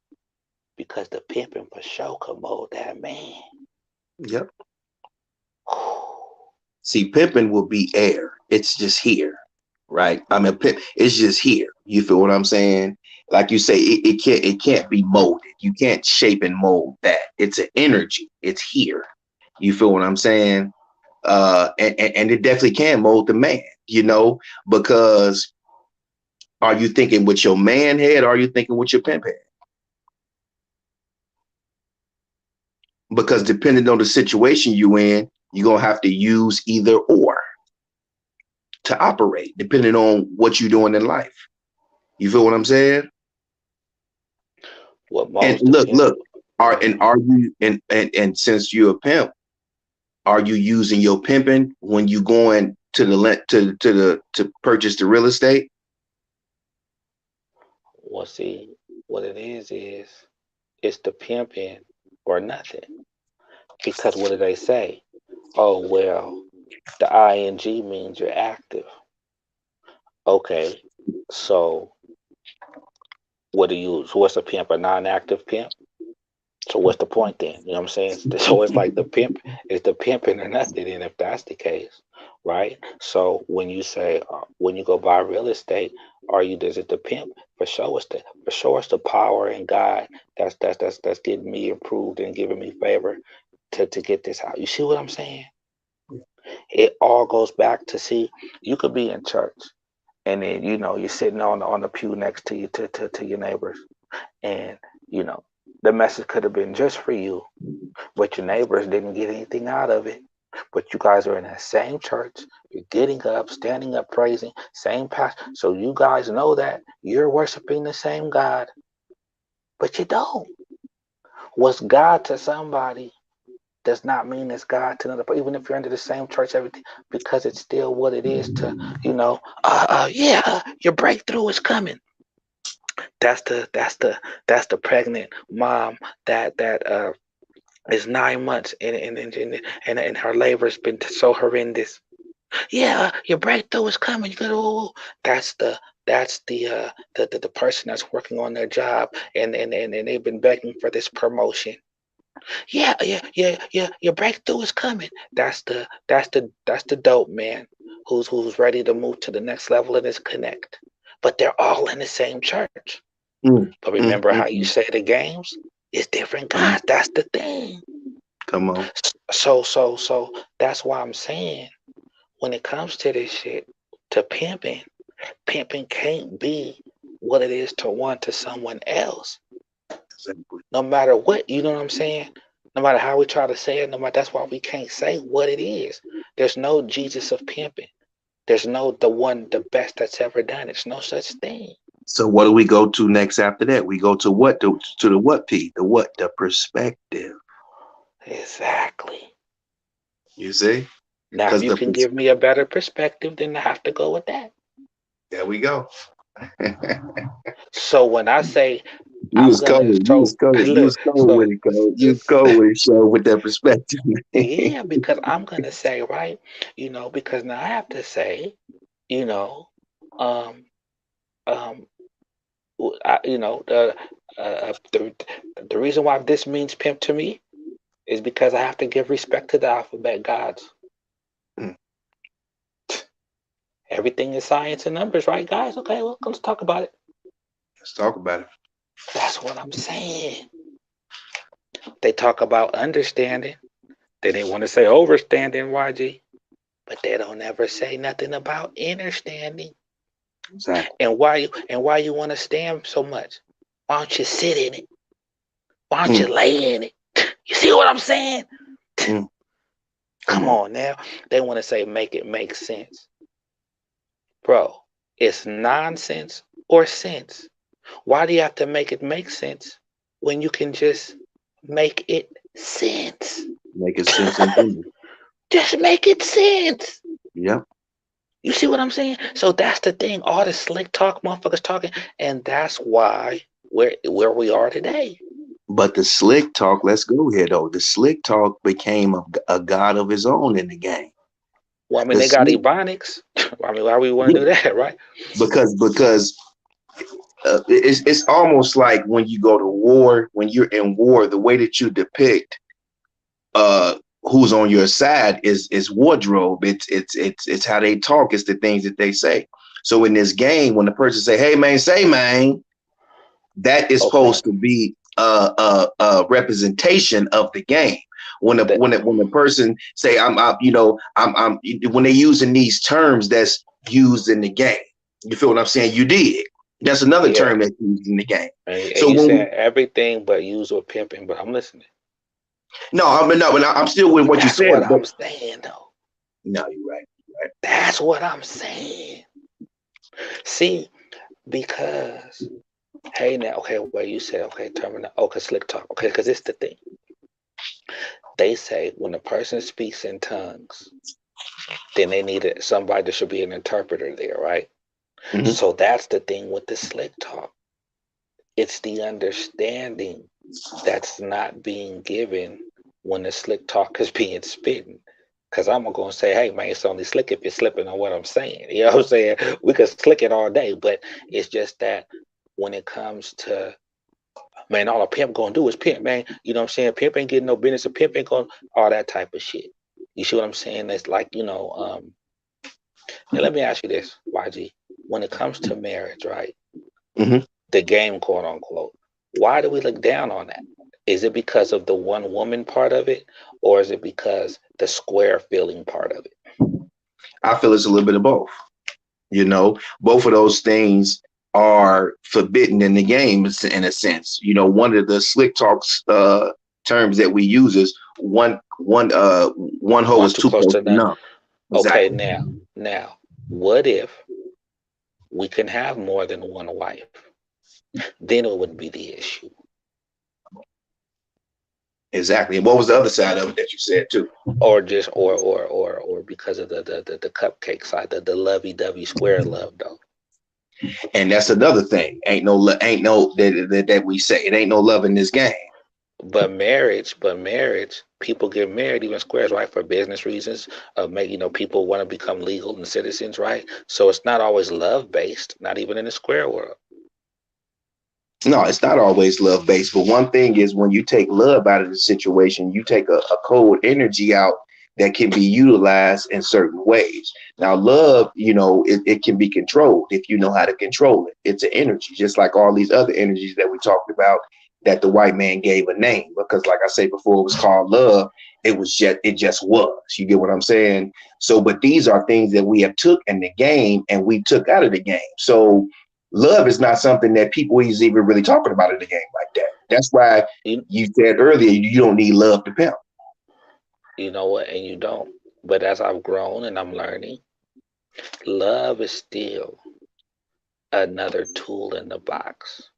Because the pimping for sure could mold that man. Yep. See, pimping will be air. It's just here, right? I mean, pimp, it's just here. You feel what I'm saying? Like you say, it can't be molded. You can't shape and mold that. It's an energy. It's here. You feel what I'm saying? And it definitely can mold the man, because are you thinking with your man head or are you thinking with your pimp head? Because depending on the situation you in, you're gonna have to use either or to operate, depending on what you're doing in life. You feel what I'm saying? What And molds the look, pimp? Go ahead. are you and since you're a pimp, are you using your pimping when you going to to purchase the real estate? Well, see, what it is it's the pimping or nothing. Because what do they say? Oh, well, the ing means you're active. Okay, so what do you? So what's a pimp? A non-active pimp? So what's the point then? You know what I'm saying? So it's like the pimp is the pimping or nothing. And if that's the case, right? So when you say when you go buy real estate, are you does it the pimp? For sure it's the power in God that's getting me improved and giving me favor to get this out. You see what I'm saying? It all goes back to see you could be in church and then you're sitting on the pew next to you to your neighbors and you know the message could have been just for you, but your neighbors didn't get anything out of it. But you guys are in that same church. You're getting up, standing up, praising, same pastor. So you guys know that you're worshiping the same God, but you don't. What's God to somebody does not mean it's God to another. But even if you're under the same church, everything, because it's still what it is to, your breakthrough is coming. That's the pregnant mom that is 9 months and her labor's been so horrendous. Yeah, your breakthrough is coming. You go, that's the person that's working on their job and they've been begging for this promotion. Yeah. Your breakthrough is coming. That's the dope man who's ready to move to the next level in his connect. But they're all in the same church. Mm, But mm, remember mm, how you mm. say the games? It's different Come on, guys. That's the thing. come on. So that's why I'm saying when it comes to this shit, to pimping can't be what it is to one to someone else. Exactly. No matter what, you know what I'm saying? No matter how we try to say it, no matter that's why we can't say what it is. There's no Jesus of pimping. There's no the best that's ever done. It's no such thing. So what do we go to next after that? We go to what? To the what P? The what? The perspective. Exactly. You see? Now, if Because you can give me a better perspective, then I have to go with that. there we go. So when I say You I'm was gonna covered. You was so covered. You look, was covered so with it, code. You was it's covered with it, show with that perspective. yeah, because I'm gonna say right, because now I have to say, you know, um, um, the reason why this means pimp to me is because I have to give respect to the alphabet gods. Mm, Everything is science and numbers, right, guys? Okay, well, let's talk about it. let's talk about it. That's what I'm saying. They talk about understanding. Then they want to say overstanding, YG, but they don't ever say nothing about understanding. Exactly. And why you want to stand so much? Why don't you sit in it? Why don't you Mm, lay in it? You see what I'm saying? mm, come Come on. on now. They want to say make it make sense. Bro, it's nonsense or sense. Why do you have to make it make sense when you can just make it sense? Make it sense and human. Just make it sense. Yep. You see what I'm saying? So that's the thing. All the slick talk motherfuckers talking, and that's why we're where we are today. But the slick talk, let's go here though. The slick talk became a god of his own in the game. Well, I mean, The they got slick, ebonics. I mean, why we want to yeah, do that, right? because it's almost like when you go to war, when you're in war, the way that you depict uh who's on your side is wardrobe. It's how they talk, it's the things that they say. So in this game, when the person say, hey man, say man, that is Okay. supposed to be a representation of the game. When a The, when a person say I'm when they're using these terms that's used in the game, you feel what I'm saying? You did. That's another yeah. term that's used in the game. And So you when we saying everything but use or pimping, but I'm listening. no, I mean no, but I'm still with what you That's said. what But I'm saying, though. no, you're right. That's what I'm saying. See, because hey, now, okay, where you said okay, terminal, okay, slick talk, okay, because it's the thing. They say when a person speaks in tongues, then they need somebody that should be an interpreter there, right? Mhm. So that's the thing with the slick talk. It's the understanding that's not being given when the slick talk is being spitting. Because I'm going to say, hey, man, it's only slick if you're slipping on what I'm saying. You know what I'm saying? We could slick it all day, but it's just that when it comes to Man, all a pimp gonna do is pimp, man. You know what I'm saying? Pimp ain't getting no business. A pimp ain't gonna all that type of shit. You see what I'm saying? It's like, and let me ask you this, YG. When it comes to marriage, right? Mm-hmm. The game, quote unquote. Why do we look down on that? Is it because of the one woman part of it, or is it because the square feeling part of it? I feel it's a little bit of both. You know, both of those things are forbidden in the game in a sense. You know, one of the slick talks terms that we use is one hoe One is too too close close to to none. none. Okay, Exactly. now, what if we can have more than one wife? Then it would be the issue. Exactly. And what was the other side of it that you said too? Or just or because of the cupcake side, the lovey-dovey square love though. And that's another thing. Ain't no that we say it ain't no love in this game. But marriage, people get married even squares, right? For business reasons. People want to become legal and citizens, right? So it's not always love based, not even in the square world. No, it's not always love based. But one thing is when you take love out of the situation, you take a cold energy out that can be utilized in certain ways. Now, love, it can be controlled if you know how to control it. It's an energy, just like all these other energies that we talked about that the white man gave a name. Because like I said before, it was called love. It just was. You get what I'm saying? So, but these are things that we have took in the game and we took out of the game. So love is not something that people is even really talking about in the game like that. That's why You, you said earlier you don't need love to pimp. you know what? And you don't. But as I've grown and I'm learning, love is still another tool in the box.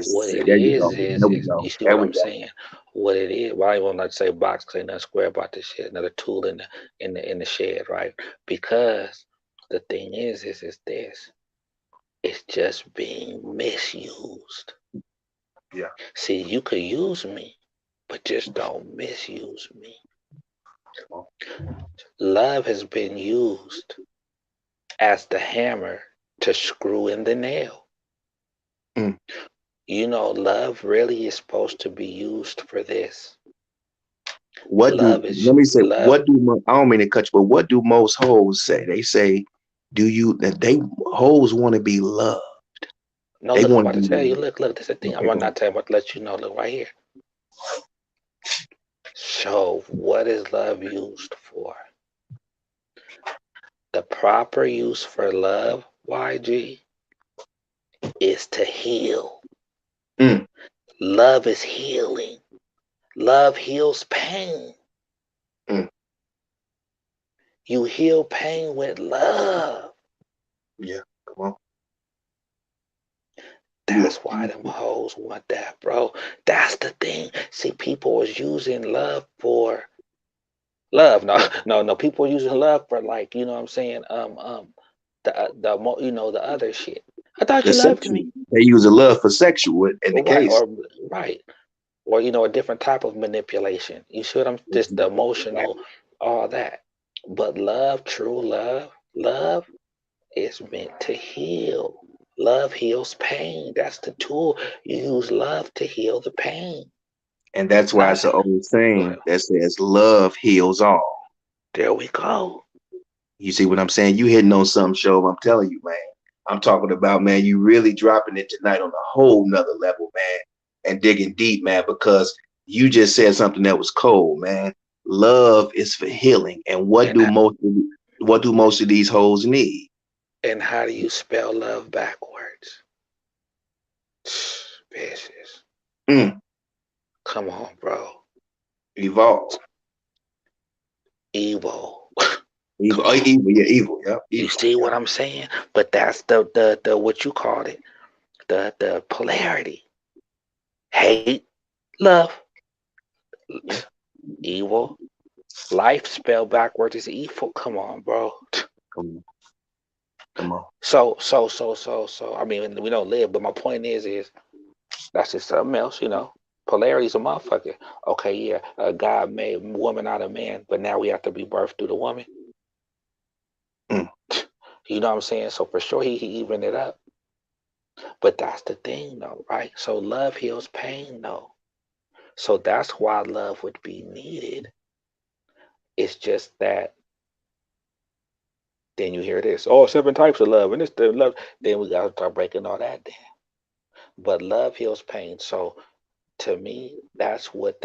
What it There you is go. There we is go. you see There what we I'm go. saying? What it is. Well, I won't not say box because ain't nothing square about this shit. Another tool in the shed, right? Because the thing is this. It's just being misused. Yeah. See, you could use me, but just don't misuse me. Love has been used as the hammer to screw in the nail. Mm. Love really is supposed to be used for this. Let me say, Love. I don't mean to cut you, but what do most hoes say? They say, they hoes want to be loved. No, They look, I'm want about to to be tell you. loved. Look, this is the thing. I'm Okay, go not telling, but to let you know. Look right here. So, what is love used for? The proper use for love, YG, is to heal. Mm. Love is healing. Love heals pain. Mm. You heal pain with love. Yeah, come on. That's why them hoes want that, bro. That's the thing. See, people was using love for love. No, no. People were using love for like, you know what I'm saying? The other shit. I thought The you loved sexual. me, They use a love for sexual in the right? case. Or right, or a different type of manipulation. You see what I'm? Just the emotional, all that. But love, true love is meant to heal. Love heals pain. That's the tool. You use love to heal the pain. And that's why Not it's an old go ahead. saying that says love heals all. There we go. You see what I'm saying? You hitting on some show. I'm telling you, man. I'm talking about, man, you really dropping it tonight on a whole nother level, man, and digging deep, man, because you just said something that was cold, man. Love is for healing. And And what do most of these hoes need? and how do you spell love backwards? Bitches. Mm, Come on, bro. evolve. Evil. Evil. Come Oh, on. evil, yeah, evil, yeah, You evil. see what I'm saying? But that's the what you called it. The polarity. Hate, love, Yeah. evil. Life spelled backwards is evil. Come on, bro. Come on. Come on. So. I mean, we don't live, but my point is that's just something else, Polarity's a motherfucker. Okay, yeah, God made woman out of man, but now we have to be birthed through the woman. Mm. You know what I'm saying? So for sure, he evened it up. But that's the thing, though, right? So love heals pain, though. So that's why love would be needed. It's just that then you hear this, oh, 7 types of love, and this the love. Then we gotta start breaking all that down. But love heals pain. So to me, that's what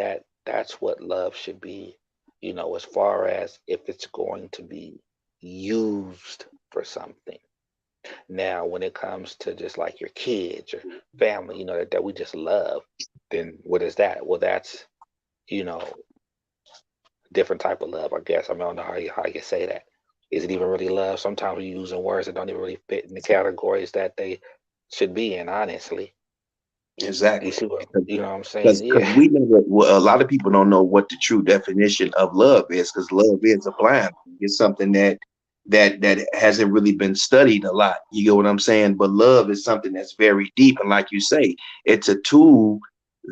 love should be, as far as if it's going to be used for something. Now, when it comes to just like your kids or family, that we just love, then what is that? Well, that's, you know, different type of love, I guess. I don't know how you say that. Is it even really love? Sometimes we're using words that don't even really fit in the categories that they should be in, honestly. You Exactly. see what Because you know what I'm saying? because Yeah. we never, well, a lot of people don't know what the true definition of love is, because love is a blind. It's something that hasn't really been studied a lot. You get what I'm saying? But love is something that's very deep, and like you say, it's a tool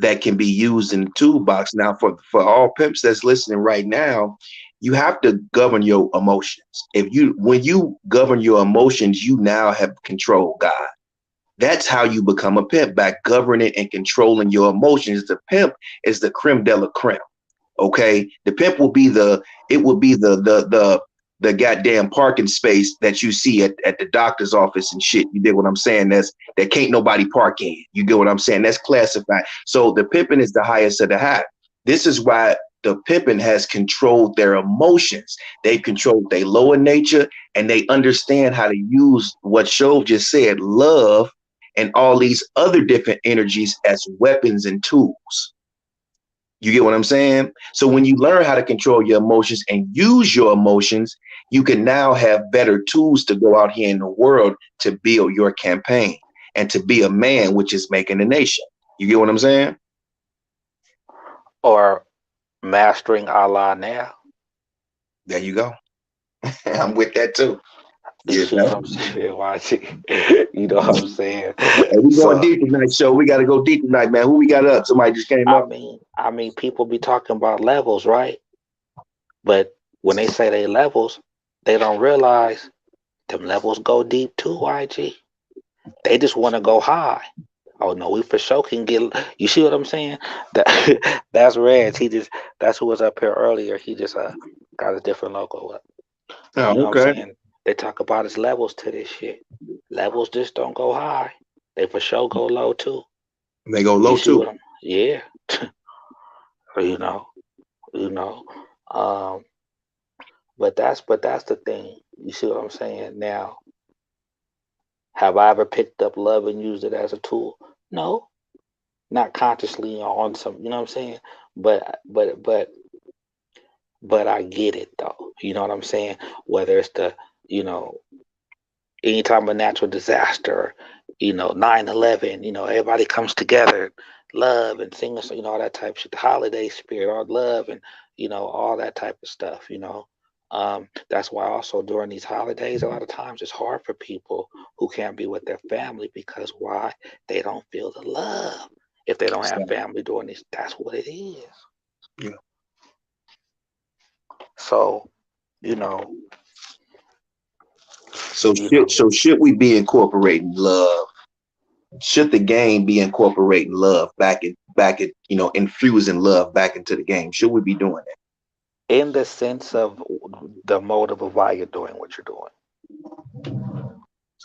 that can be used in the toolbox. Now, for all pimps that's listening right now, you have to govern your emotions. When you govern your emotions, you now have control, God. That's how you become a pimp, by governing and controlling your emotions. The pimp is the creme de la creme. Okay, the pimp will be the goddamn parking space that you see at the doctor's office and shit. You get what I'm saying? That can't nobody park in. You get what I'm saying? That's classified. So the pimping is the highest of the high. This is why the pimping has controlled their emotions. They've controlled their lower nature, and they understand how to use what Shove just said, love, and all these other different energies as weapons and tools. You get what I'm saying? So when you learn how to control your emotions and use your emotions, you can now have better tools to go out here in the world to build your campaign and to be a man, which is making a nation. You get what I'm saying? Or mastering Allah now. There you go. I'm with that too. You You see what know? I'm saying? Watching. You know what I'm saying? Hey, we going So deep tonight, show. We got to go deep tonight, man. Who we got up? Somebody just came I up. mean, I mean, people be talking about levels, right? But when they say they levels, they don't realize them levels go deep too, YG. They just want to go high. Oh no, we for sure can get. You see what I'm saying? That that's Reds. That's who was up here earlier. He just got a different logo up. You Oh, know what I'm okay. saying? They talk about his levels to this shit. Levels just don't go high. They for sure go low too. They go You low see too. what I'm? Yeah. you know. You know. Um. But that's the thing. You see what I'm saying? Now, have I ever picked up love and used it as a tool? No, not consciously on some. You know what I'm saying? But but but but I get it though. You know what I'm saying? Whether it's you know anytime a natural disaster, 9/11, everybody comes together, love and sing, all that type of shit, the holiday spirit, all love and, all that type of stuff. That's why also during these holidays, a lot of times it's hard for people who can't be with their family because why? They don't feel the love. If they don't have So, family during these, that's what it is. yeah. So, you know, So you know, should we be incorporating love? Should the game be incorporating love infusing love back into the game? Should we be doing in the sense of the motive of why you're doing what you're doing.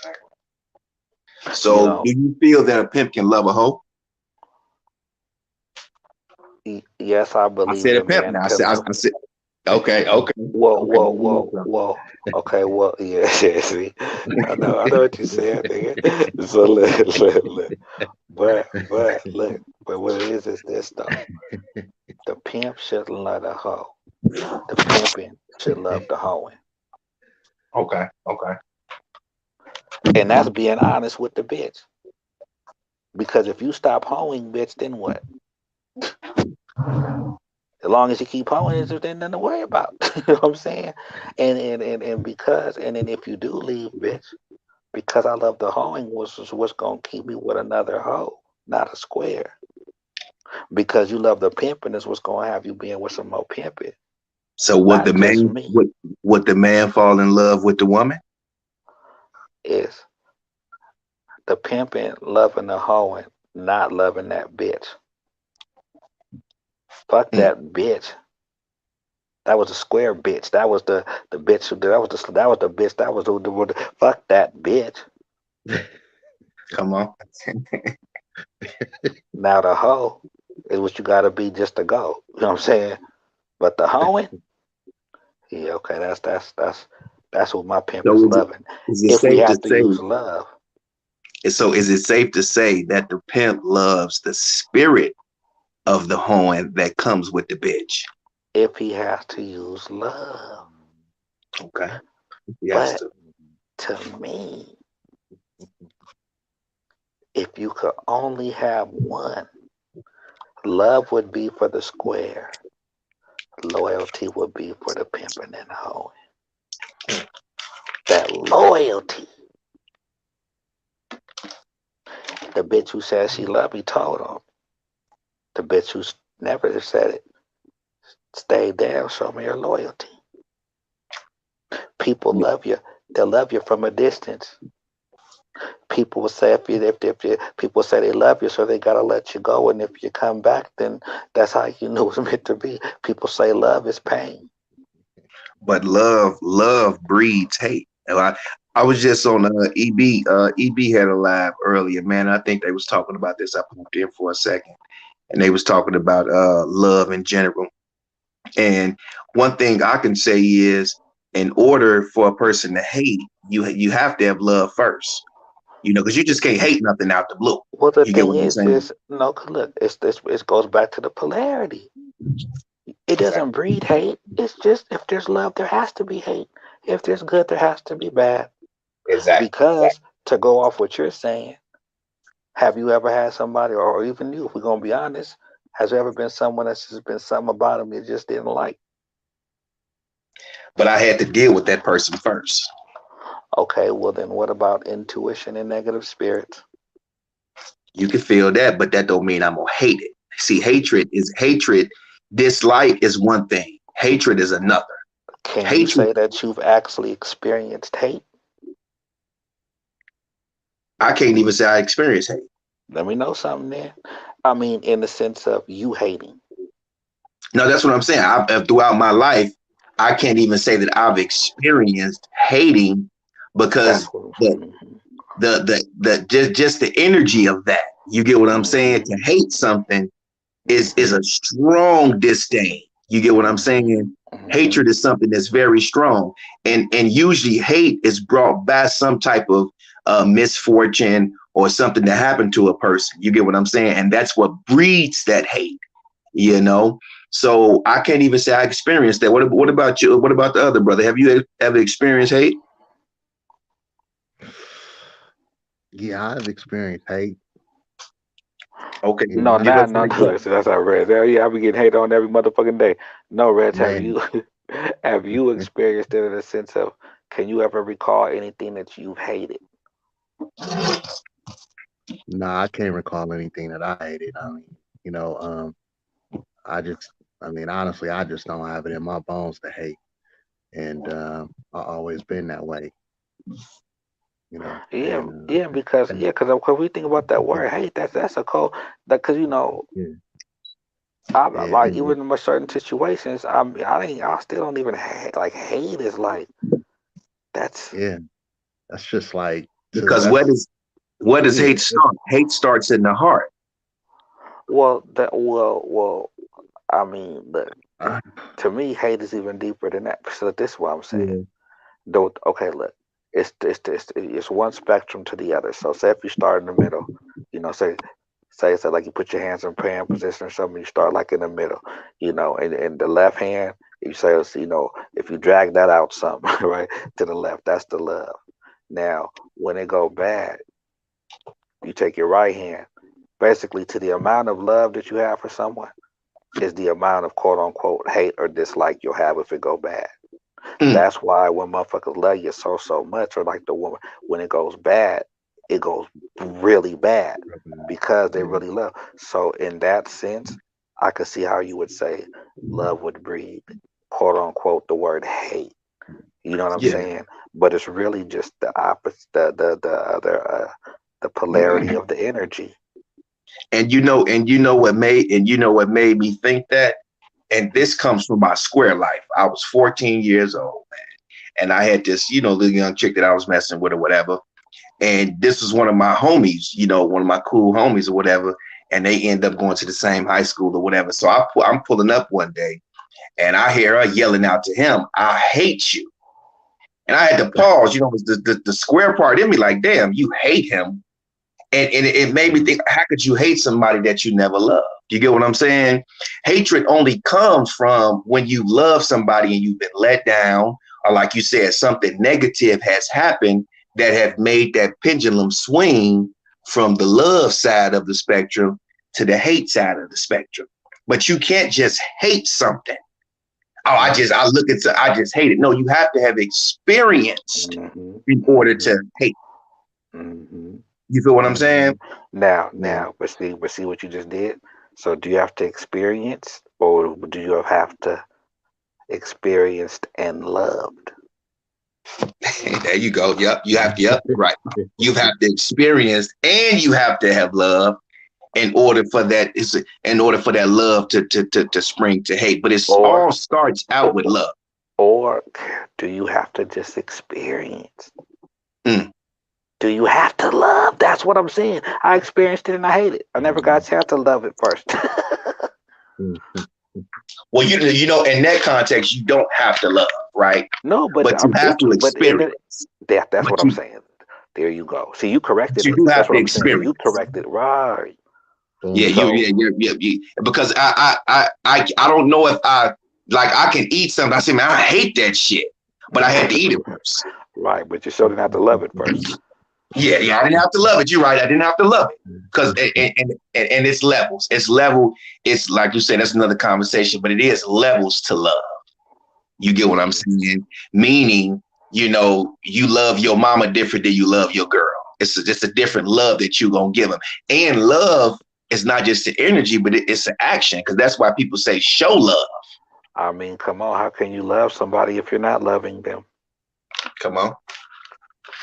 that? You So know, do you feel that a pimp can love a hoe? yes, I I believe said a the pimp man now. pimp. I said okay, okay, Whoa, okay. whoa, whoa, whoa. Okay, well, yeah, yeah, see, I know what you said, nigga. So look. But what it is this though. The pimp should love the hoe. The pimping should love the hoeing. Okay, okay. And that's being honest with the bitch. Because if you stop hoeing, bitch, then what? As long as you keep hoeing, there's nothing to worry about. You know what I'm saying? And then if you do leave, bitch, because I love the hoeing was what's gonna keep me with another hoe, not a square. Because you love the pimping is what's gonna have you being with some more pimping, So not just me. would the man fall in love with the woman? Is The pimping, loving the hoeing, not loving that bitch. Fuck Mm. that bitch. That was a square bitch. That was the bitch. That was the bitch. That was the fuck that bitch. Come on. Now the hoe is what you gotta be just to go. You know what I'm saying? But the hoeing, yeah, okay, that's what my pimp So is loving. is it If we safe to have to say? use love, So is it safe to say that the pimp loves the spirit of the hoeing that comes with the bitch? if he has to use love. Okay. Yes. But to me, if you could only have one, love would be for the square. Loyalty would be for the pimping and hoeing. That loyalty. The bitch who said she loved me told him. The bitch who never said it stayed there. Show me your loyalty. People love you. They'll love you from a distance. People will say if you people say they love you, so they gotta let you go. And if you come back, then that's how you knew it was meant to be. People say love is pain. But love breeds hate. And I was just on EB. EB had a live earlier, man. I think they was talking about this. I popped in for a second, and they was talking about love in general. And one thing I can say is, in order for a person to hate, you have to have love first. You know, because you just can't hate nothing out the blue. Well, the You get thing what I'm saying? is no. Look, it's this. It goes back to the polarity. It doesn't breed hate. It's just if there's love, there has to be hate. If there's good, there has to be bad. Exactly. Because to go off what you're saying, have you ever had somebody, or even you, if we're gonna be honest, has there ever been someone that's just been something about them you just didn't like? But I had to deal with that person first. Okay, well then what about intuition and negative spirits? You can feel that, but that don't mean I'm gonna hate it. See, hatred is hatred. Dislike is one thing. Hatred is another. Can you Hatred, say that you've actually experienced hate? I can't even say I experience hate. Let me know something there. I mean, in the sense of you hating. No, that's what I'm saying. Throughout my life, I can't even say that I've experienced hating That's because what. the just the energy of that. You get what I'm saying? To Mm-hmm, hate something is mm-hmm, a strong disdain. You get what I'm mm-hmm, saying? mm-hmm. Hatred is something that's very strong, and usually hate is brought by some type of misfortune or something that happened to a person. You get what I'm saying? And that's what breeds that hate. You know. So I can't even say I experienced that. What about you? What about the other brother? Have you ever experienced hate? Yeah, I've experienced hate. Okay, You know, No, I, give nah, us an no, example. look, so that's how Reg. Yeah, I be getting hate on every motherfucking day. No, Reg, have man, you have you experienced it in the sense of can you ever recall anything that you've hated? nah, I can't recall anything that I hated. I mean, you know, I just, I mean, honestly, I just don't have it in my bones to hate, and I always been that way. You know, Yeah, and yeah, because that, yeah, because we think about that word hate, that's a cold that because yeah, I'm yeah, like and even in certain situations, I still don't even hate like hate is like that's yeah, that's just like to Because that's where does yeah, hate start? Hate starts in the heart. well I mean look uh, to me hate is even deeper than that. So this is what I'm saying. Yeah. Don't okay look it's one spectrum to the other. So say if you start in the middle, say like you put your hands in praying position or something, you start like in the middle, and the left hand, you say, if you drag that out some, right, to the left, that's the love. Now, when it go bad, you take your right hand, basically to the amount of love that you have for someone is the amount of quote unquote hate or dislike you'll have if it go bad. Mm, That's why when motherfuckers love you so much, or like the woman, when it goes bad, it goes really bad because they yeah, really love. So in that sense, I could see how you would say love would breed quote unquote the word hate. You know what I'm yeah. saying? But it's really just the opposite, the other. The polarity of the energy. And what made me think that, and this comes from my square life. I was 14 years old, man, and I had this, little young chick that I was messing with or whatever. And this was one of my homies, one of my cool homies or whatever. And they end up going to the same high school or whatever. So I'm pulling up one day, and I hear her yelling out to him, "I hate you." And I had to pause. It was the square part in me, like, damn, you hate him. And it made me think, how could you hate somebody that you never loved? You get what I'm saying? Hatred only comes from when you love somebody and you've been let down, or like you said, something negative has happened that have made that pendulum swing from the love side of the spectrum to the hate side of the spectrum. But you can't just hate something. Oh, I just hate it. No, you have to have experienced in order to hate. You feel what I'm saying? Now, but see what you just did. So do you have to experience, or do you have to experienced and loved? There you go. Yep. You have to, right. You have to experience and you have to have love in order for that love to spring to hate. But it all starts out with love. Or do you have to just experience? Do you have to love? That's what I'm saying. I experienced it and I hate it. I never got a chance to love it first. Well, in that context, you don't have to love, right? No, but you have to experience. That's what I'm saying. There you go. See, you corrected it. You do have to experience. You corrected, right? Yeah, yeah. Because I don't know if I can eat something. I say, man, I hate that shit, but I had to eat it first. Right, but you still didn't have to love it first. Yeah, I didn't have to love it. You're right. I didn't have to love it because and it's levels. It's level. It's like you said. That's another conversation, but it is levels to love. You get what I'm saying? Meaning, you love your mama different than you love your girl. It's just a different love that you're gonna give them. And love is not just the energy, but it's an action. Because that's why people say show love. I mean, come on. How can you love somebody if you're not loving them? Come on.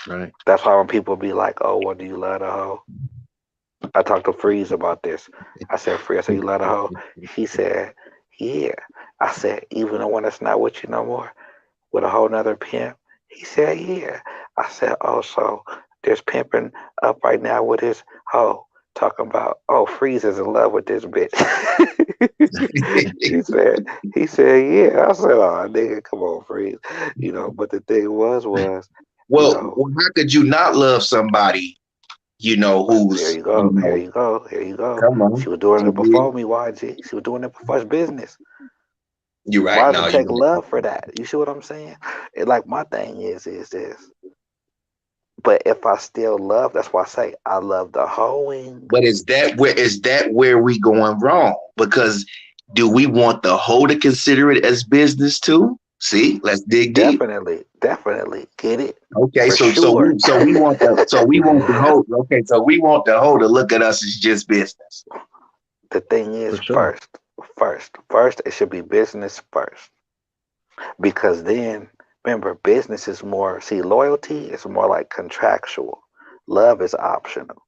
Right. That's why when people be like, "Oh, what do you love the hoe?" I talked to Freeze about this. I said, "Freeze, you love the hoe?" He said, "Yeah." I said, "Even when it's not with you no more, with a whole nother pimp?" He said, "Yeah." I said, "Oh, so there's pimping up right now with his hoe, talking about, oh, Freeze is in love with this bitch." he said, "Yeah." I said, "Oh, nigga, come on, Freeze." But the thing was. Well, how could you not love somebody, who's... Here you go. Come on. She was doing it before me, YG. She was doing it before his business. You're right. Why does it take love for that? You see what I'm saying? My thing is this. But if I still love, that's why I say I love the hoeing. But is that where we going wrong? Because do we want the hoe to consider it as business too? See, let's dig deep. Definitely get it. Okay, so we want the hoe. Okay, so we want the hoe to look at us as just business. The thing is, first, it should be business first, because then remember, business is more. See, loyalty is more like contractual. Love is optional.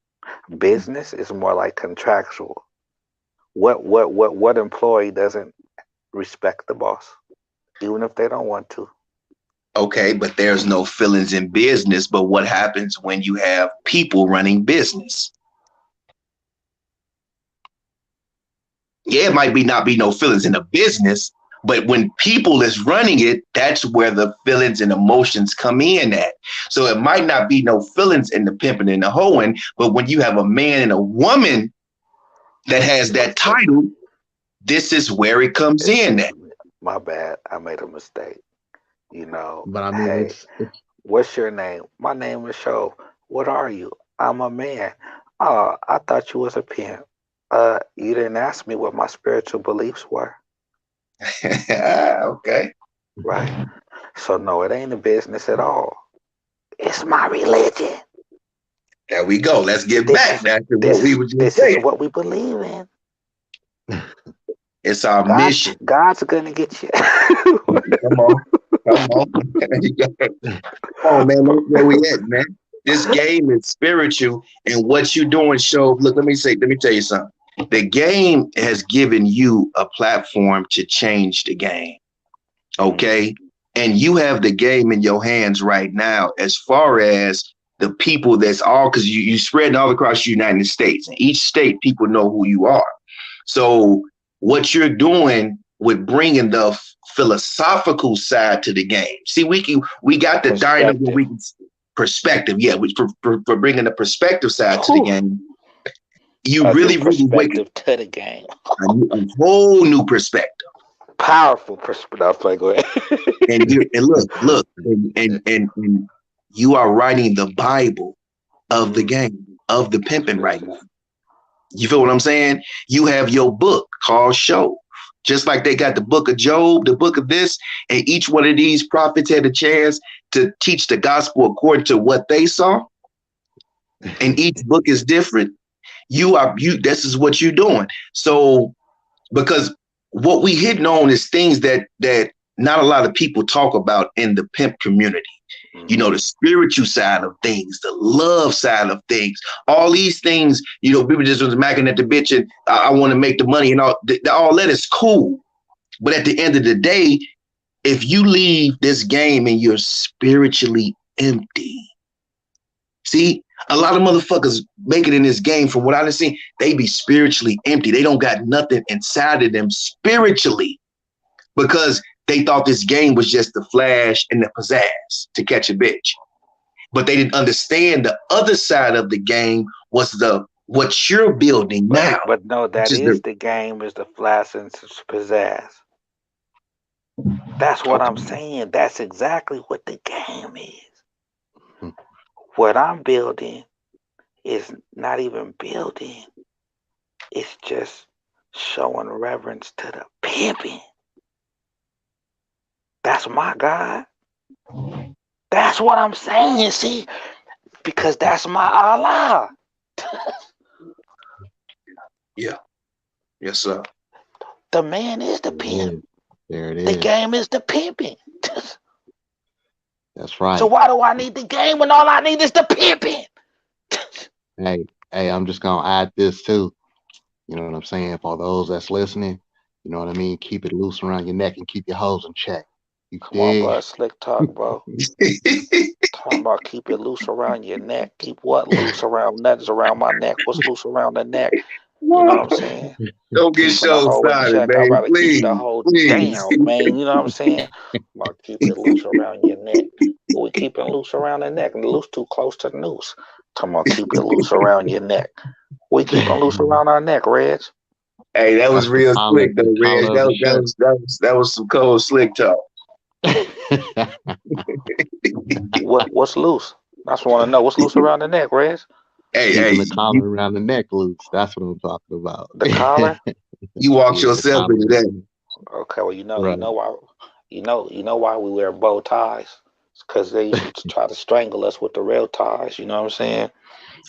Business is more like contractual. What employee doesn't respect the boss, even if they don't want to? Okay, but there's no feelings in business. But what happens when you have people running business? Yeah, it might not be no feelings in a business, but when people is running it, that's where the feelings and emotions come in at. So it might not be no feelings in the pimping and the hoeing, but when you have a man and a woman that has that title, this is where it comes in at. My bad, I made a mistake. But I mean, hey, what's your name? My name is Show. What are you? I'm a man. Oh, I thought you was a pimp. You didn't ask me what my spiritual beliefs were. Okay. Right. So no, it ain't a business at all. It's my religion. There we go. Let's get back to what we were just saying. This is what we believe in. It's our mission. God's gonna get you. Come on. Come on, man. That's where we at, man. This game is spiritual, and what you doing show. Look, let me tell you something. The game has given you a platform to change the game. Okay. And you have the game in your hands right now, as far as the people that's all, because you spread all across the United States, and each state people know who you are. So what you're doing with bringing the philosophical side to the game. See, we got the dynamo perspective. Yeah, for bringing the perspective side to the game. You really wake up to the game. A whole new perspective. Powerful perspective. Go ahead. and look, and you are writing the Bible of the game, of the pimping right now. You feel what I'm saying? You have your book called Show. Just like they got the book of Job, the book of this, and each one of these prophets had a chance to teach the gospel according to what they saw. And each book is different. This is what you're doing. So, because what we hitting on is things that not a lot of people talk about in the pimp community. You know, the spiritual side of things, the love side of things, all these things, you know, people just was macking at the bitch and I want to make the money and all that is cool. But at the end of the day, if you leave this game and you're spiritually empty, see, a lot of motherfuckers make it in this game, from what I've seen, they be spiritually empty. They don't got nothing inside of them spiritually, because they thought this game was just the flash and the pizzazz to catch a bitch. But they didn't understand the other side of the game was what you're building now. But no, that is the game, is the flash and pizzazz. That's what I'm saying. That's exactly what the game is. What I'm building is not even building. It's just showing reverence to the pimping. That's my God. That's what I'm saying, see? Because that's my Allah. Yeah. Yes, sir. The man is the pimp. There it is. The game is the pimping. That's right. So why do I need the game when all I need is the pimping? Hey, I'm just gonna add this too. You know what I'm saying? For those that's listening, you know what I mean? Keep it loose around your neck and keep your hoes in check. Come on, bro. Slick talk, bro. Talking about keep it loose around your neck. Keep what loose around? Nothing's around my neck. What's loose around the neck? You know what I'm saying? Don't get show started, man. I'd rather please, keep the whole please. down, man. You know what I'm saying? About keep it loose around your neck. But we keep it loose around the neck, and the loose too close to the noose. Talking about keep it loose around your neck. We keep it loose around our neck, Reg. Hey, that was real slick, though, Reg. That was some cold slick talk. What's loose? I just want to know what's loose around the neck, Reg. Keeping the collar around the neck loose. That's what I'm talking about. The collar? You walked yourself into that. Okay, well, you know why we wear bow ties? It's because they used to try to strangle us with the real ties. You know what I'm saying?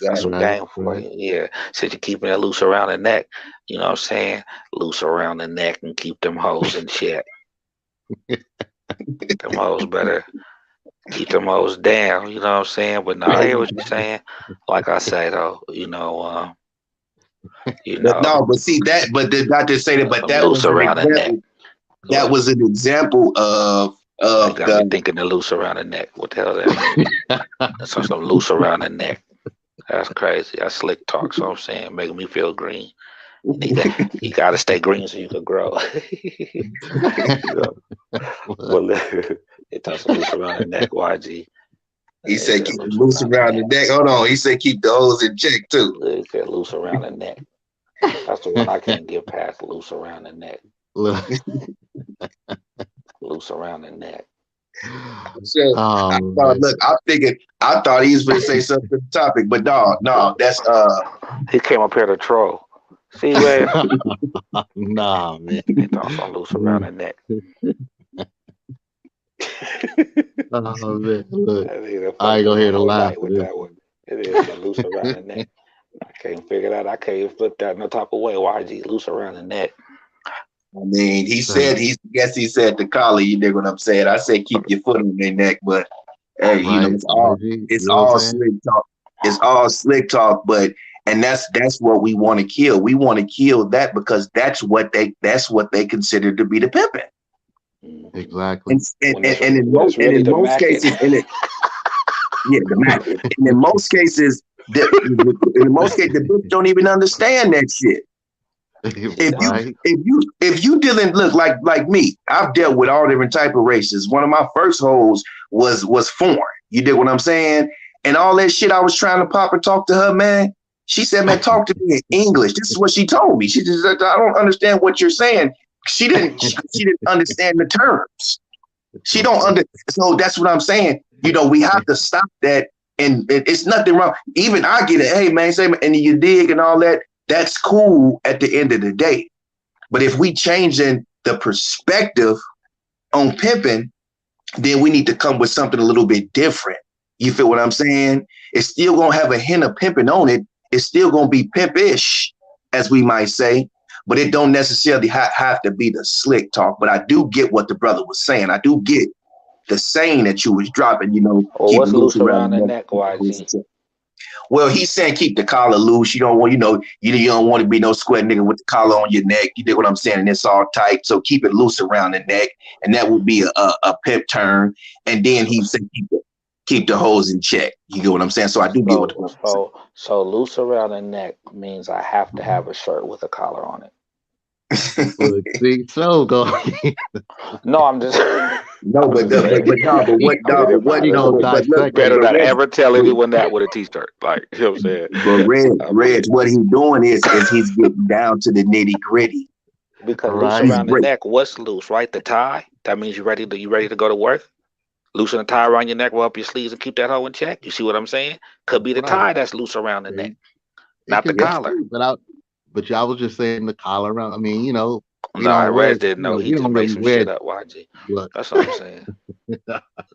That's some game for you. Yeah. Since you're keeping it loose around the neck, you know what I'm saying? Loose around the neck and keep them hoes in check. Them hoes better keep them hoes down, you know what I'm saying? But no, I hear what you're saying. Like I say though, No, but see that, but not to say that, but that was around the neck. That was an example of got me thinking the loose around the neck. What the hell that mean? That's some loose around the neck. That's crazy. That's slick talk, so I'm saying, making me feel green. You gotta stay green so you can grow. Well, it talks loose around the neck, YG. He said keep it loose around the neck. Hold on. He said keep the hoes in check too. He said loose around the neck. That's the one I can't get past, loose around the neck. Loose around the neck. So, I thought he was going to say something to the topic, but no, that's he came up here to troll. See, man? Nah, man. He thought something loose around the neck. Oh, man. Look, I ain't gonna hear the laugh with that one. It is loose around the neck. I can't figure that. I can't even flip that no type of way. YG loose around the neck. I mean, he said the collar, you dig what I'm saying? I said keep your foot on their neck, but Hey, you know, right? Energy, it's you know what I'm all saying? slick talk. It's all slick talk, but and that's what we want to kill. We want to kill that because that's what they consider to be the pimping. Mhm. Exactly. When it's really in the most Mac. cases, yeah, the Mac. And in most cases, the bitch don't even understand that shit. Right. If you dealing look like me, I've dealt with all different type of races. One of my first hoes was foreign. You dig what I'm saying? And all that shit I was trying to pop and talk to her, man. She said, man, talk to me in English. This is what she told me. She just said, I don't understand what you're saying. She didn't understand the terms. She don't under so that's what I'm saying. You know, we have to stop that. And it's nothing wrong. Even I get it. Hey man, say and you dig and all that. That's cool at the end of the day. But if we changing the perspective on pimping, then we need to come with something a little bit different. You feel what I'm saying? It's still gonna have a hint of pimping on it. It's still gonna be pimpish, as we might say, but it don't necessarily have to be the slick talk. But I do get what the brother was saying. I do get the saying that you was dropping, you know, Or keep it what's loose loose around around the the neck, YG? neck. Well, he's saying keep the collar loose. You don't want, you don't want to be no square nigga with the collar on your neck. You dig what I'm saying? And it's all tight. So keep it loose around the neck. And that would be a pimp term. And then he said keep the hoes in check. You get what I'm saying? So I do get what the brother saying. So loose around the neck means I have to have a shirt with a collar on it. Look, see, so go. No, I'm just No, I'm but just saying. You know, but look, dissect Better it. not Reg, ever tell anyone that with a t-shirt. Like, you know what I'm saying? Reg, what he's doing is he's getting down to the nitty gritty. Because loose Right. He's around the great. neck, what's loose, right? The tie. That means you ready to go to work? Loosen the tie around your neck, roll up your sleeves, and keep that hoe in check. You see what I'm saying? Could be the Right. tie that's loose around the neck, See? It not the could be collar. true, but y'all was just saying the collar around. I mean, you know, we No, don't wear, Rez didn't know. He we just don't made really some wear shit up, YG. look. That's what I'm saying.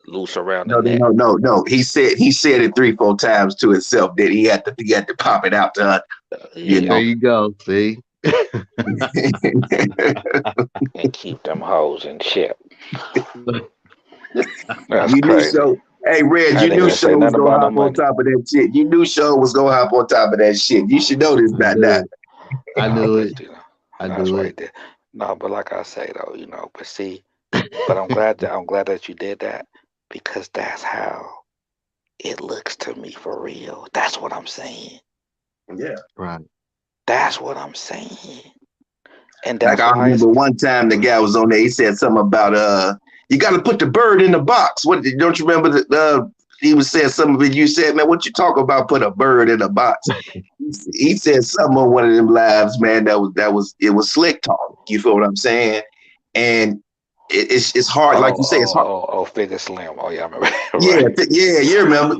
Loose around the No, neck. no, no, no. He said it 3-4 times to himself that he had to pop it out to her, you Yeah, There know. you go. See? and keep them hoes in check. Look, That's You knew crazy. so. Hey, Reg, That you nigga knew didn't Show say was nothing gonna about no hop on money. top of that shit. You knew Show was gonna hop on top of that shit. You should know this I by knew now. it. I No, knew but it. I that's knew right it. there. No, but like I say though, but see, but I'm glad that you did that because that's how it looks to me for real. That's what I'm saying. Yeah. Right. That's what I'm saying. And Like that's I why it's remember one time the guy was on there. He said something about you got to put the bird in the box. What don't you remember that? He was saying something, but you said, man, what you talk about? Put a bird in a box. He said something on one of them lives, man. It was slick talk. You feel what I'm saying? And it's hard, like you say, it's hard. Figure Slim. Oh yeah, I remember. Yeah, Right. yeah, you remember.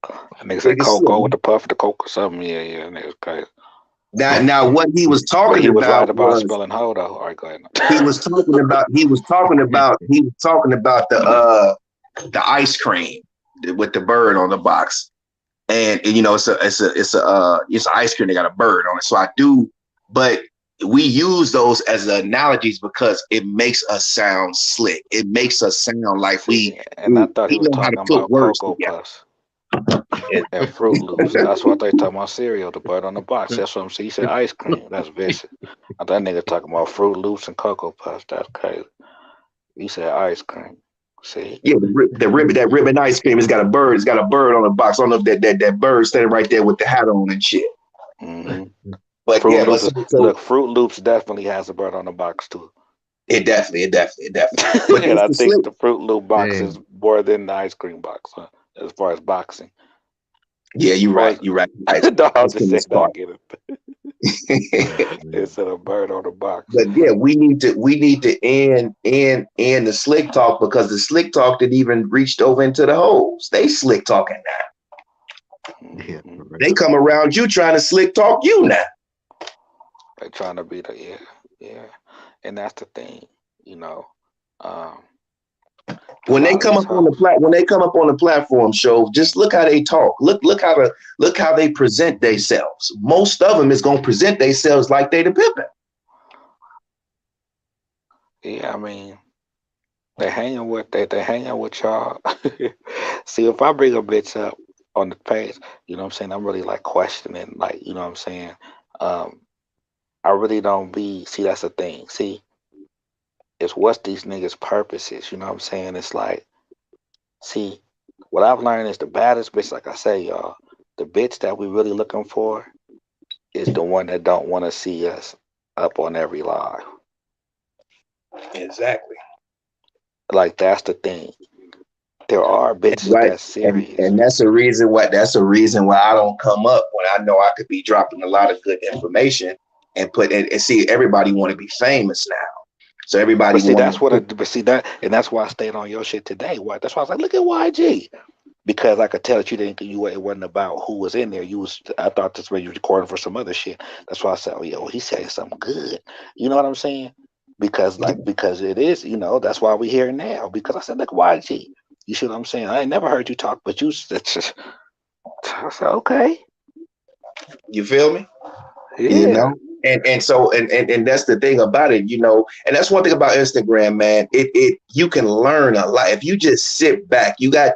I nigga say Figure Coco with Slim. the puff, the Coke or something. Yeah, nigga crazy. Now what he was But talking he was right about about was spelling hoe though. All right, go ahead. he was talking about the ice cream with the bird on the box. And you know, it's an ice cream that got a bird on it. So I do, but we use those as analogies because it makes us sound slick. It makes us sound like See, and I thought he we was know how to talking put about words Cocoa together. Puffs and Fruit Loops. That's what they talking about cereal, the bird on the box. That's what I'm saying. He said ice cream. That's vicious. I thought that nigga talking about Fruit Loops and Cocoa Puffs. That's crazy. You said ice cream. See? Yeah, that ribbon ice cream has got a bird. It's got a bird on the box. I don't know if that bird standing right there with the hat on and shit. Mm-hmm. But Fruit yeah, but Loops. so Look, Fruit Loops definitely has a bird on the box too. it definitely. But And that's I the think slick. the Fruit Loop box is Damn. more than the ice cream box as far as boxing. Yeah, you're Or right. You're right. Ice no, I'm ice just cream saying is I part. get it. Man. It's a bird on the box. But yeah, we need to end the slick talk because the slick talk didn't even reached over into the holes. They slick talking now. Yeah, Mm-hmm. for They real. come around you trying to slick talk you now. They're trying to be yeah. And that's the thing, you know. Um, a When they lot of come these up on the hoes. when they come up on the platform show, just look how they talk. Look how they present themselves. Most of them is gonna present themselves like they the pimpin'. Yeah, I mean, They hanging with they hanging with y'all. See, if I bring a bitch up on the page, you know what I'm saying? I'm really like questioning, like, you know what I'm saying? Um, I really don't be, see, that's the thing. See, it's what's these niggas' purposes, you know what I'm saying? It's like, see, what I've learned is the baddest bitch, like I say, y'all, the bitch that we really looking for is the one that don't want to see us up on every live. Exactly. Like that's the thing. There are bitches Right. that's serious. And that's a reason why I don't come up when I know I could be dropping a lot of good information and put and see everybody want to be famous now. So everybody But see, want that's what. to But see that, and that's why I stayed on your shit today. Why? That's why I was like, look at YG, because I could tell that you didn't. It wasn't about who was in there. You was. I thought this was you recording for some other shit. That's why I said, oh, yo, he's saying something good. You know what I'm saying? Because it is. You know, that's why we here now. Because I said, look, YG. You see what I'm saying? I ain't never heard you talk, but you. That's just, I said, okay, you feel me? You yeah, know, and that's the thing about it, you know, and that's one thing about Instagram, man. It you can learn a lot if you just sit back. You got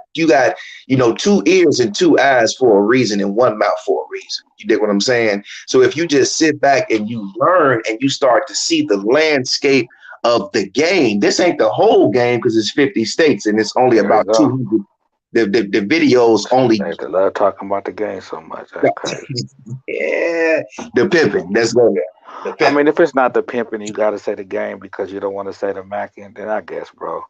you know, two ears and two eyes for a reason and one mouth for a reason. You dig what I'm saying? So if you just sit back and you learn and you start to see the landscape of the game, this ain't the whole game because it's 50 states and it's only there you about go. 200. The videos only. They love talking about the game so much. That's crazy. Yeah, the pimping. Let's go there. The I pimping. mean, if it's not the pimping, you got to say the game because you don't want to say the macking. Then I guess, bro.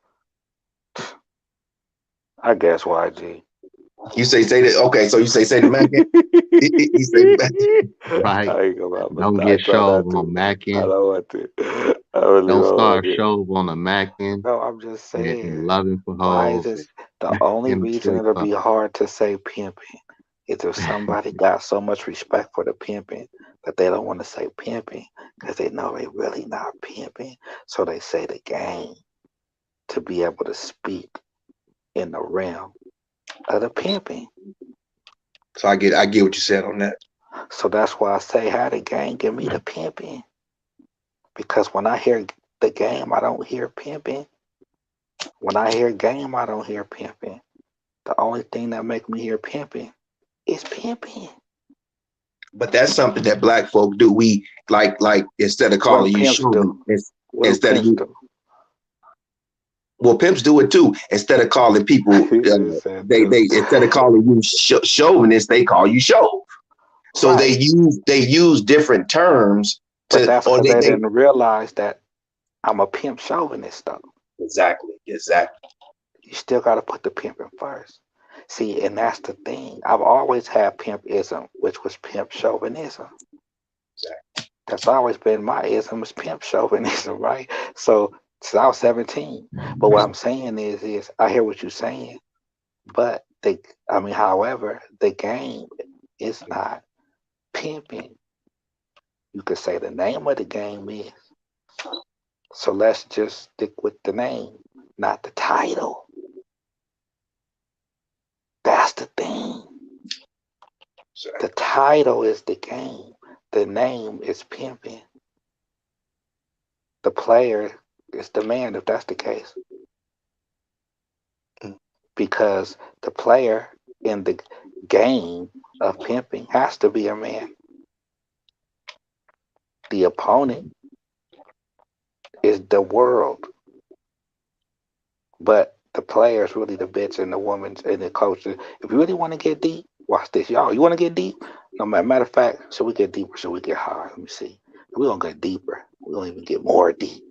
I guess YG. You say that. Okay, so you say the Mac. You say the Mac. Right. I ain't gonna lie, but Don't I get try shove not on to. I Mackin. don't want to. I really Don't don't start want a to. shove on a Mackin No, I'm just and saying. loving for Why is hoes this the only and reason strip it'll club. be hard to say pimping is if somebody got so much respect for the pimping that they don't want to say pimping because they know they really not pimping. So they say the game to be able to speak in the realm of the pimping. So I get what you said on that. So that's why I say, how the game give me the pimping. Because when I hear the game, I don't hear pimping. When I hear game, I don't hear pimping. The only thing that make me hear pimping is pimping. But that's something that black folk do. We like instead of What do calling you pimps do? showman, What do instead of pimps you. do? Well, pimps do it too. Instead of calling people, He just said they pimps. instead of calling you chauvinist, they call you show. So Right. they use different terms But to that's or because they they didn't realize that I'm a pimp chauvinist though. exactly. You still gotta put the pimping first. See, and that's the thing. I've always had pimpism, which was pimp chauvinism. That's always been my ism is pimp chauvinism, right? So since I was 17. But what I'm saying is I hear what you're saying, but however, the game is not pimping. You could say the name of the game is. So let's just stick with the name, not the title. That's the thing. The title is the game. The name is pimping. The player is the man, if that's the case. Because the player in the game of pimping has to be a man. The opponent is the world, but the player is really the bitch and the woman and the coach. If you really want to get deep, watch this, y'all. You want to get deep? No matter of fact, should we get deeper? Should we get higher? Let me see. We're gonna get deeper. We're gonna even get more deep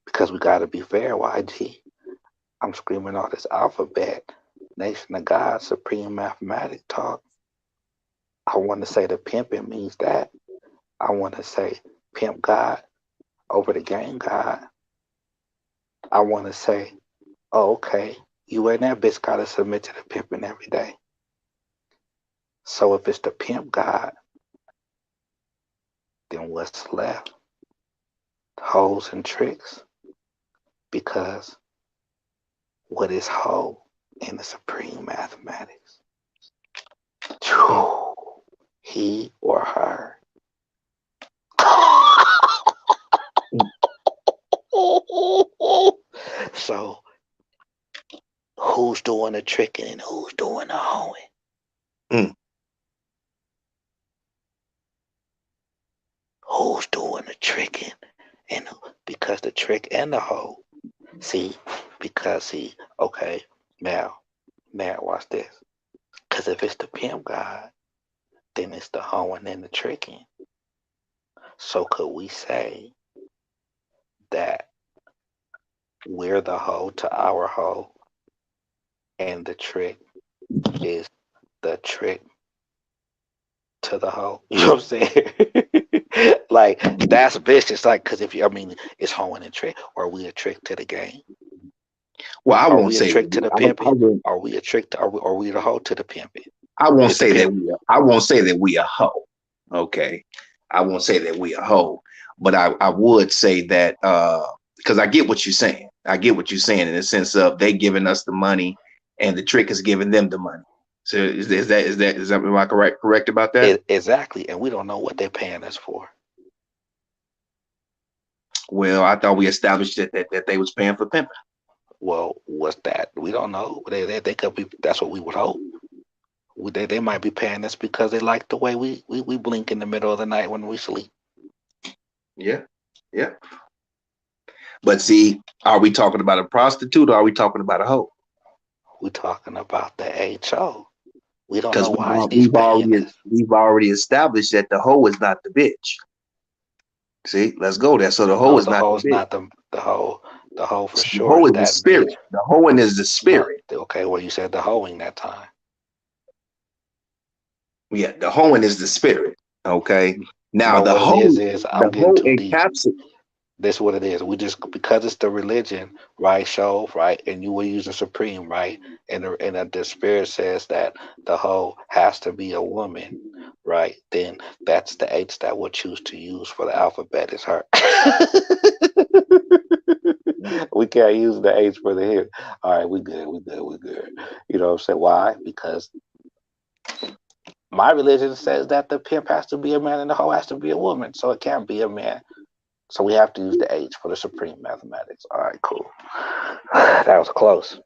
because we gotta be fair, YG. I'm screaming all this alphabet, nation of God, supreme mathematic talk. I want to say the pimping means that. I want to say pimp God over the game God. I want to say, oh, okay, you and that bitch got to submit to the pimping every day. So if it's the pimp God, then what's left? Hoes and tricks. Because what is hoe in the supreme mathematics? He or her. So who's doing the tricking and who's doing the hoeing? Mm. Who's doing the tricking? And because the trick and the hoe, okay, now watch this. Because if it's the pimp God, then it's the hoeing and the tricking. So could we say that we're the hoe to our hoe, and the trick is the trick to the hoe? You know what I'm saying? Like, that's vicious. Like, because it's hoeing and trick. Or are we a trick to the game? Well, I Are won't we a say trick to the that. pimping? Are we a trick to? Are we the hoe to the pimping? I won't It's the say that pimp. I won't say that we a hoe. Okay. I won't say that we a hoe, but I would say that because I get what you're saying. I get what you're saying in the sense of they giving us the money and the trick is giving them the money. So is that am I correct about that? Exactly, and we don't know what they're paying us for. Well, I thought we established that they was paying for pimping. Well, what's that? We don't know. They could be. That's what we would hope. They might be paying us because they like the way we blink in the middle of the night when we sleep. Yeah, yeah. But see, are we talking about a prostitute or are we talking about a hoe? We're talking about the HO. We don't Because know why she's paying us. we've already established that the hoe is not the bitch. See, let's go there. So the hoe No, is the not the hoe is bitch. not the hoe. The hoe for So the sure hoe is is the that spirit. bitch. The hoeing is the No, spirit. okay, well, you said the hoeing that time. Yeah, the hoeing is the spirit. Okay. Now No, what it is I'm getting the hoe too deep. encapsulates. This is what it is. We just, because it's the religion, right? Show, right? And you were using supreme, right? And the spirit says that the hoe has to be a woman, right? Then that's the H that we'll choose to use for the alphabet is her. We can't use the H for the hip. All right, we good. You know what I'm saying? Why? Because my religion says that the pimp has to be a man and the hoe has to be a woman. So it can't be a man. So we have to use the H for the supreme mathematics. All right, cool. That was close.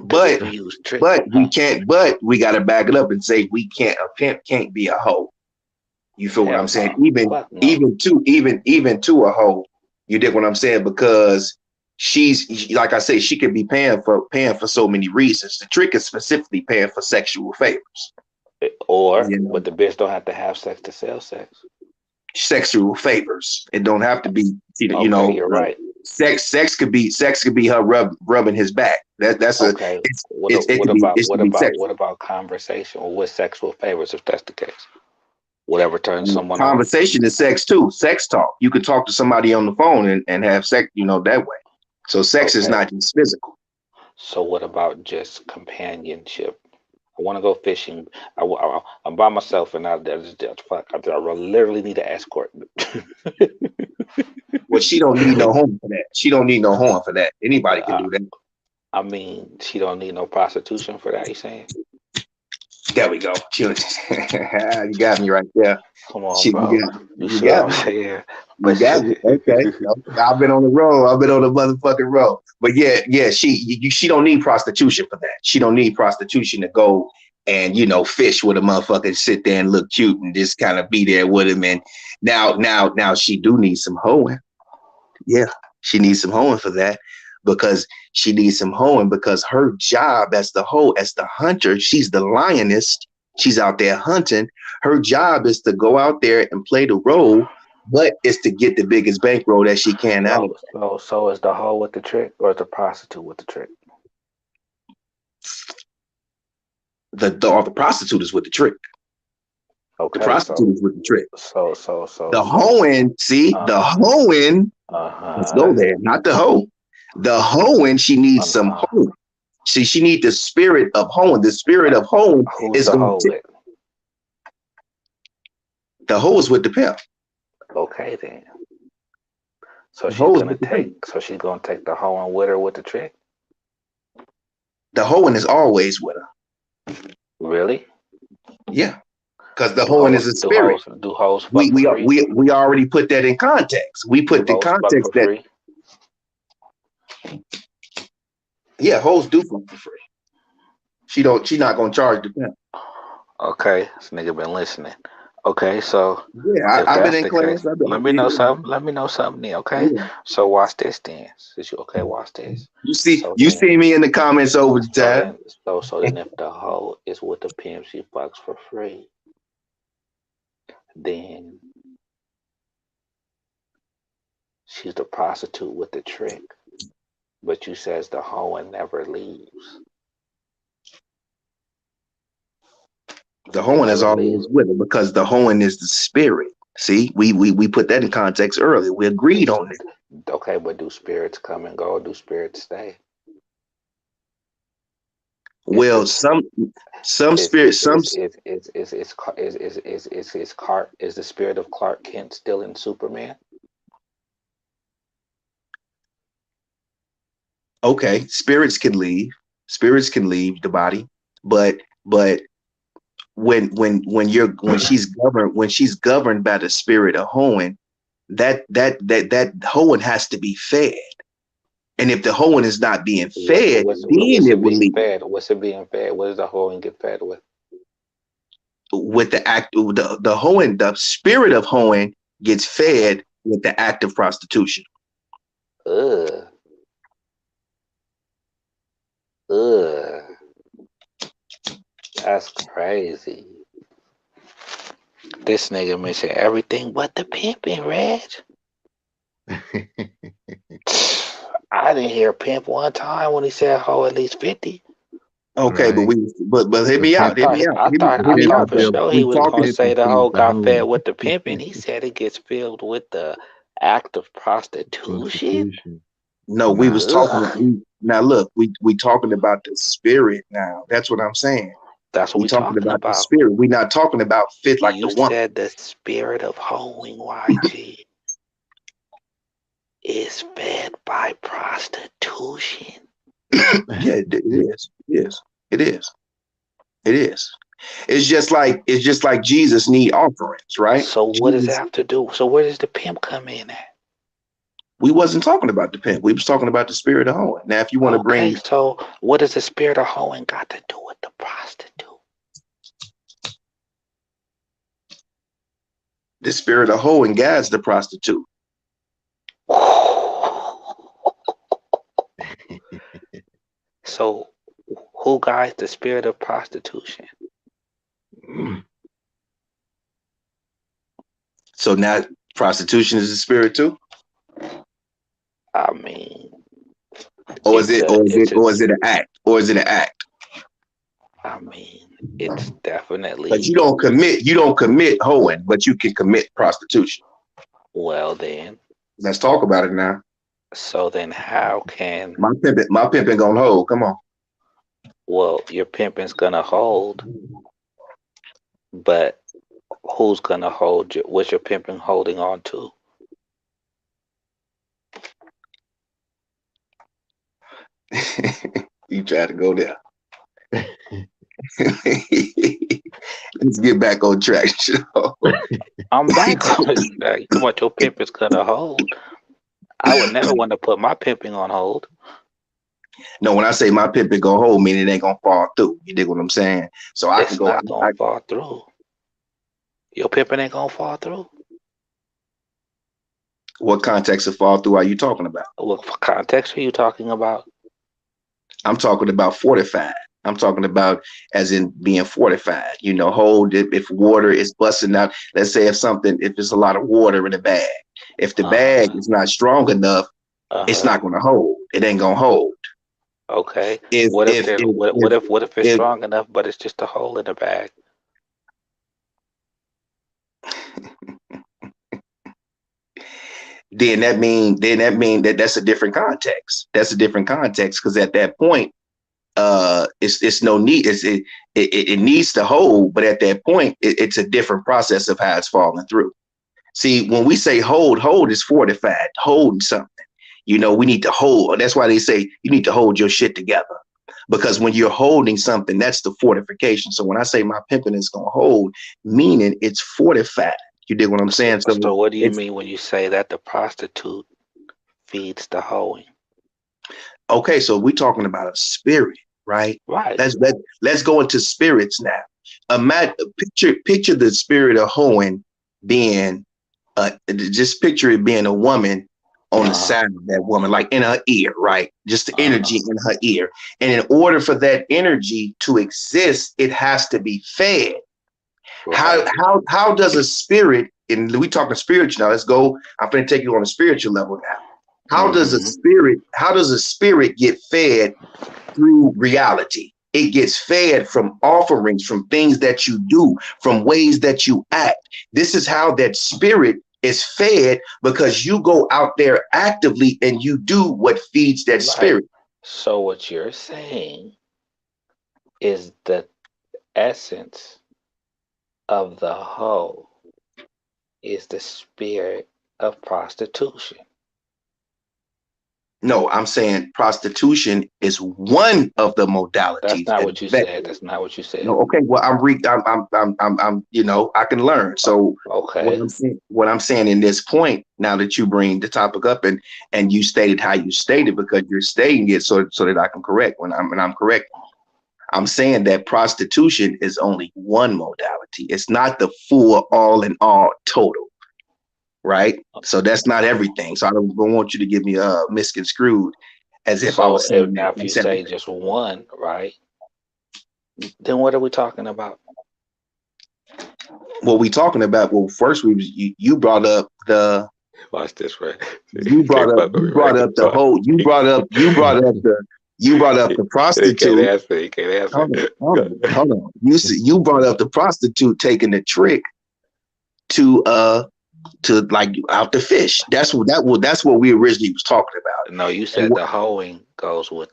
But If you use trick, we can't. But we got to back it up and say we can't. A pimp can't be a hoe. You feel what I'm hell saying? no. Fuck no. Even to a hoe. You dig what I'm saying? Because she's like I say, she could be paying for so many reasons. The trick is specifically paying for sexual favors. Or, You know, but the bitch don't have to have sex to sell sex. sexual favors. It don't have to be. Okay, you're right. Sex could be her rubbing his back. That's a Okay. it could be What sexual. about conversation or with sexual favors if that's the case? Whatever turns someone on. Conversation is sex too. Sex talk. You could talk to somebody on the phone and have sex, that way. So sex is Okay. not just physical. So what about just companionship? I want to go fishing. I'm by myself and I literally need an escort. Well, she don't need no home for that. She don't need no home for that. Anybody can do that. I mean, she don't need no prostitution for that. You saying? There we go. You got me right there. Come on, bro. You see what I'm saying? You got me. Okay. I've been on the road. I've been on the motherfucking road. But yeah, she don't need prostitution for that. She don't need prostitution to go and fish with a motherfucker, sit there and look cute and just kind of be there with him. And now she do need some hoeing. Yeah, she needs some hoeing for that because she needs some hoeing because her job as the hoe, as the hunter, she's the lioness. She's out there hunting. Her job is to go out there and play the role, but it's to get the biggest bankroll that she can out of it. So is the hoe with the trick or is the prostitute with the trick? The prostitute is with the trick. Okay, the prostitute is with the trick. The hoeing, the hoeing. Let's go there. Not the hoe. The hoeing. She needs some hoeing. She needs the spirit of hoeing. The spirit of hoeing is the hoe with? The hoe is with the pimp. Okay then. So she's gonna take the hoeing with her with the trick. The hoeing is always with her. Really? Yeah. Because the hoeing is a spirit. Do hoes fuck we already put that in context. We put the context that Yeah, hoes do fuck for free. She's not gonna charge the pimp. Okay, this nigga been listening. Okay, so Yeah, if I've been that's in the class. case, I've been, let me know something. Let me know something then, okay? yeah. So watch this then. Since you okay, watch this. So You then see me in the comments over the so time. then so then if the hoe is with the pimp she fucks for free, then she's the prostitute with the trick. But you says the hoe and never leaves. The It hoeing is never leaves. always with her because the hoeing is the spirit. See, we put that in context earlier. We agreed This on it. okay, but do spirits come and go or do spirits stay? Is Well, the some is spirits, some Clark is the spirit of Clark Kent still in Superman? okay, spirits can leave the body, but when she's governed by the spirit of hoeing, that hoeing has to be fed. And if the hoeing is not being fed, then What's it it will being leave fed? What's it being fed? What does the whole and get fed with? with the act. The hoeing, the spirit of hoeing gets fed with the act of prostitution. Ugh, ugh, that's crazy. This nigga mentioned everything but the pimping, Reg. I didn't hear pimp one time when he said hoe at least 50. Okay, Right. but hit The me out, pimp, hit me out, hit me, the hit I me pimp thought out for though. still, sure he We was the gonna talking. pimp say the feeds hoe the got fed hoe. with the pimping. He said it gets filled with the act of prostitution. Prostitution. No, we Nah. was talking. Ugh, Now look, we talking about the spirit now. That's what I'm saying. that's what We we talking talking about the about. spirit. We not talking about fit like You the woman. said the spirit of hoeing YG is fed by prostitution. Yeah, it is. It is. It is. It is. It's just like Jesus need offerings, right? So what does that Jesus. have to do? So where does the pimp come in at? We wasn't talking about the pimp. We was talking about the spirit of hoeing. Now, if you want to Okay, bring so what does the spirit of hoeing got to do with the prostitute? the spirit of hoeing guides the prostitute. So who guides the spirit of prostitution? So now prostitution is a spirit too, I mean, or is it's it, a, or is it, it's a, or is it an act, or is it an act? I mean, it's Because definitely, you don't commit hoeing, but you can commit prostitution. well then. Let's talk about it now. So then how can, My pimping gonna hold. Come on. well, your pimping's gonna hold, but who's gonna hold you? What's your pimping holding on to? You try to go there. Let's get back on track. I'm back on the track. You talking about your pimping's gonna hold? I would never want to put my pimping on hold. No, when I say my pimping gonna hold, meaning it ain't gonna fall through. You dig what I'm saying? So I can It's go. not gonna fall through. Your pimping ain't gonna fall through. What context of fall through are you talking about? What context are you talking about? I'm talking about fortified. I'm talking about as in being fortified. Hold it if water is busting out. Let's say if there's a lot of water in the bag. If the Uh-huh. bag is not strong enough, it's Uh-huh. not gonna hold. It ain't gonna hold. Okay. If What if if there if what if it's if, strong enough but it's just a hole in the bag? then that mean that that's a different context. That's a different context because at that point, it's no need. It needs to hold, but at that point, it's a different process of how it's falling through. See, when we say hold is fortified, holding something. We need to hold. That's why they say you need to hold your shit together. Because when you're holding something, that's the fortification. So when I say my pimping is gonna hold, meaning it's fortified. You dig what I'm So, saying? So so what do you it's mean when you say that the prostitute feeds the hoeing? Okay, so we're talking about a spirit, right? Right. Let's go into spirits now. Picture the spirit of Hohen being just picture it being a woman on the side of that woman, like in her ear, right? Just the energy in her ear. And in order for that energy to exist, it has to be fed. Right. How does a spirit, and we talking spiritual now, let's go. I'm going to take you on a spiritual level now. How does a spirit get fed through reality? It gets fed from offerings, from things that you do, from ways that you act. This is how that spirit is fed, because you go out there actively and you do what feeds that Right. spirit. So what you're saying is the essence of the hoe is the spirit of prostitution. No, I'm saying prostitution is one of the modalities. That's not what you said. That's not what you said. No, okay. Well, I'm you know, I can learn. So Okay. what I'm saying in this point, now that you bring the topic up and you stated how you stated, because you're stating it so that I can correct when I'm correct. I'm saying that prostitution is only one modality. It's not the full all in all total, right? So that's not everything. So I don't want you to get me misconstrued as if I was saying now if you say just one, right? Then what are we talking about? What we talking about? Well, first you brought up the. Watch this, right? You brought up the whole. You brought up the prostitute. You can't answer. Hold on. You brought up the prostitute taking the trick to like out the fish. That's what we originally was talking about. No, you said the hoeing goes with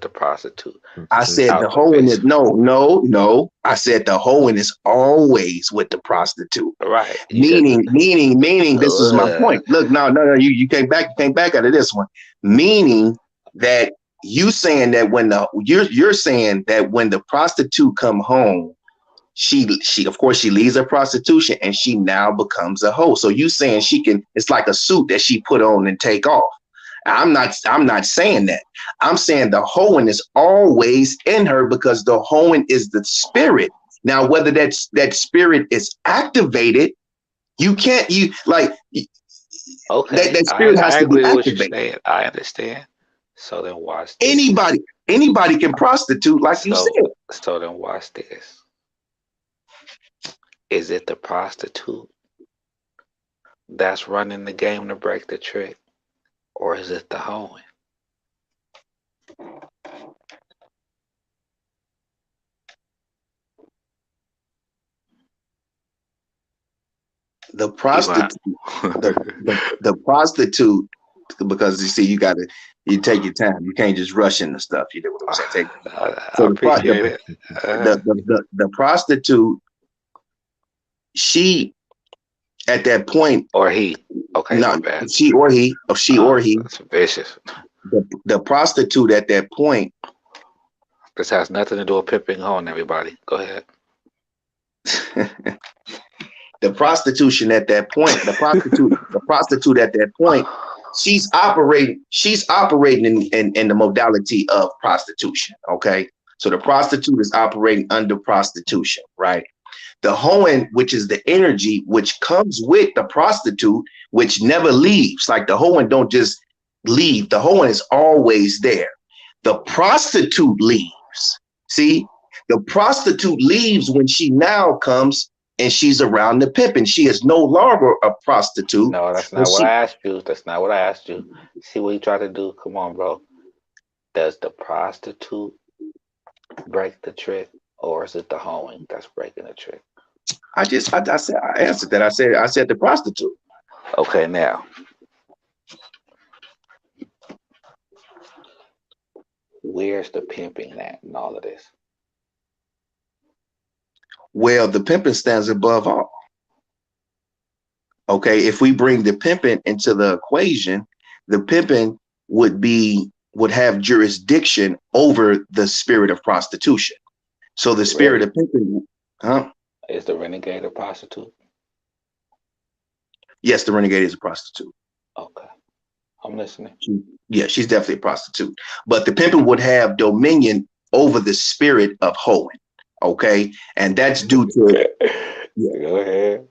the prostitute. I said the hoeing is no. I said the hoeing is always with the prostitute. Right. Meaning. This is my point. Look, no. You came back out of this one. Meaning that you saying that you're saying that when the prostitute come home, she of course she leaves her prostitution and she now becomes a hoe. So you saying it's like a suit that she put on and take off. I'm not saying that. I'm saying the hoeing is always in her, because the hoeing is the spirit. Now, whether that spirit is activated, okay, that spirit has to be activated. I understand. So then watch this. Anybody can prostitute, like you said. So then watch this. Is it the prostitute that's running the game to break the trick? Or is it the hoeing? The prostitute, the prostitute, because you see, you take your time. You can't just rush into stuff. You know what I'm saying? I appreciate it. The prostitute, she at that point, or he. Okay, not bad. She or he. That's vicious. The prostitute at that point. This has nothing to do with pimping hoeing, everybody. Go ahead. The prostitution at that point, the prostitute at that point, she's operating in the modality of prostitution. Okay. So the prostitute is operating under prostitution, right? The hoeing, which is the energy which comes with the prostitute, which never leaves. Like the hoeing don't just leave. The hoeing is always there. The prostitute leaves. See, the prostitute leaves when she now comes and she's around the pimping. She is no longer a prostitute. No, that's not what I asked you. That's not what I asked you. See what you try to do? Come on, bro. Does the prostitute break the trick, or is it the hoeing that's breaking the trick? I answered that. I said the prostitute. Okay, now. Where's the pimping at in all of this? Well, the pimping stands above all. Okay, if we bring the pimping into the equation, the pimping would have jurisdiction over the spirit of prostitution. So the spirit of pimping, is the renegade a prostitute? Yes, the renegade is a prostitute. Okay. I'm listening. Yeah, she's definitely a prostitute. But the pimping would have dominion over the spirit of hoeing. Okay, and that's due to yeah, Go ahead.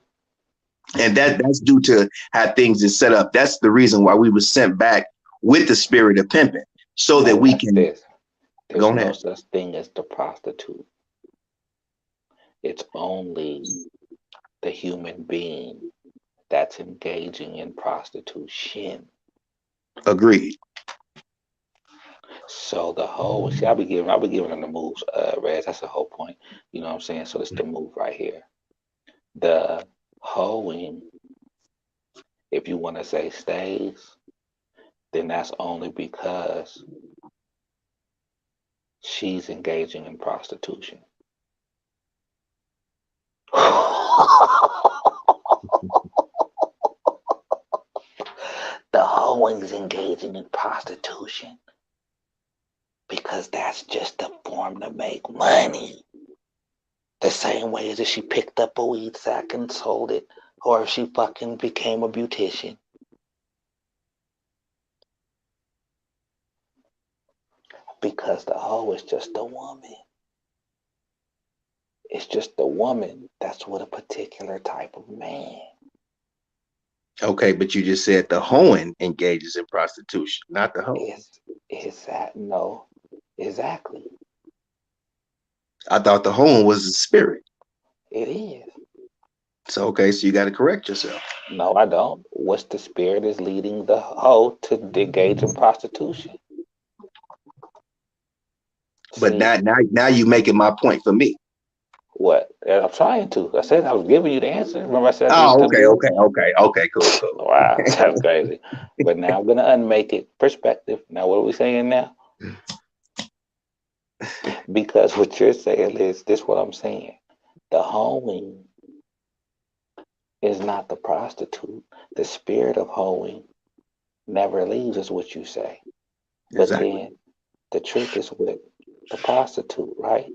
and that's due to how things is set up. That's the reason why we were sent back with the spirit of pimping, so Now that we watch can this. There's go no ahead. such thing as the prostitute. It's only the human being that's engaging in prostitution. Agreed. So the whole see, I'll be giving them the moves, Rez. That's the whole point. You know what I'm saying? So it's the move right here. The hoeing, if you want to say stays, then that's only because she's engaging in prostitution. The hoeing's engaging in prostitution because that's just a form to make money. The same way as if she picked up a weed sack and sold it, or if she fucking became a beautician. Because the hoe is just a woman. It's just a woman that's with a particular type of man. Okay, but you just said the hoeing engages in prostitution, not the hoe. Is that no? Exactly. I thought the hoeing was the spirit. It is. So okay, so you got to correct yourself. No, I don't. What's the spirit is leading the hoe to engage in prostitution? But See, now you making my point for me. what? I'm trying to. I said I was giving you the answer. Remember I said this Oh, to okay, move? okay, okay, okay, cool, cool. Wow, that's crazy. But now I'm gonna unmake it perspective. Now what are we saying now? Because what you're saying is this what I'm saying. The hoeing is not the prostitute. The spirit of hoeing never leaves is what you say. But Exactly. then the trick is with the prostitute, right?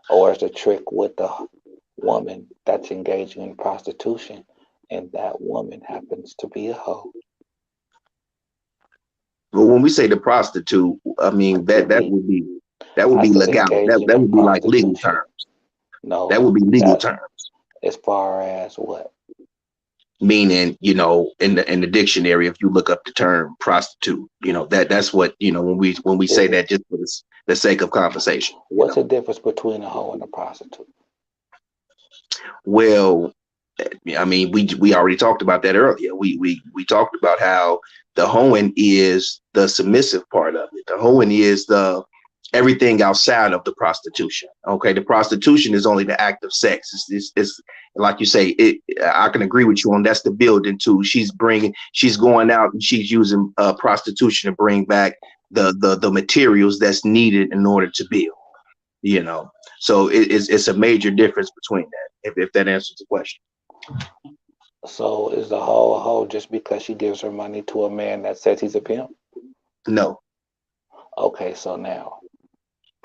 Or is the trick with the woman that's engaging in prostitution and that woman happens to be a hoe? But when we say the prostitute, I mean Could that be. would I be said legal. engaging That in would be like legal prostitution. terms. That No, would be legal that terms. as far as what? Meaning, in the dictionary, if you look up the term prostitute, that's what, when we say Is it that just for the sake of conversation. what's the difference between a hoe and a prostitute? Well, I mean, we already talked about that earlier. We talked about how the hoeing is the submissive part of it. The hoeing is the everything outside of the prostitution. Okay, the prostitution is only the act of sex. It's like you say. I can agree with you on that's the building too. She's going out and she's using prostitution to bring back the materials that's needed in order to build. So it's a major difference between that. If that answers the question. So is the hoe a hoe just because she gives her money to a man that says he's a pimp? No. Okay, so now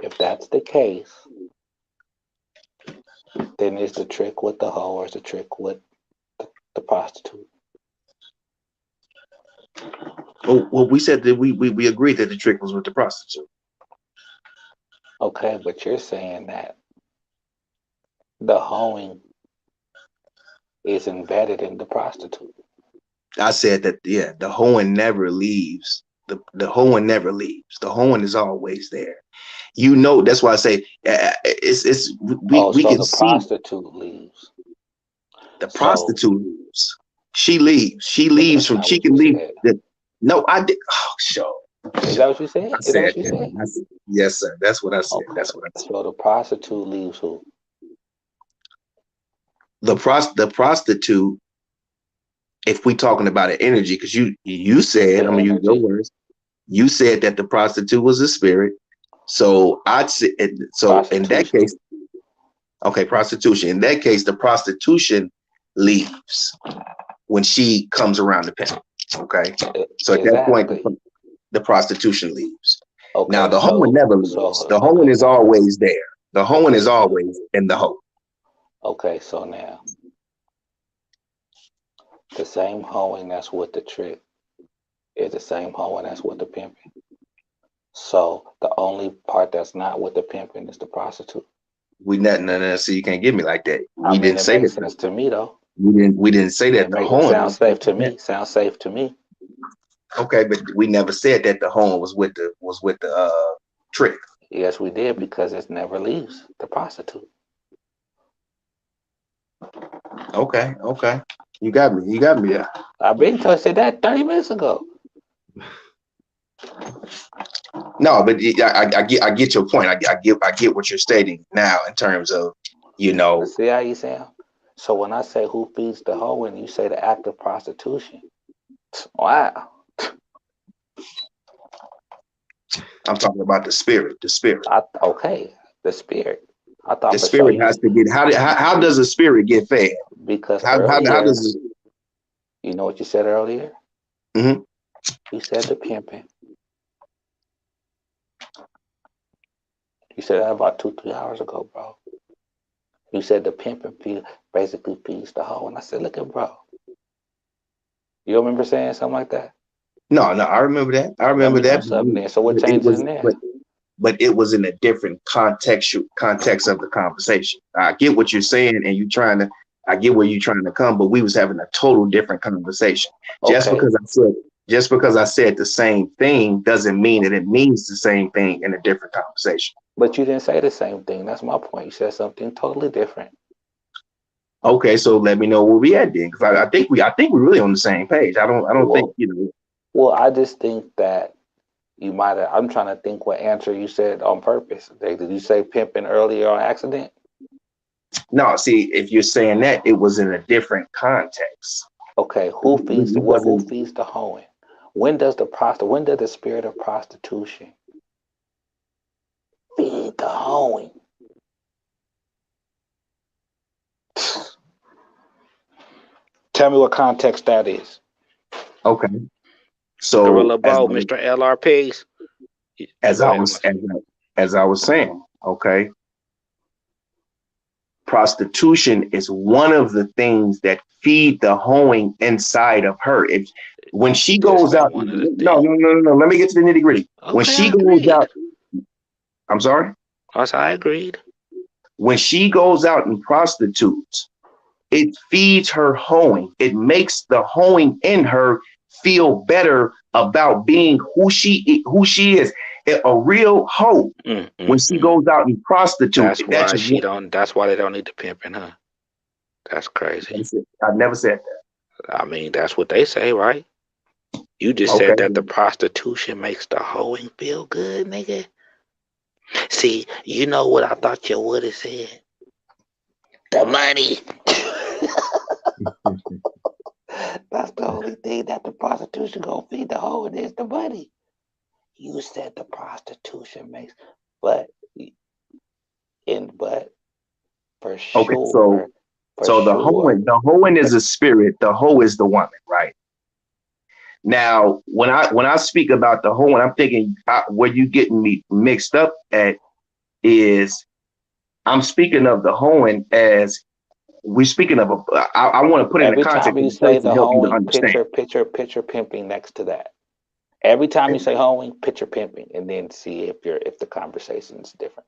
if that's the case, then is the trick with the hoe or is the trick with the prostitute? Well, we said that we agreed that the trick was with the prostitute. Okay, but you're saying that the hoeing is embedded in the prostitute. I said that, yeah, the hoeing never leaves. The hoeing never leaves. The hoeing is always there. That's why I say it's Oh, we so can the see prostitute leaves. the So prostitute leaves. She leaves. She leaves that's from. not She what you can leave. said. No, I did. Oh, sure. Is that what you said? I Is that said what you that. said? Yes, sir. That's what I said. Okay. That's what I said. So the prostitute leaves who? The prostitute, if we talking about an energy, because you said, The I'm gonna use your energy. words. You said that the prostitute was a spirit. So I'd say, so in that Prostitution. case, okay, prostitution. In that case, the prostitution leaves when she comes around the pen. Okay. So at that point, Exactly. the prostitution leaves. Now Okay, the hoeing never leaves. so The hoeing okay is now. always there. The hoeing Okay, is so always in the hoe. okay, so now the same hoeing that's with the trick is the same hoeing as with the pimping. So the only part that's not with the pimping is the prostitute. We not no, so you can't get me like that. I We mean, didn't it say makes that. sense to me though. We didn't say that the It hoeing sounds was safe to that. me. Sounds safe to me. Okay, but we never said that the hoeing was with the trick. Yes, we did because it never leaves the prostitute. Okay, okay. You got me. You got me. Yeah. I've been said that 30 minutes ago. No, but I get your point. I get what you're stating now in terms of, you know. See how you sound? So when I say who feeds the hoe and you say the act of prostitution, wow. I'm talking about the spirit. The spirit. Okay, the spirit. I The thought for sure spirit has to get. How does a spirit get fed? because How earlier, does it? you know what you said earlier? Mm-hmm. You said the pimping. You said that about 2-3 hours ago, bro. You said the pimping basically feeds the hoe, and I said, look at bro. You remember saying something like that? No, I remember that. I Let remember me know that. something then. So what But it changes was, in there? but it was in a different context of the conversation. I get what you're saying, and I get where you're trying to come, but we was having a total different conversation. Okay, Just because I said the same thing doesn't mean that it means the same thing in a different conversation. but you didn't say the same thing. That's my point. You said something totally different. Okay, so let me know where we at then, because I think we're really on the same page. I don't think Well, well, I just think that you might have. I'm trying to think what answer you said on purpose. Did you say pimping earlier on accident? No, see, if you're saying that, it was in a different context. Okay, who feeds the It what? Who wasn't. feeds the hoeing? When does the spirit of prostitution feed the hoeing? Tell me what context that is. Okay. So Gorilla Bo, Mr. LRPs. as Go I ahead. was as I was saying, okay, prostitution is one of the things that feed the hoeing inside of her. If when she It's goes not out, one of the no, things. no, no, no, no. Let me get to the nitty gritty. When Okay, she I goes agreed. out, I'm sorry. I agreed. When she goes out and prostitutes, it feeds her hoeing. It makes the hoeing in her feel better about being who she is. A real hoe, Mm, when mm, she mm. goes out and prostitute, That's why she don't. That's why they don't need the pimping, huh? That's crazy. I never said I mean, that's what they say, right? You that. just Okay. said that the prostitution makes the hoeing feel good, nigga. See, you know what I thought you would have said? The money. That's the only thing that the prostitution gonna feed the hoe, and is the money. You said the prostitution makes, but but for Okay. So sure, for so sure, the hoeing is a spirit. The hoe is the woman, right? Now, when I speak about the hoeing, I'm thinking where you getting me mixed up at is I'm speaking of the hoeing as we're speaking of I want to put it in the every context time of you the place say to the help you to hoeing, understand. picture pimping next to that. Every time you say hoeing, picture pimping, and then see if the conversation is different.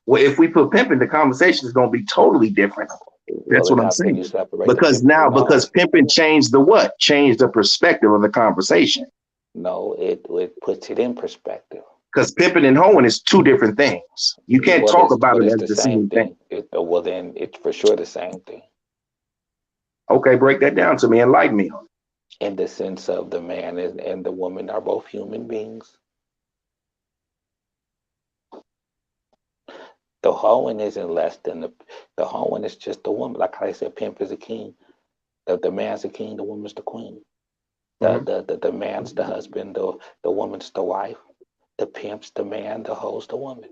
Well, if we put pimping, the conversation is going to be totally different. Well, That's what then I'm how can saying. you separate the Because pimping from now, the because hoeing? pimping changed the what? Changed the perspective of the conversation. No, it puts it in perspective. Because pimping and hoeing is two different things. You can't talk about But it it's as the the same same thing. thing. Well, then it's for sure the same thing Okay, break that down to me. Enlighten me on it. in the sense of the man and the woman are both human beings. The hoeing isn't less than the hoeing is just the woman. Like I said, pimp is a king. The man's the king, the woman's the queen. Mhm. The man's the husband, the woman's the wife. The pimp's the man, the hoe's the woman.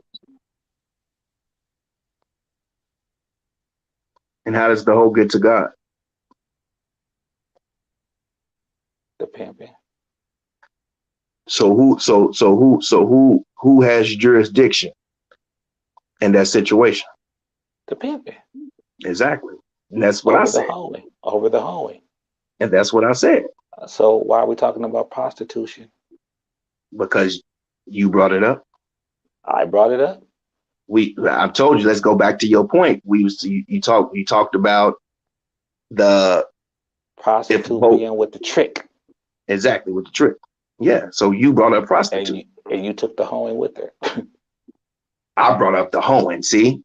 And how does the hoe get to God? The pimping. Who has jurisdiction in that situation? The pimping. Exactly. And that's what I Over the said. hoeing. Over the hoeing. And that's what I said. So why are we talking about prostitution? because you brought it up. I brought it up. I've told you. Let's go back to your point. You talked about the if Prostitute hope being with the trick, exactly with the trick. Yeah. So you brought up prostitute. and you took the hoeing with her. I brought up the hoeing. See,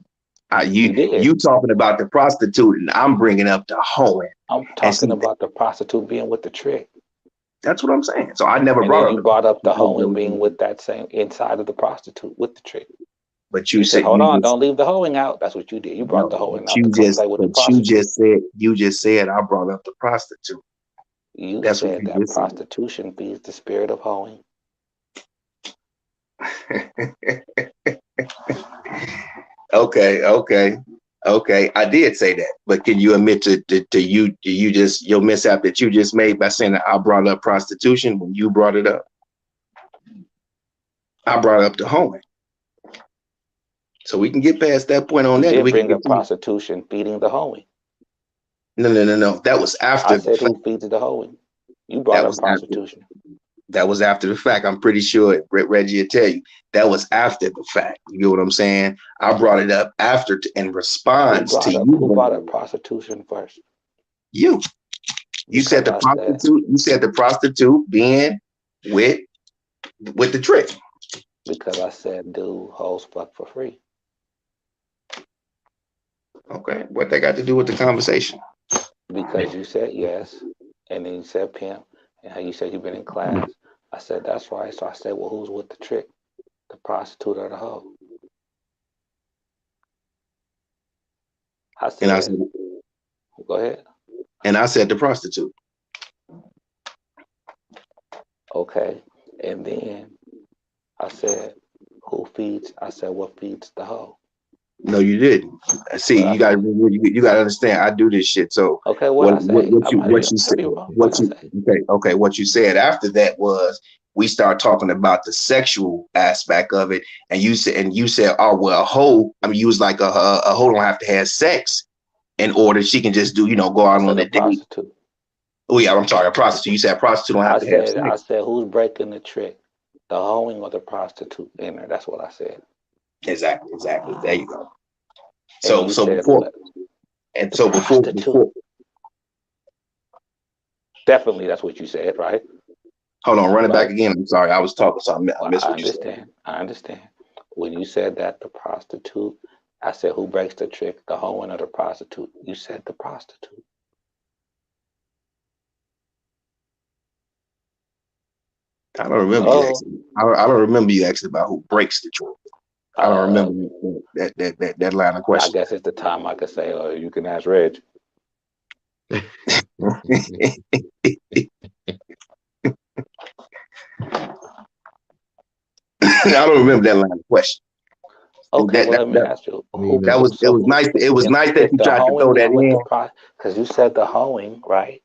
You did. you talking about the prostitute, and I'm bringing up the hoeing. I'm And talking see, about the prostitute being with the trick. that's what I'm saying. So I never And brought then up you brought up the hoeing being the. with that same inside of the prostitute with the trick. But You you said, said hold you on, just don't leave the hoeing out. That's what you did. You brought no. the hoeing But out to come play with the prostitute. you just said I brought up the prostitute. You That's what said you that just said. prostitution feeds the spirit of hoeing. Okay. I did say that, but can you admit to you just your mishap that you just made by saying that I brought up prostitution when you brought it up? I brought up the hoeing, so we can get past that point on You that. did We can bring up continue. prostitution feeding the hoeing. No. That was I after the said, fact. who feeds the hoeing? You brought That up was after. prostitution That was after the fact. I'm pretty sure Reggie will tell you that was after the fact. You get what I'm saying? I brought it up after in response to you. who brought up prostitution first? You. You said Because the I said prostitute. You said the prostitute being with the trick. do hoes fuck for free. Okay, what they got to do with the conversation? Because you said yes, and then you said pimp, and how you said you've been in class. I said that's right. So I said, well, who's with the trick? The prostitute or the hoe? I And I said, said, go ahead. the prostitute. Okay. And then I said, who feeds? I said, what feeds the hoe? No, you didn't. See, What I say? you got to understand. I do this shit. So Okay, what I say? I what you might said be wrong. What I say? okay what you said after that was we start talking about the sexual aspect of it, and you said oh well a hoe. I mean you was like a hoe don't have to have sex in order she can just do go I out on said a a date. prostitute. Oh yeah, I'm sorry, a prostitute. You said a prostitute don't have to have I sex. said, who's breaking the trick? The hoeing or the prostitute in there? That's what I said. Exactly. There you go. And So you so said before and the so prostitute. before Definitely, that's what you said, right? hold on, run it back Right. again. I'm sorry, I was talking, so I Well, missed I what you said. understand. I understand. When you said that the prostitute, I said, who breaks the trick? The hoeing or the prostitute? You said the prostitute. I don't remember you Oh, asking. I don't remember you asking about who breaks the truth. I don't uh, remember that line of I question. guess it's the time I could say, oh, you can ask Reg. I don't remember that line of question. Okay, That well, that let me that, ask you, Me that neither. was it so was who, nice. It was nice that if you the tried to throw hoeing that is with the in. because you said the hoeing, right,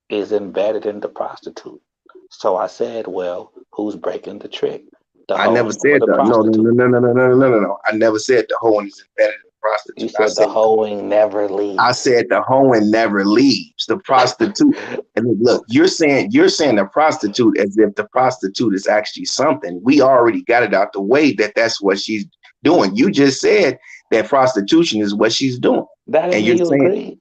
is embedded in the prostitute. So I said, well, who's breaking the trick? The I never hoeing or said the that. No, no, prostitute? no, no, no, no, no, no, no, no. I never said the hoeing is embedded in the You prostitute. said the hoeing never I leaves. said the hoeing never leaves. The prostitute. And look, you're saying the prostitute as if the prostitute is actually something. We already got it out the way that that's what she's doing. You just said that prostitution is what she's doing, That didn't and mean you're you saying agreed.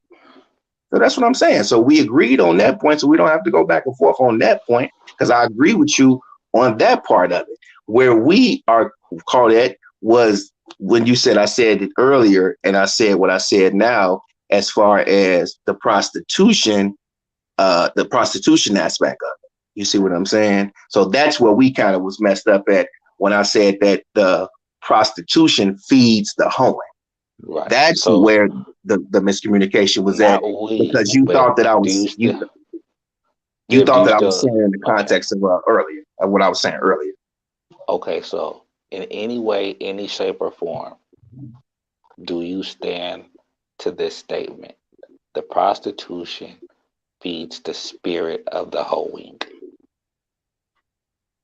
so. That's what I'm saying. So we agreed on that point, so we don't have to go back and forth on that point because I agree with you on that part of it. Where we are called at was when you said I said it earlier, and I said what I said now as far as the prostitution aspect of it. You see what I'm saying? So that's where we kind of was messed up at when I said that the prostitution feeds the hoeing. Right. That's So where the miscommunication was at not we, because you but thought that I do you was still? you Yeah, do thought you that I was still? saying in the Okay. context of earlier of what I was saying earlier. Okay. So in any way, any shape or form, do you stand to this statement? The prostitution feeds the spirit of the hoeing.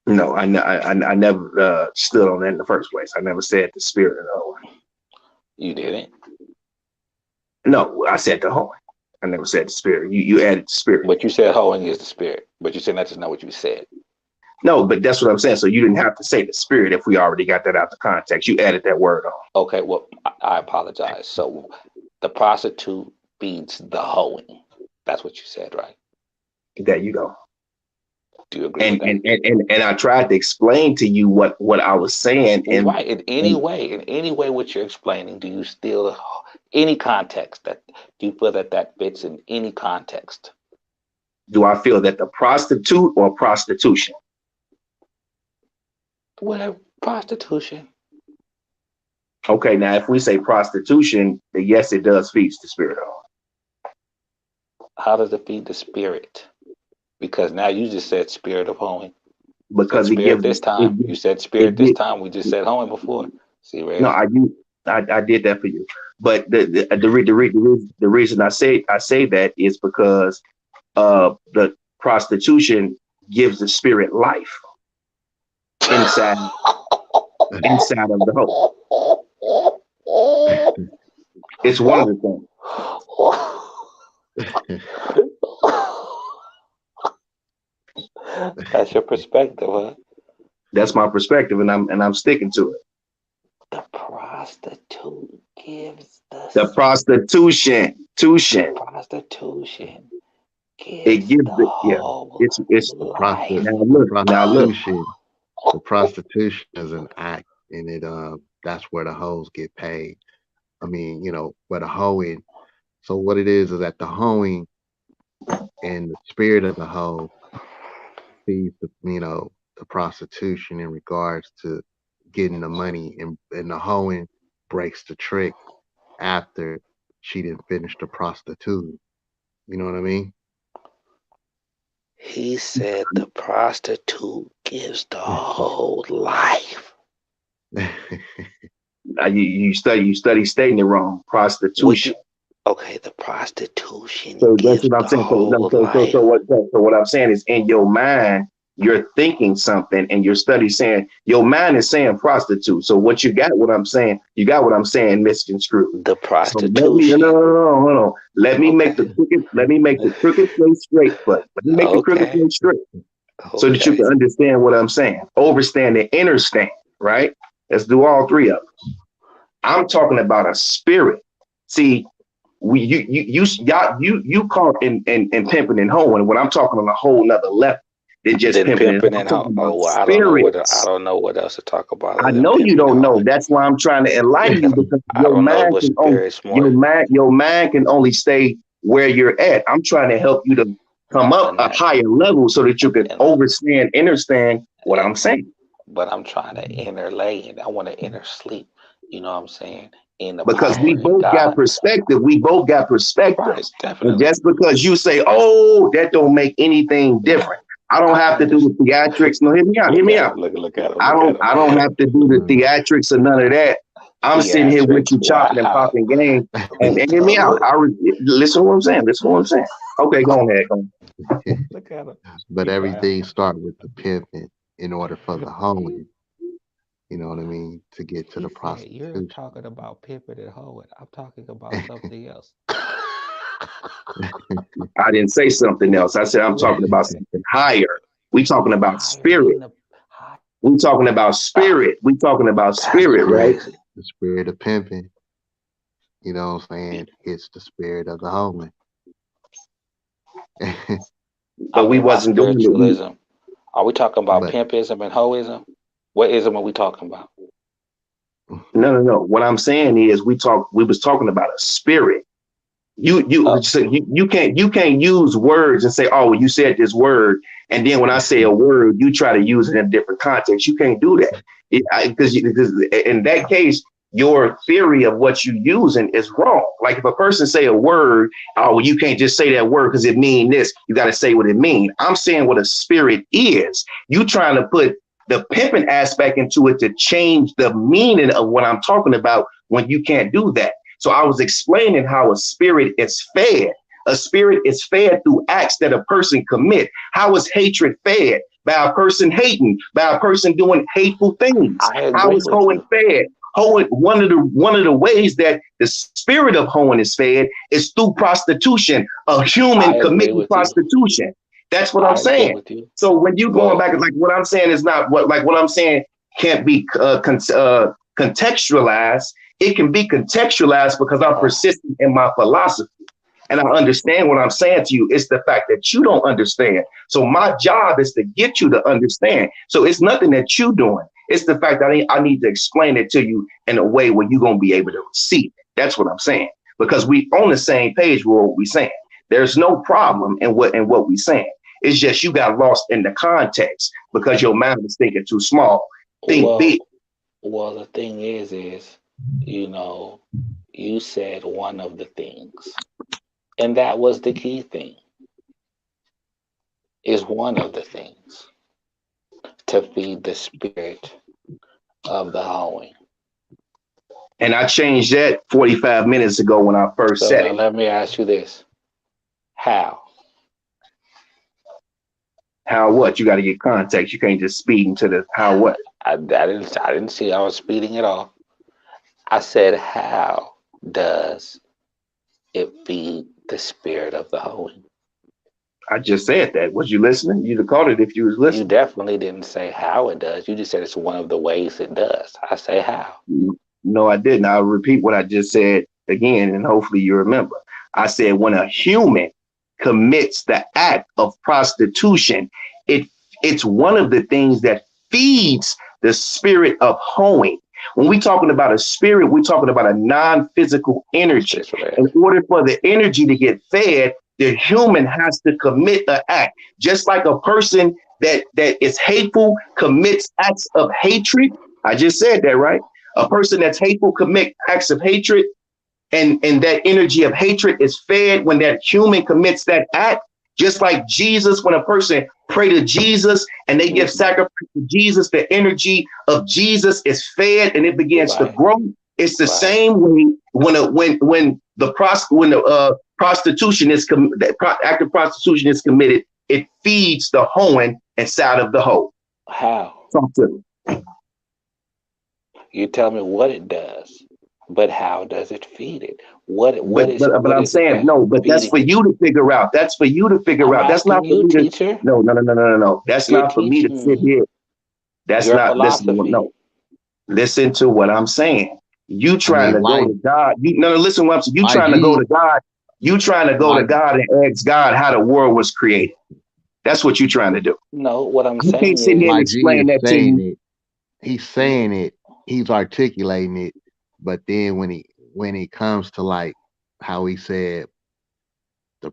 No, I never stood on that in the first place. I never said the spirit of the hoeing. You didn't. No, I said the hoeing. I never said the spirit. You added the spirit. But you said hoeing is the spirit. But you said that's just not what you said. No, but that's what I'm saying. So you didn't have to say the spirit if we already got that out the context. You added that word on. Okay, well, I apologize. So the prostitute feeds the hoeing. That's what you said, right? There you go. Do you agree with that? And I tried to explain to you what I was saying. And right. In any way, what you're explaining, do you still any context that do you feel that fits in any context? Do I feel that the prostitute or prostitution? Whatever, prostitution. Okay, now if we say prostitution, then yes, it does feed the spirit on. How does it feed the spirit? Because now you just said spirit of hoeing. Because it gives this time. You said spirit this time. We just said hoeing before. See, Ray? No, I did that for you. But the reason I say that is because the prostitution gives the spirit life inside of the hoe. It's one of the things. That's your perspective, huh? That's my perspective, and I'm sticking to it. The prostitute gives the prostitution. Prostitution It gives the it's the life. The prostitution is an act, and it that's where the hoes get paid. I mean, where the hoeing. So what it is that the hoeing and the spirit of the hoe feeds the prostitution in regards to getting the money, and the hoeing breaks the trick after she didn't finish the prostitute. You know what I mean? He said the prostitute gives the whole life. You study stating it wrong. Prostitution. Okay, the prostitution. So that's what I'm saying. So what I'm saying is, in your mind, you're thinking something, and your study saying your mind is saying prostitute. So what you got? What I'm saying, misconstrued. The prostitution. So hold on. Let me make the crooked place straight. But let me make the crooked place straight, so that you can understand what I'm saying. Overstand and understand. Right? Let's do all three of them. I'm talking about a spirit. See. You caught in pimping and hoeing when I'm talking on a whole nother level than just pimping and hoeing. I don't know what else to talk about. I know you don't know. That's why I'm trying to enlighten you, because your mind can only stay where you're at. I'm trying to help you to come up a higher level so that you can understand what I'm saying. But I'm trying to interlay it. I want to intersleep. You know what I'm saying? Because we both got perspective. We both got perspectives. Right, and just because you say, "Oh, that don't make anything different," I don't have to do the theatrics. No, hear me out. Look at him. I don't have to do the theatrics or none of that. I'm sitting here with you chopping and popping game. And hear me out. Listen to what I'm saying. Okay, go ahead. Look at him. But everything starts with the pimping in order for the hoeing. You know what I mean? To get to the prostitution. You're talking about pimping and hoeing. I'm talking about something else. I didn't say something else. I said I'm talking about something higher. We talking about spirit. We talking about spirit. Right? The spirit of pimping. You know what I'm saying? It's the spirit of the hoeing. But we wasn't doing spiritualism. Are we talking about pimpism and hoism? What ism are we talking about? No. What I'm saying is we was talking about a spirit. You can't use words and say, "Oh, well, you said this word," and then when I say a word, you try to use it in a different context. You can't do that, because in that case, your theory of what you using is wrong. Like if a person say a word, "Oh, well, you can't just say that word because it mean this." You got to say what it mean. I'm saying what a spirit is. You trying to put the pimping aspect into it to change the meaning of what I'm talking about when you can't do that. So I was explaining how a spirit is fed. A spirit is fed through acts that a person commit. How is hatred fed? By a person hating, by a person doing hateful things. How is hoeing fed? one of the ways that the spirit of hoeing is fed is through prostitution, a human I agree committing with you. prostitution. That's what I'm I agree saying. with you. So when you going Well, back, like what I'm saying is not what I'm saying can't be contextualized. It can be contextualized because I'm persistent in my philosophy. And I understand what I'm saying to you. It's the fact that you don't understand. So my job is to get you to understand. So it's nothing that you're doing. It's the fact that I need to explain it to you in a way where you're going to be able to see it. That's what I'm saying. Because we on the same page with what we're saying. There's no problem in what we're saying. It's just you got lost in the context because your mind is thinking too small. Think big. Well, the thing is, you know, you said one of the things, and that was the key thing, is one of the things to feed the spirit of the hoeing. And I changed that 45 minutes ago when I first So said now it. let me ask you this. How? How what? You got to get context. You can't just speed into the how what. I didn't see I was speeding at all. I said, how does it feed the spirit of the hoeing? I just said that. Was you listening? You'd have caught it if you was You listening. definitely didn't say how it does. You just said it's one of the ways it does. I say how. No, I didn't. I'll repeat what I just said again, and hopefully you remember. I said when a human commits the act of prostitution, it's one of the things that feeds the spirit of hoeing. When we're talking about a spirit, we're talking about a non-physical energy. In order for the energy to get fed, the human has to commit an act. Just like a person that is hateful commits acts of hatred. I just said that, right? A person that's hateful commit acts of hatred, and that energy of hatred is fed when that human commits that act. Just like Jesus, when a person pray to Jesus and they give sacrifice to Jesus, the energy of Jesus is fed and it begins to grow. It's the same way when the prostitution is the act of prostitution is committed. It feeds the hoeing inside of the hoe. How? Talk to me. You tell me what it does, but how does it feed it? What But I'm saying no, but that's for you to figure out. That's for you to figure out. That's not for you, me to. teacher. No. That's You're not for me to sit teaching here. That's your not. Listen, philosophy. no. Listen to what I'm saying. You trying to go like, to God. Listen what I'm saying. You like trying to go to God. You trying to go to God and ask God how the world was created. That's what you're trying to do. No, what I'm You saying can't sit here and like G explain is that to saying you. it. He's saying it. He's articulating it. But then when he comes to like how he said the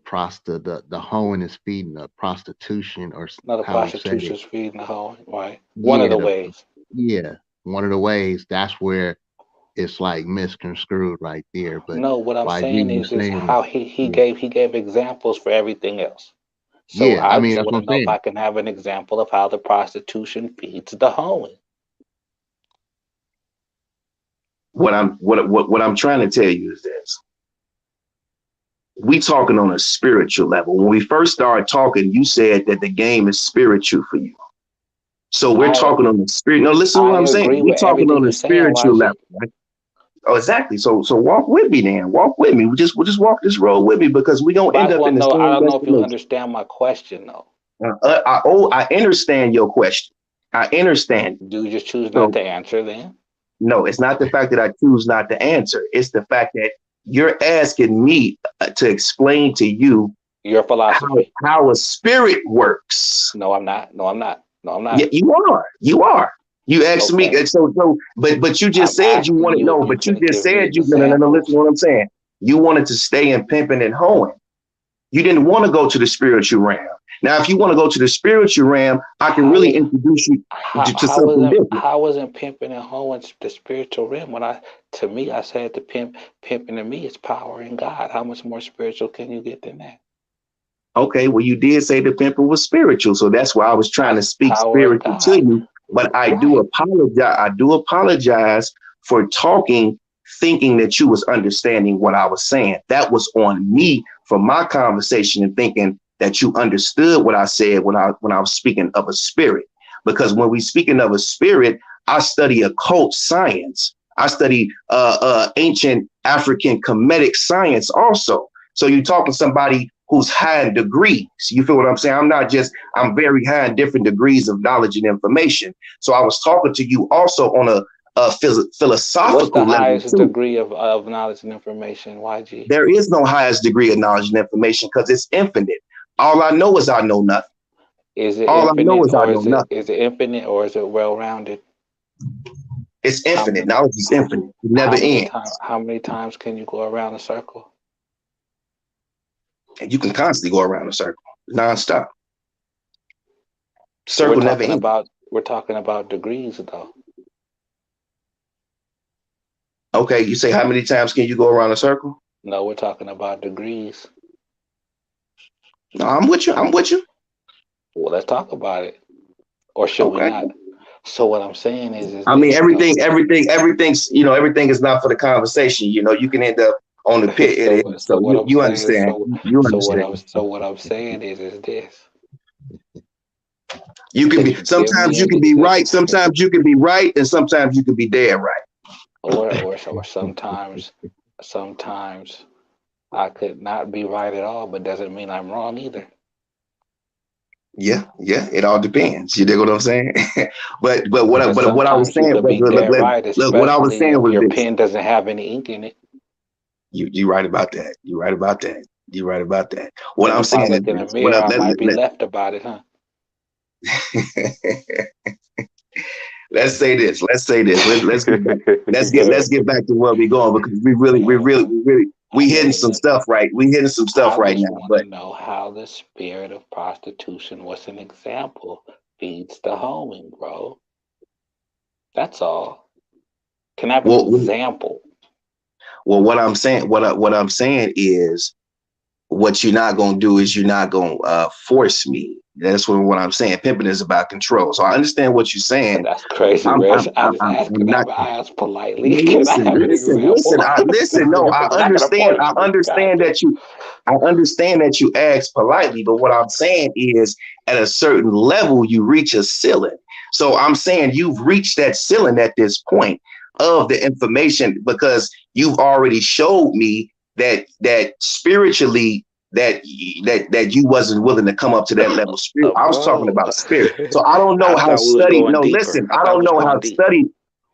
hoeing is feeding the prostitution, or no, the how he said prostitution it. is feeding the hoeing, right? One of Yeah, the ways. one of the ways. That's where it's like misconstrued right there. But No, what I'm saying YG was is saying how it. he gave examples for everything else. So Yeah, I I mean just that's want what to I'm know if saying. I can have an example of how the prostitution feeds the hoeing. What I'm trying to tell you is this. We talking on a spiritual level. When we first started talking, you said that the game is spiritual for you. So we're talking on the spirit. No, listen to I what I'm saying. agree We're with talking everything on you're a saying, spiritual YG. level, right? Oh, exactly. So walk with me then. Walk with me. We'll just walk this road with me because we're gonna end up in the I same don't know if you destination. understand my question though. I understand your question. I understand. Do you just choose not So to answer then? no, it's not the fact that I choose not to answer. It's the fact that you're asking me to explain to you Your philosophy. how a spirit works. No, I'm not. No, I'm not. No, I'm Yeah, not. you are. You are. You asked me, Okay. but you just I'm said you asking wanted you if no, you but you can just give me said you no. Listen examples. to what I'm saying. You wanted to stay in pimping and hoeing. You didn't want to go to the spiritual realm. Now, if you want to go to the spiritual realm, I can How really was introduce you to something different. how wasn't pimping and hoeing the spiritual realm? When I said the pimping to me is power in God. How much more spiritual can you get than that? Okay, well, you did say the pimping was spiritual, so that's why I was trying to That's speak power in spiritual to God. you. But I do Right. apologize. I do apologize for talking, thinking that you was understanding what I was saying. That was on me for my conversation and thinking that you understood what I said when I was speaking of a spirit. Because when we speaking of a spirit, I study occult science. I study ancient African Kemetic science also. So you're talking somebody who's high in degrees. You feel what I'm saying? I'm very high in different degrees of knowledge and information. So I was talking to you also on a What's the philosophical level highest too. degree of knowledge and information, YG? There is no highest degree of knowledge and information because it's infinite. All I know is I know nothing. Is it All I know infinite is I or know nothing. is it infinite or is it well rounded? It's How infinite. Knowledge is infinite. It never ends. how many times can you go around a circle? And you can constantly go around a circle, nonstop. But Circle never ends. we're talking about degrees though. Okay, you say how many times can you go around a circle? No, we're talking about degrees. No, I'm with you. I'm with you. Well, let's talk about it. Or should we Okay. not? So what I'm saying is I mean, this though. everything's, everything is not for the conversation. You can end up on the pit. So what I'm You saying, understand. You understand. so what I'm saying is this. You can Can be, you give sometimes me you can be right, sometimes you can be right, and sometimes you can be dead right. or sometimes I could not be right at all, but doesn't mean I'm wrong either. Yeah, it all depends. You dig what I'm saying? but what I, But but what I was sometimes you saying could was, be dead right, look, what I was especially saying if was your this. pen doesn't have any ink in it. You right about that. You right about that. You right about that. What And I'm if I saying is look in the this. What mirror, up? I might be left about it, huh? Let's say this. Let's get back. Let's get back to where we're going because we hitting some Look, stuff right. We hitting some stuff I right just now. want to But know how the spirit of prostitution was an example feeds the homing, bro. That's all. Can I have an well, example? what I'm saying, what I'm saying is, what you're not gonna do is you're not gonna force me. That's what I'm saying. Pimping is about control. So I understand what you're saying. That's crazy, Rich. I just asking. I'm not. I asked politely. No, Can I listen, have an example? listen. No, I You're not gonna understand. force me. Gotcha. I understand that you ask politely, but what I'm saying is, at a certain level, you reach a ceiling. So I'm saying you've reached that ceiling at this point of the information because you've already showed me that spiritually that you wasn't willing to come up to that level. Spirit. I was talking Bro, about spirit. So I don't know I how thought we was studied. going No, deeper. listen. I thought we was going deep.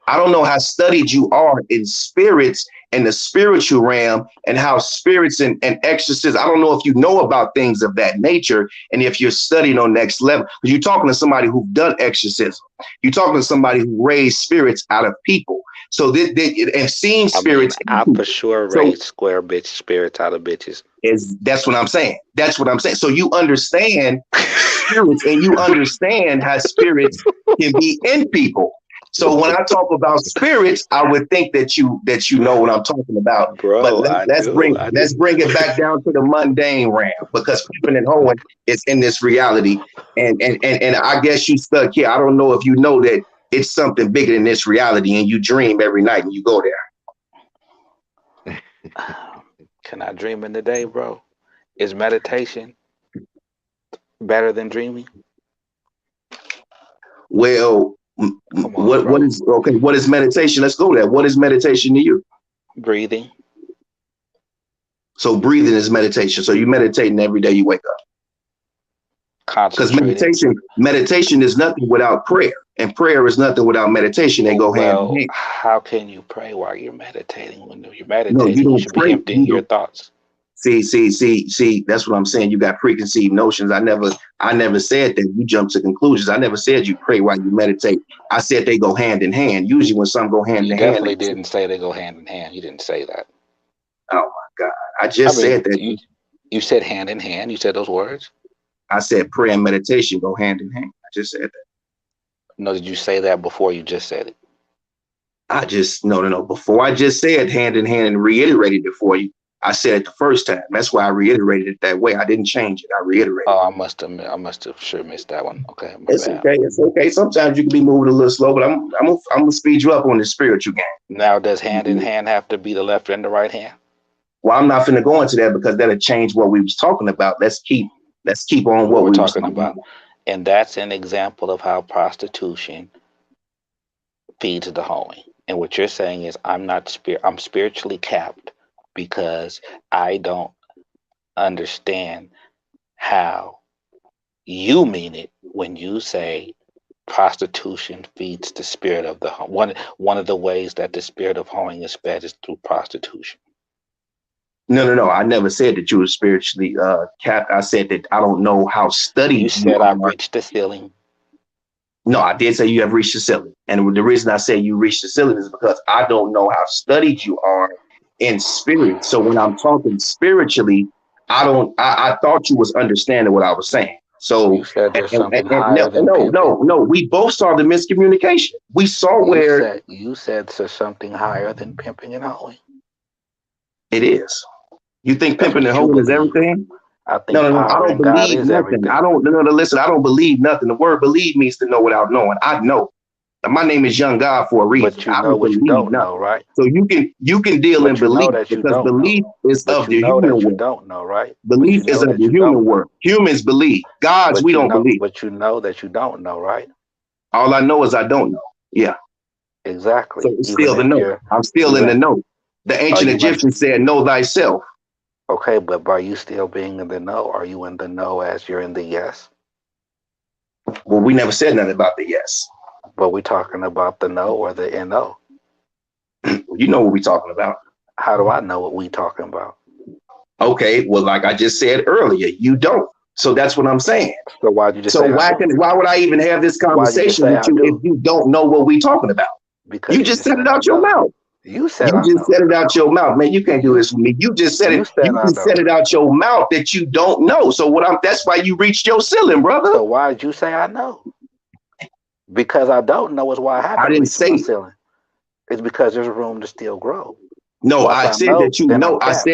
I don't know how studied you are in spirits and the spiritual realm and how spirits and exorcists. I don't know if you know about things of that nature and if you're studying on next level. Because you're talking to somebody who's done exorcism. You're talking to somebody who raised spirits out of people. So and seeing spirits in I for people. sure So raised square bitch spirits out of bitches. that's what I'm saying. That's what I'm saying. So you understand spirits and you understand how spirits can be in people. So when I talk about spirits, I would think that you know what I'm talking about. But Bro, I let's do. bring it back down to the mundane realm because Pippin and Hohen is in this reality, and I guess you stuck here. I don't know if you know that it's something bigger than this reality, and you dream every night and you go there. Can I dream in the day, bro? Is meditation better than dreaming? Well, Come on, what bro. is okay? What is meditation? Let's go there. What is meditation to you? Breathing. So breathing is meditation. So you meditating every day you wake up. Because Concentrating. meditation is nothing without prayer, and prayer is nothing without meditation. They go hand in Well, hand. how can you pray while you're meditating? When you're No, you meditating, you don't should be pray. emptying your thoughts. See. That's what I'm saying. You got preconceived notions. I never said that. You jump to conclusions. I never said you pray while you meditate. I said they go hand in hand. Usually, when some go hand You in hand, definitely didn't say they go hand in hand. You didn't say that. oh my God, I just said that. You said hand in hand. You said those words. I said prayer and meditation go hand in hand. I just said that. No, did you say that before you just said it? I just no. Before I just said hand in hand and reiterated it for you. I said it the first time. That's why I reiterated it that way. I didn't change it. I reiterated. Oh, I must have sure missed that one. Okay, my It's bad. okay. It's okay. Sometimes you can be moving a little slow, but I'm gonna speed you up on the spiritual game. Now, does hand in hand have to be the left and the right hand? Well, I'm not finna go into that because that'll change what we was talking about. Let's keep on What what we're we was talking talking about, about. and that's an example of how prostitution feeds the homie. And what you're saying is I'm spiritually capped because I don't understand how you mean it when you say prostitution feeds the spirit of the home. One of the ways that the spirit of hoeing is fed is through prostitution. No. I never said that you were spiritually capped. I said that I don't know how You studied you said I've are. reached the ceiling. No, I did say you have reached the ceiling. And the reason I say you reached the ceiling is because I don't know how studied you are in spirit. So when I'm talking spiritually, I thought you was understanding what I was saying. You So, said there's something and higher than pimping. no, we both saw the miscommunication. We saw where You said there's something higher than pimping and hoeing. it is. You think That's pimping and what you hoeing is believe. everything? I think No. I power don't in God believe is nothing. I everything. don't, no, listen, I don't believe nothing. The word believe means to know without knowing. I know. Now, my name is Young God for a reason. But you I know don't what you believe don't know, nothing. right? So you can deal in But you know belief that you because don't know. belief is But of you the know human that you world. don't know, right? But Belief you is know of that the you human don't know. world. Humans believe. Gods, we don't believe. But you know that you don't know, right? All I know is I don't know. Yeah. So Exactly. it's Even still the if know. you're I'm still in the even know. The are ancient you in Egyptians said, know thyself. okay, but by you still being in the know, are you in the know as you're in the yes? Well, we never said nothing about the yes. But we're talking about the know or the NO. You know what we're talking about. How do I know what we talking about? Okay, well, like I just said earlier, you don't. So that's what I'm saying. So why'd you just So say I do? why would I even have this Why'd you just conversation say with I you if do? you don't know what we're talking about? Because You you just just said it said I out your know. mouth. You said You I just know. said it out your mouth, man. You can't do You this with me. You just said you it. said You I just said know. it out your mouth that you don't know. So what I'm that's why you reached your ceiling, brother. So why'd you say I know? Because I don't know is why I I haven't didn't reached my say ceiling. It's because there's room to still grow. no. Once I I said know, that you then I'm know. capped.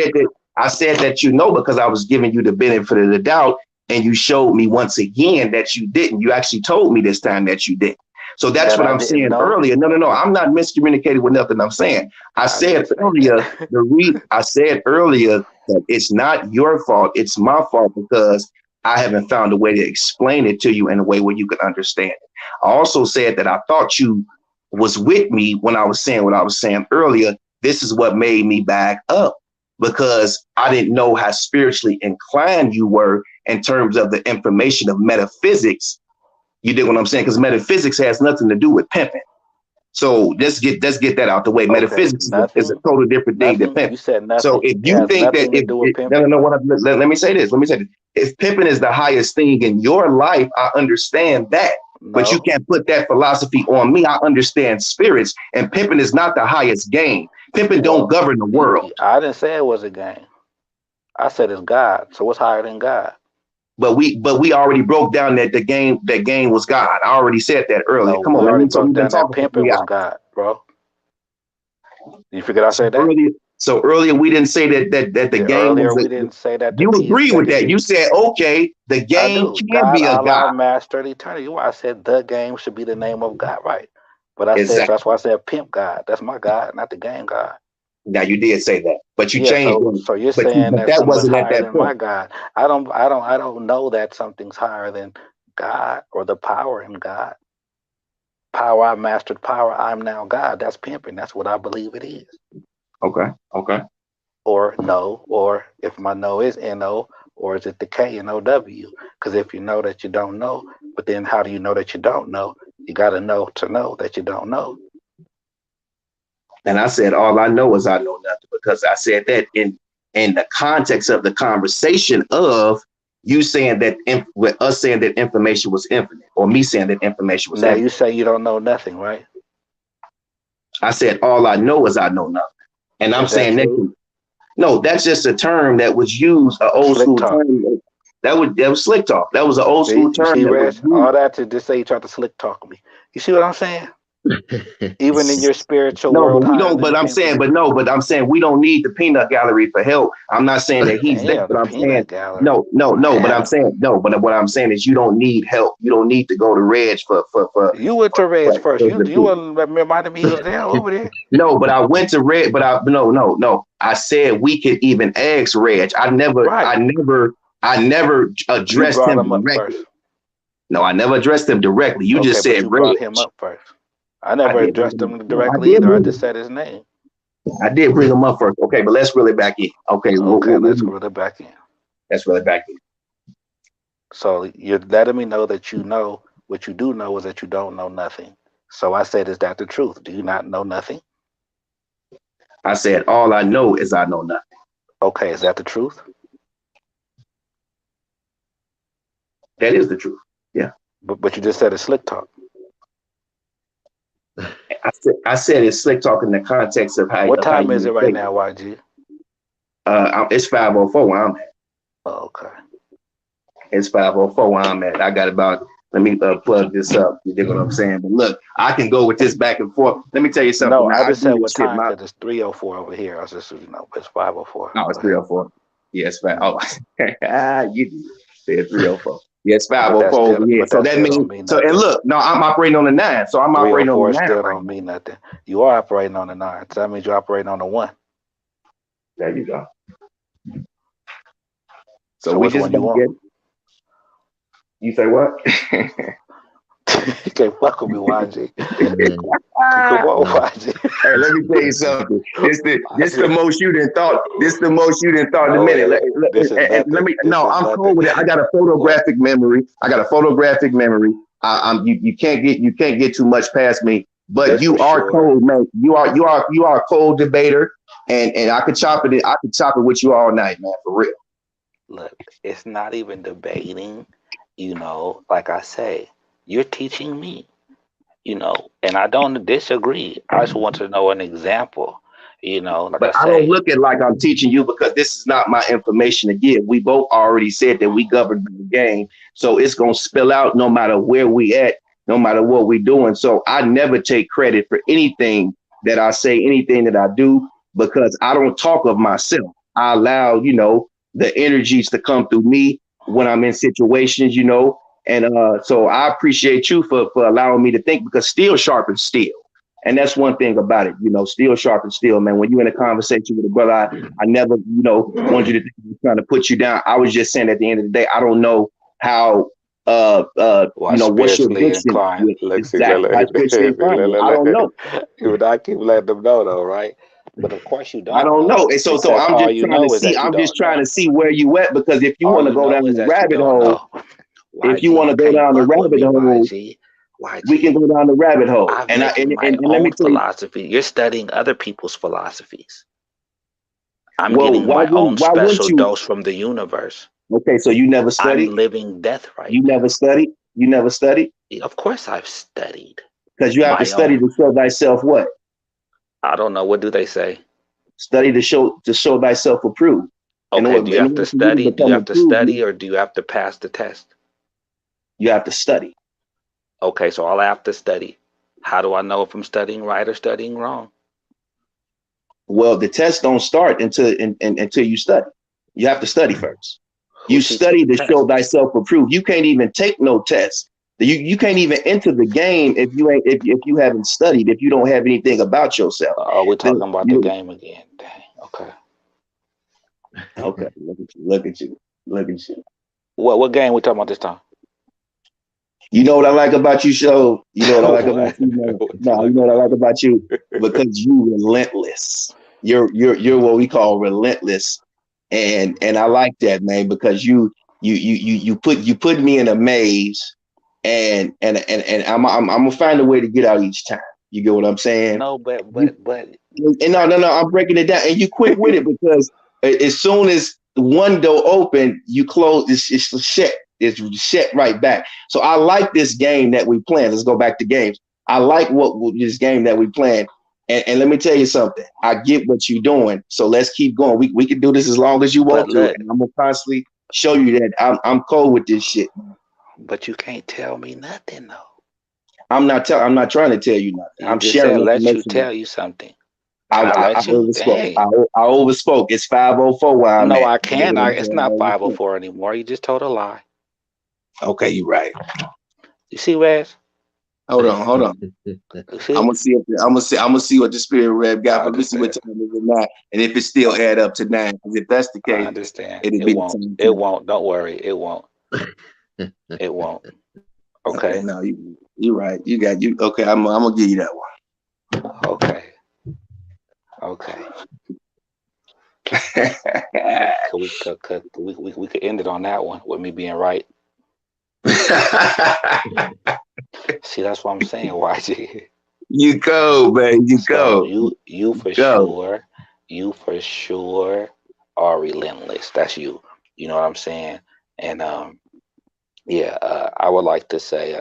I said that you know because I was giving you the benefit of the doubt, and you showed me once again that you didn't. You actually told me this time that you didn't. So that's That what I I'm didn't saying know. earlier. No. I'm not miscommunicating with nothing I'm saying. I I didn't said say earlier that. I said earlier that it's not your fault. It's my fault because I haven't found a way to explain it to you in a way where you can understand it. I also said that I thought you was with me when I was saying what I was saying earlier. This is what made me back up because I didn't know how spiritually inclined you were in terms of the information of metaphysics. You dig what I'm saying? Because metaphysics has nothing to do with pimping. So let's get that out the way. Okay, Metaphysics is a total different thing than nothing. You pimping. said So nothing. if It you has think that nothing to do with no, pimping. no, what let me say this. Let me say this. If pimping is the highest thing in your life, I understand that. But you No, can't put that philosophy on me. I understand spirits, and pimping is not the highest game. Pimping don't well, govern the world. I didn't say it was a game. I said it's God. So what's higher than God? But we already broke down that the game was God. I already said that earlier. No, Come we on, already man. So broke we've been down that talking for pimping was 3 hours. God, bro. You figured I So said that? earlier we didn't say that the Yeah, game earlier was we didn't say that the you P is agree with second that. You G. said, okay, the I game do. can God, be a Allah, God. Master, Eternity. I said the game should be the name of God, right? But I said, so Exactly. that's why I said Pimp God. That's my God, not the game God. Now you did say that, but you Yeah, changed so it. so you're saying But that that something's wasn't at higher that than my point. God. I don't know that something's higher than God or the power in God. Power I mastered power, I'm now God. That's pimping. That's what I believe it is. Okay. Okay. Or no, or if my no is NO, or is it the KNOW? Because if you know that you don't know, but then how do you know that you don't know? You gotta know to know that you don't know. And I said, all I know is I know nothing because I said that in the context of the conversation of you saying that with us saying that information was infinite, or me saying that information was Now you infinite. say you don't know nothing, right? I said, all I know is I know nothing. And I'm Is that saying that true? no, that's just a term that was used, an old Slick school talk. term. That was slick talk. That was an old See, school you term see, that was Reg, used. all that to just say you tried to slick talk me. You see what I'm saying? Even in your spiritual No, but world, we higher don't. than pimping. But I'm saying we don't need the peanut gallery for help. I'm not saying that he's that, Damn, but the I'm saying peanut gallery. no. But I'm Damn. saying no. But what I'm saying is you don't need help. You don't need to go to Reg You went to Reg first. for You the wasn't reminding me he was there over there. no. But I went to Reg. But I no. I said we could even ask Reg. Right. I never You addressed brought him him up first. directly. No, I never addressed him directly. You Okay, just but said you Reg. brought him up first. I I never did bring addressed him up. him No, directly either. I just said his name. I did bring him up first. Okay, but let's reel it back in. Okay, Okay, let's reel it back in. let's reel it back in. So you're letting me know that you know what you do know is that you don't know nothing. So I said, is that the truth? Do you not know nothing? I said, all I know is I know nothing. Okay, is that the truth? That is the truth. Yeah. But you just said it's slick talk. I said it's slick talk in the context of What how time is you it right think. now, YG? It's 5:04 where I'm at. Oh, okay. It's 5:04 where I'm at. I got about. Let me plug this up. You dig what I'm saying? But look, I can go with this back and forth. Let me tell you something. No, Now, I I just do said this what shit. time because it's 3:04 over here. I was just, it's 5:04. No, it's Go ahead. 3:04. Yeah, it's 5. Oh, you said 3:04. Yeah, it's But that 5:04 still, over here. but So that that still means don't mean so. And nothing. look, no, I'm operating on the 9. So I'm operating on the 3:04 9 still right don't now. mean nothing. You are operating on the 9. So that means you're operating on the 1. There you go. So So we which just one you gonna want? get. You say what? You can't fuck with me, YG. Come on, YG. Hey, let me tell you something. This the YG. most you done thought. This the most you done thought in a No, it minute. ain't. This is Let nothing. me. This No, is I'm nothing. cool with it. I got a What? photographic memory. You can't get too much past me. But That's you for are sure. cold, man. You are a cold debater, and I could chop it. I could chop it with you all night, man, for real. Look, it's not even debating, like I say, you're teaching me, and I don't disagree. I just want to know an example, like I But I don't say. look at like I'm teaching you because this is not my information to give. We both already said that we govern the game. So it's going to spill out no matter where we at, no matter what we doing. So I never take credit for anything that I say, anything that I do, because I don't talk of myself. I allow, the energies to come through me when I'm in situations, and so I appreciate you for allowing me to think because steel sharpens steel. And that's one thing about it, steel sharpens steel, man. When you're in a conversation with a brother, I never, want you to think I was trying to put you down. I was just saying at the end of the day, I don't know how, Why what's your spiritually addiction inclined? with Look, see, look, exactly how spiritually inclined. I don't know. even I keep letting them know, though, right? But of course you I don't don't know. know And so because I'm all just you trying to know is see, that you I'm just don't trying know. to see where you at, because if you All want to you go know down is the that you rabbit don't hole, know. if you YG, want you to go can't down the fuck with rabbit me, hole, YG. we can YG, go down the rabbit hole. I'm And making my let me own tell you, philosophy. You're studying other people's philosophies. I'm well, getting my own why wouldn't special you? dose from the universe. Okay, so you never I'm studied? living death right You never now. studied? You never studied? Of course I've studied Because you have to my study own. to show thyself what? I don't know. What do they say? Study to show thyself approved. Okay, do you In have order to for you to study? Do you become have to approved, study or do you have to pass the test? you have to study. Okay, so I'll have to study. How do I know if I'm studying right or studying wrong? Well, the test don't start until you study. You have to study first. Who You teaches study the to show test? thyself approved. You can't even take no test. You can't even enter the game if you haven't studied, if you don't have anything about yourself. Oh, we're The, talking about the you, game again. Dang. Okay. okay, look at you. What game we talking about this time? You know what I like about you, Show? You know what I like about What? you, man? What you No, you like know what I about like about you? Because you relentless. You're what we call relentless. And I like that, man, because you put me in a maze, and I'm gonna find a way to get out each time. You get what I'm saying? No, You, but and no, I'm breaking it down, and you quick with it because as soon as one door open, you close. It's shut. It's shut right back. So I like this game that we playing. Let's go back to games. I like this game that we playing. And let me tell you something. I get what you're doing. So let's keep going. We can do this as long as you but want to, look, and I'm gonna constantly show you that I'm cold with this shit. but you can't tell me nothing though. I'm not trying to tell you nothing. You I'm just said sharing let you information. tell you something. I, Can I I, I let you? overspoke. Dang. I overspoke. It's 5:04 where I'm No, at. I You get can. what I'm It's saying? I not overspoke. 5:04 anymore. You just told a lie. Okay, you're right. You see, Wes? Hold on. You see? I'm gonna see what the spirit rev got. I But let me see what understand. time it is now, and if it still add up to 9. Because if that's the I case, understand. it'll It be the won't. same It time. won't. Don't worry. It won't. It won't. Okay, Okay. no, you. You're right. You got you. Okay, I'm gonna give you that Okay. Okay. We could end it on that one with me being right. See, that's what I'm saying, YG. You go, man. You So go. you for Go. sure are relentless. That's you. You know what I'm saying? And yeah, I would like to say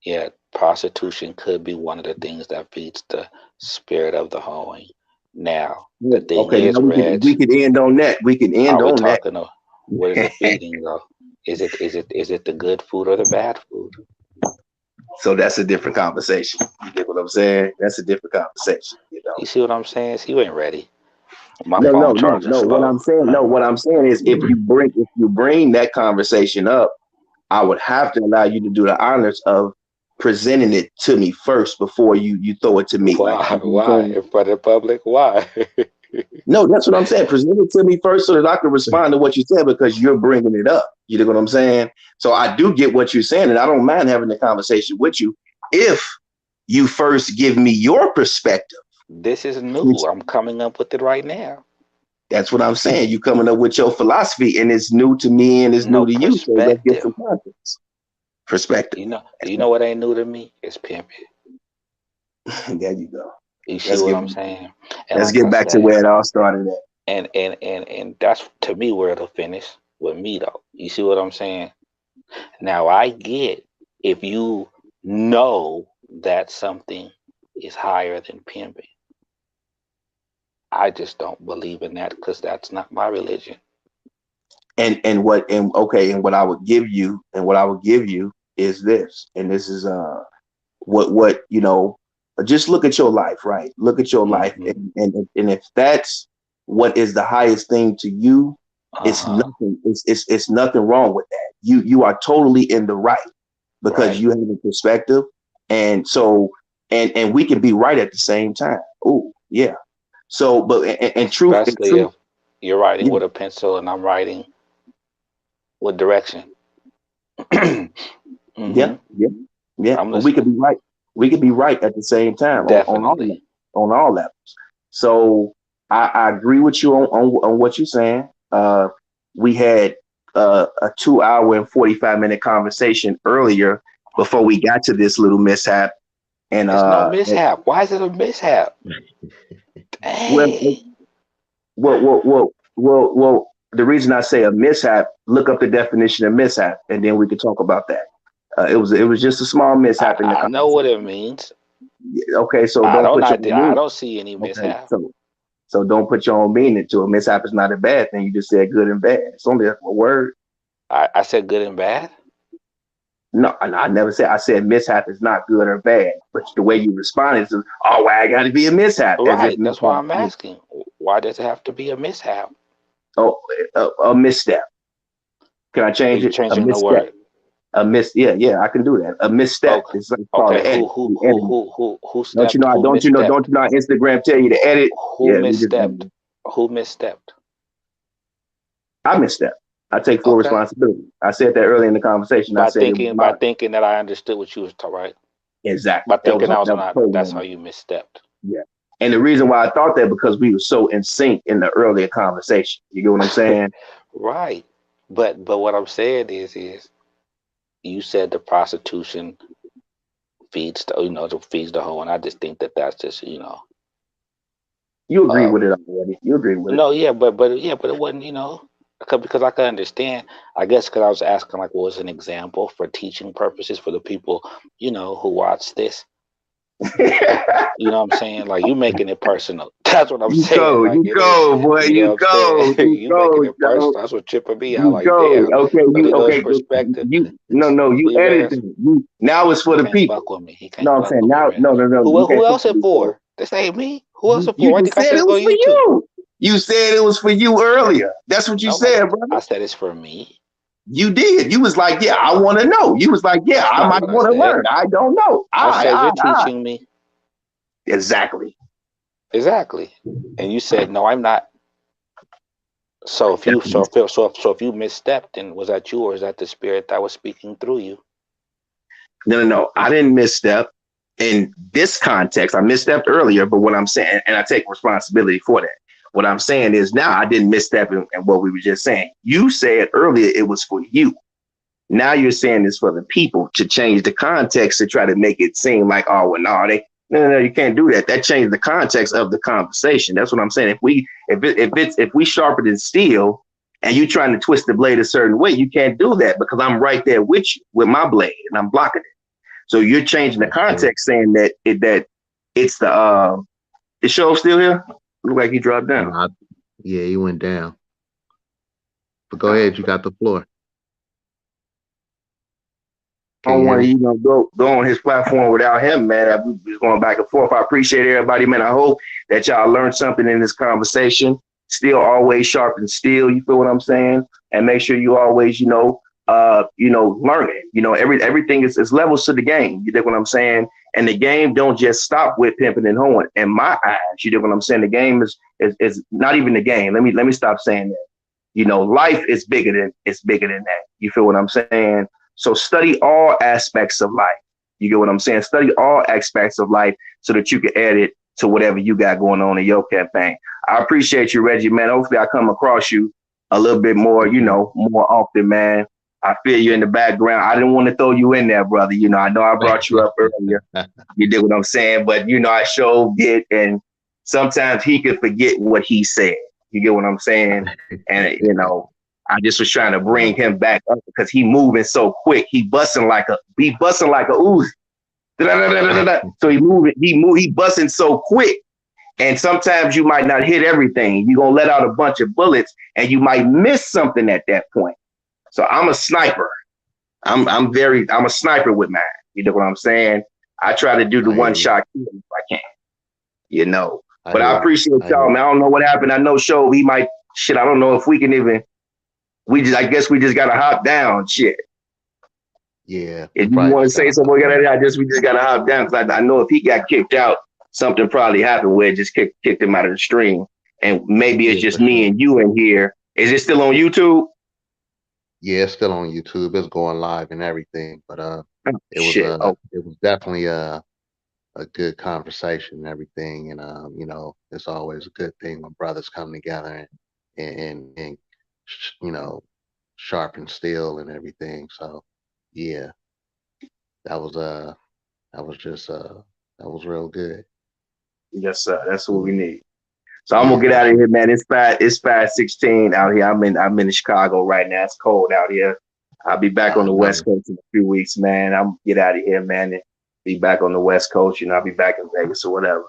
yeah, prostitution could be one of the things that feeds the spirit of the hoeing. Now, the thing Okay, is, now Reg, we could end on that. We can are end we on that. talking of what is it feeding though? Is it the good food or the bad food? So that's a different conversation. You get what I'm saying? That's a different conversation. You know. You see what I'm saying? See, you ain't ready. My No, no, phone no, charging no. What slow. I'm saying, no, what I'm saying is, if you bring that conversation up, I would have to allow you to do the honors of presenting it to me first before you throw it to me. Like, Why? you know what I'm Why? saying? In front of the public? Why? No, that's what I'm saying. Present it to me first so that I can respond to what you said because you're bringing it up. You know what I'm saying? So I do get what you're saying, and I don't mind having the conversation with you if you first give me your perspective. This is new. Which I'm coming up with it right now. that's what I'm saying. You coming up with your philosophy, and it's new to me and it's new No to you. So let's get perspective. some context. Perspective. You know what ain't new to me? It's pimping. There you go. You see Let's what get I'm saying? And let's like get I back to say, where it all started at. and that's to me where it'll finish with me though. You see what I'm saying? Now I get if you know that something is higher than pimping. I just don't believe in that because that's not my religion. And what I would give you is this, and this is what you know, just look at your life, right? Look at your life, Hmm. and if that's what is the highest thing to you, it's Uh-huh. nothing. It's nothing wrong with that. You are totally in the right because Right. you have a perspective, and so and we can be right at the same time. Oh yeah. So, but and truth, Especially if you're writing yeah, with a pencil and I'm writing with direction. yeah, Hmm. yeah, yeah. I'm But we could listening. be right. We could be right at the same time Definitely. on all levels. So I agree with you on what you're saying. We had a 2 hour and 45 minute conversation earlier before we got to this little mishap. And It's no mishap. Why is it a mishap? well, Dang. the reason I say a mishap, look up the definition of mishap, and then we could talk about that. It was just a small I, mishap in the I know what conversation. it means. Okay, so I don't don't put your not own I meaning. don't see any Okay, mishap. so don't put your own meaning to it. Mishap is not a bad thing. You just said good and bad. It's only a word. I said good and bad. No, I never said. I said mishap is not good or bad. But the way you responded is, oh, why I got to be a mishap, as if Right. That's why mishap. I'm asking. Why does it have to be a mishap? Oh, a misstep. Can I Are change you it? A changing the misstep. word? Yeah, I can do that. A misstep. Okay. It's like called Okay. an edit. Who who We who edit it. who who who Don't you stepped? know? Who Don't misstepped? you know? Instagram tell you to edit. Who Yeah, we just edit misstepped? it. Who misstepped? I misstep. I take full Okay. responsibility. I said that earlier in the conversation. I By said it was thinking by my thinking that I understood what you was talking, right? exactly. By thinking I was That was not. totally That's on how me. you misstepped. Yeah. And the reason why I thought that because we were so in sync in the earlier conversation. You get what I'm saying? Right. But what I'm saying is you said the prostitution feeds the whole, and I just think that that's just. You agree with Um, it already. You agree with it. no, yeah, but it wasn't. Because I can understand. I guess because I was asking like, what was an example for teaching purposes for the people who watch this. You know what I'm saying? Like you making it personal. That's what I'm saying. Like You it is. go, boy, You know what I'm saying? you You making go, it Joe. personal. That's what tripping me out. You Like go. damn. Okay, So there goes okay. perspective. No, you See, man, edited it. Now it's for he the can't people. fuck with me. He No, can't I'm fuck saying with me, now, right? no. You Who can't fuck else with it me. So for? This ain't me. Who else it you for? I just think I said said it it on was for YouTube. you. You said it was for you earlier. That's what you No, said, brother. I said it's for me. You did. You was like, yeah, I want to know. You was like, yeah, That's I not might what I want to said. learn. I don't know. I said you're I. teaching me. Exactly. Exactly. And you said no, I'm not. So if you misstepped, then was that you or is that the spirit that was speaking through you? No. I didn't misstep in this context. I misstepped earlier, but what I'm saying, and I take responsibility for that. What I'm saying is now I didn't misstep in what we were just saying. You said earlier it was for you. Now you're saying it's for the people to change the context to try to make it seem like, oh, well, no, you can't do that. That changed the context of the conversation. That's what I'm saying. If we sharpen than steel and you trying to twist the blade a certain way, you can't do that because I'm right there with you with my blade and I'm blocking it. So you're changing the context, saying that it's the show still here. Look like he dropped down. Yeah, he went down. But go ahead, you got the floor. I don't want to, go on his platform without him, man. We was going back and forth. I appreciate everybody, man. I hope that y'all learned something in this conversation. Still always sharp and steel. You feel what I'm saying? And make sure you always, learn it. Everything is levels to the game. You dig what I'm saying? And the game don't just stop with pimping and hoeing. In my eyes, you dig what I'm saying? The game is not even the game. Let me stop saying that. Life is bigger than that. You feel what I'm saying? So study all aspects of life. You get what I'm saying? Study all aspects of life so that you can add it to whatever you got going on in your campaign. I appreciate you, Reggie, man. Hopefully I come across you a little bit more, more often, man. I feel you in the background. I didn't want to throw you in there, brother. I know I brought you up earlier. You did what I'm saying, but I sure did. And sometimes he could forget what he said. You get what I'm saying? And I just was trying to bring him back up because he moving so quick. He busting like a Uzi. So he busting so quick. And sometimes you might not hit everything. You're gonna let out a bunch of bullets and you might miss something at that point. So I'm a sniper. I'm a sniper with mine. You know what I'm saying? I try to do the one shot kill if I can. But I appreciate y'all, man. I don't know what happened. I know Show he might I don't know if we can even I guess we just gotta hop down. Shit. Yeah. If you want to say something, we just gotta hop down because I know if he got kicked out, something probably happened where it just kicked him out of the stream. And maybe it's just me and you in here. Is it still on YouTube? Yeah, it's still on YouTube. It's going live and everything. But it was definitely a good conversation and everything. And it's always a good thing when brothers come together and sharpen steel and everything. So yeah, that was real good. Yes, sir. That's what we need. So I'm gonna get out of here, man. It's 5:16 out here. I'm in Chicago right now. It's cold out here. I'll be back on the West Coast in a few weeks, man. I'm get out of here, man, and be back on the West Coast. I'll be back in Vegas or whatever.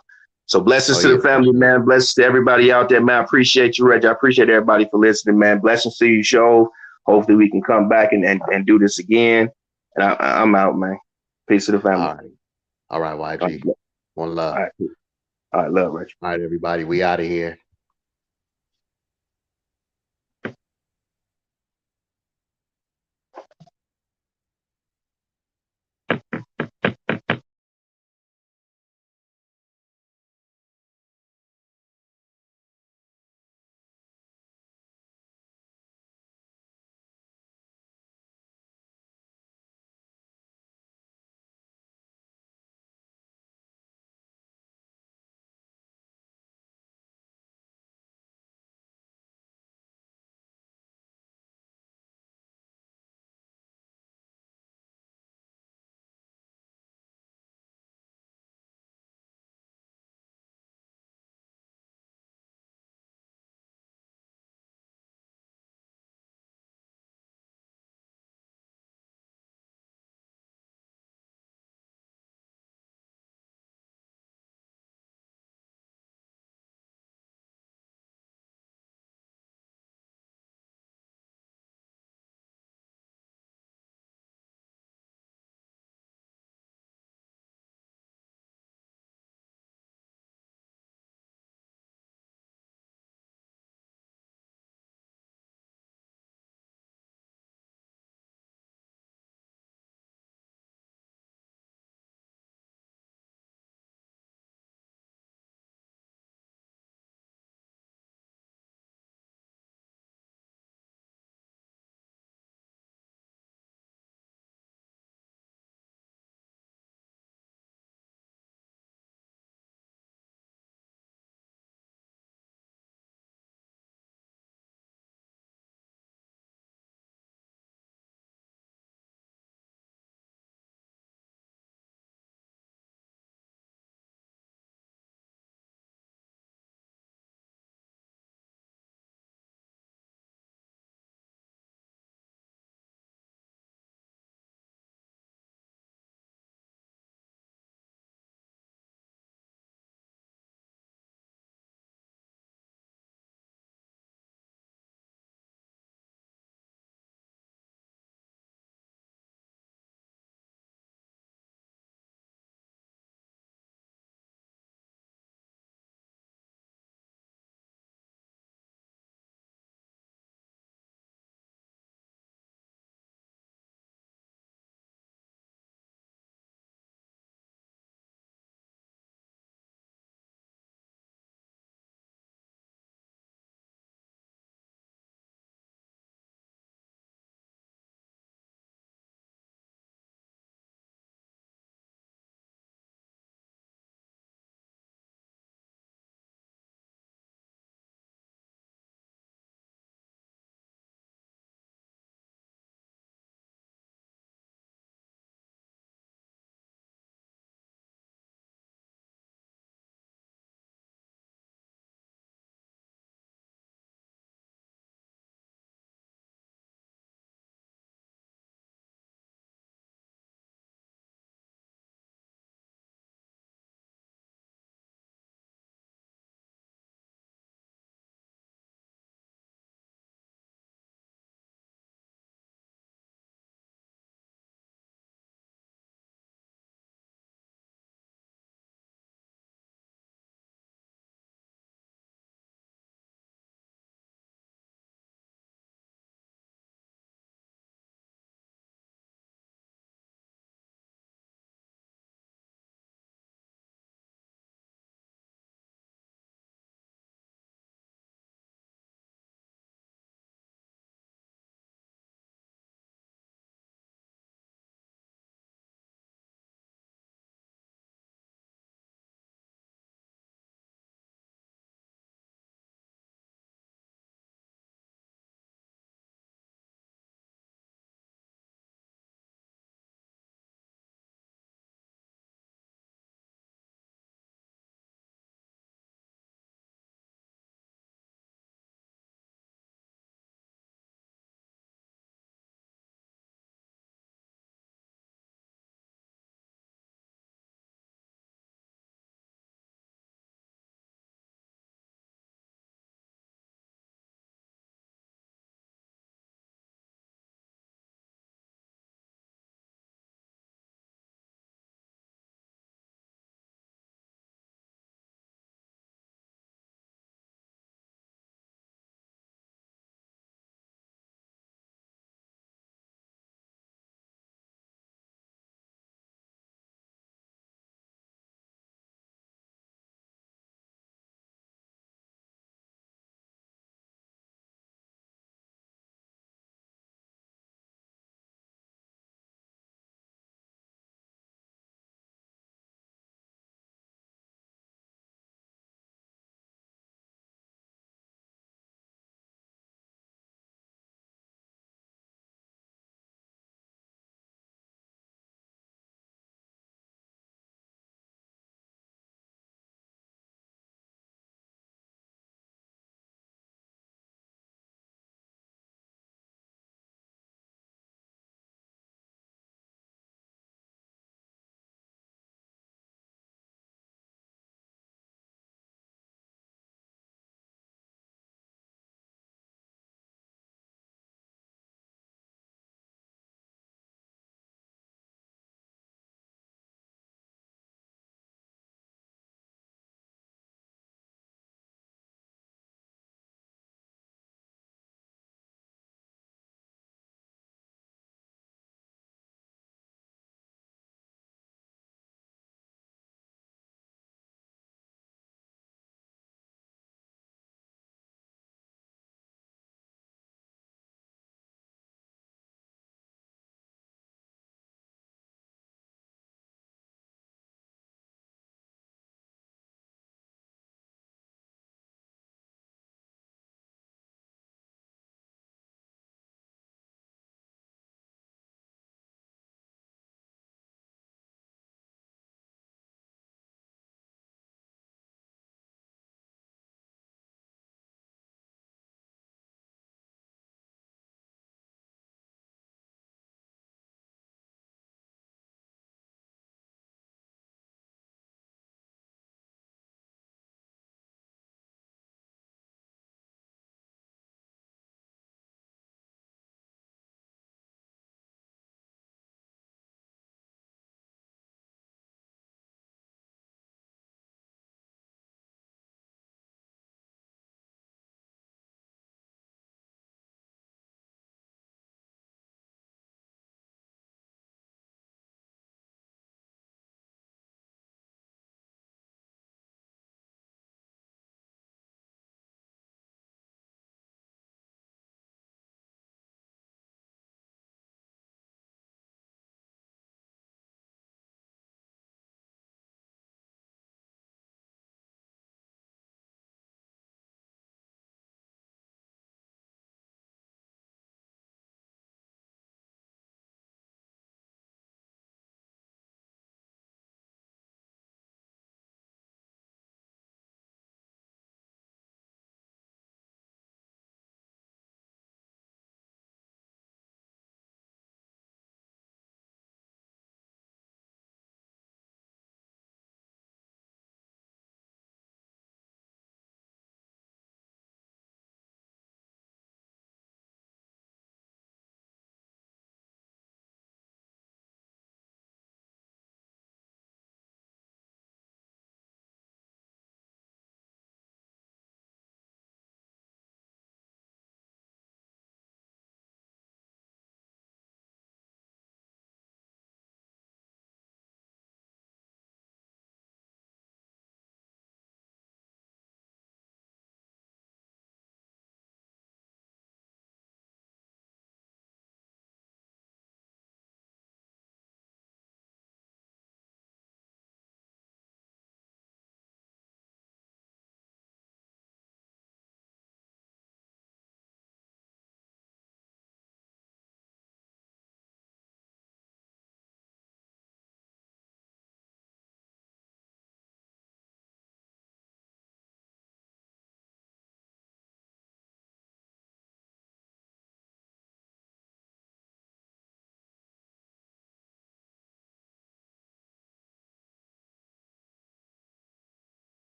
So blessings to the family, man. Blessings to everybody out there, man. I appreciate you, Reggie. I appreciate everybody for listening, man. Blessings to you, Show. Hopefully we can come back and do this again. And I'm out, man. Peace to the family. All right, YG. One love. All right, love, Reggie. All right, everybody. We out of here.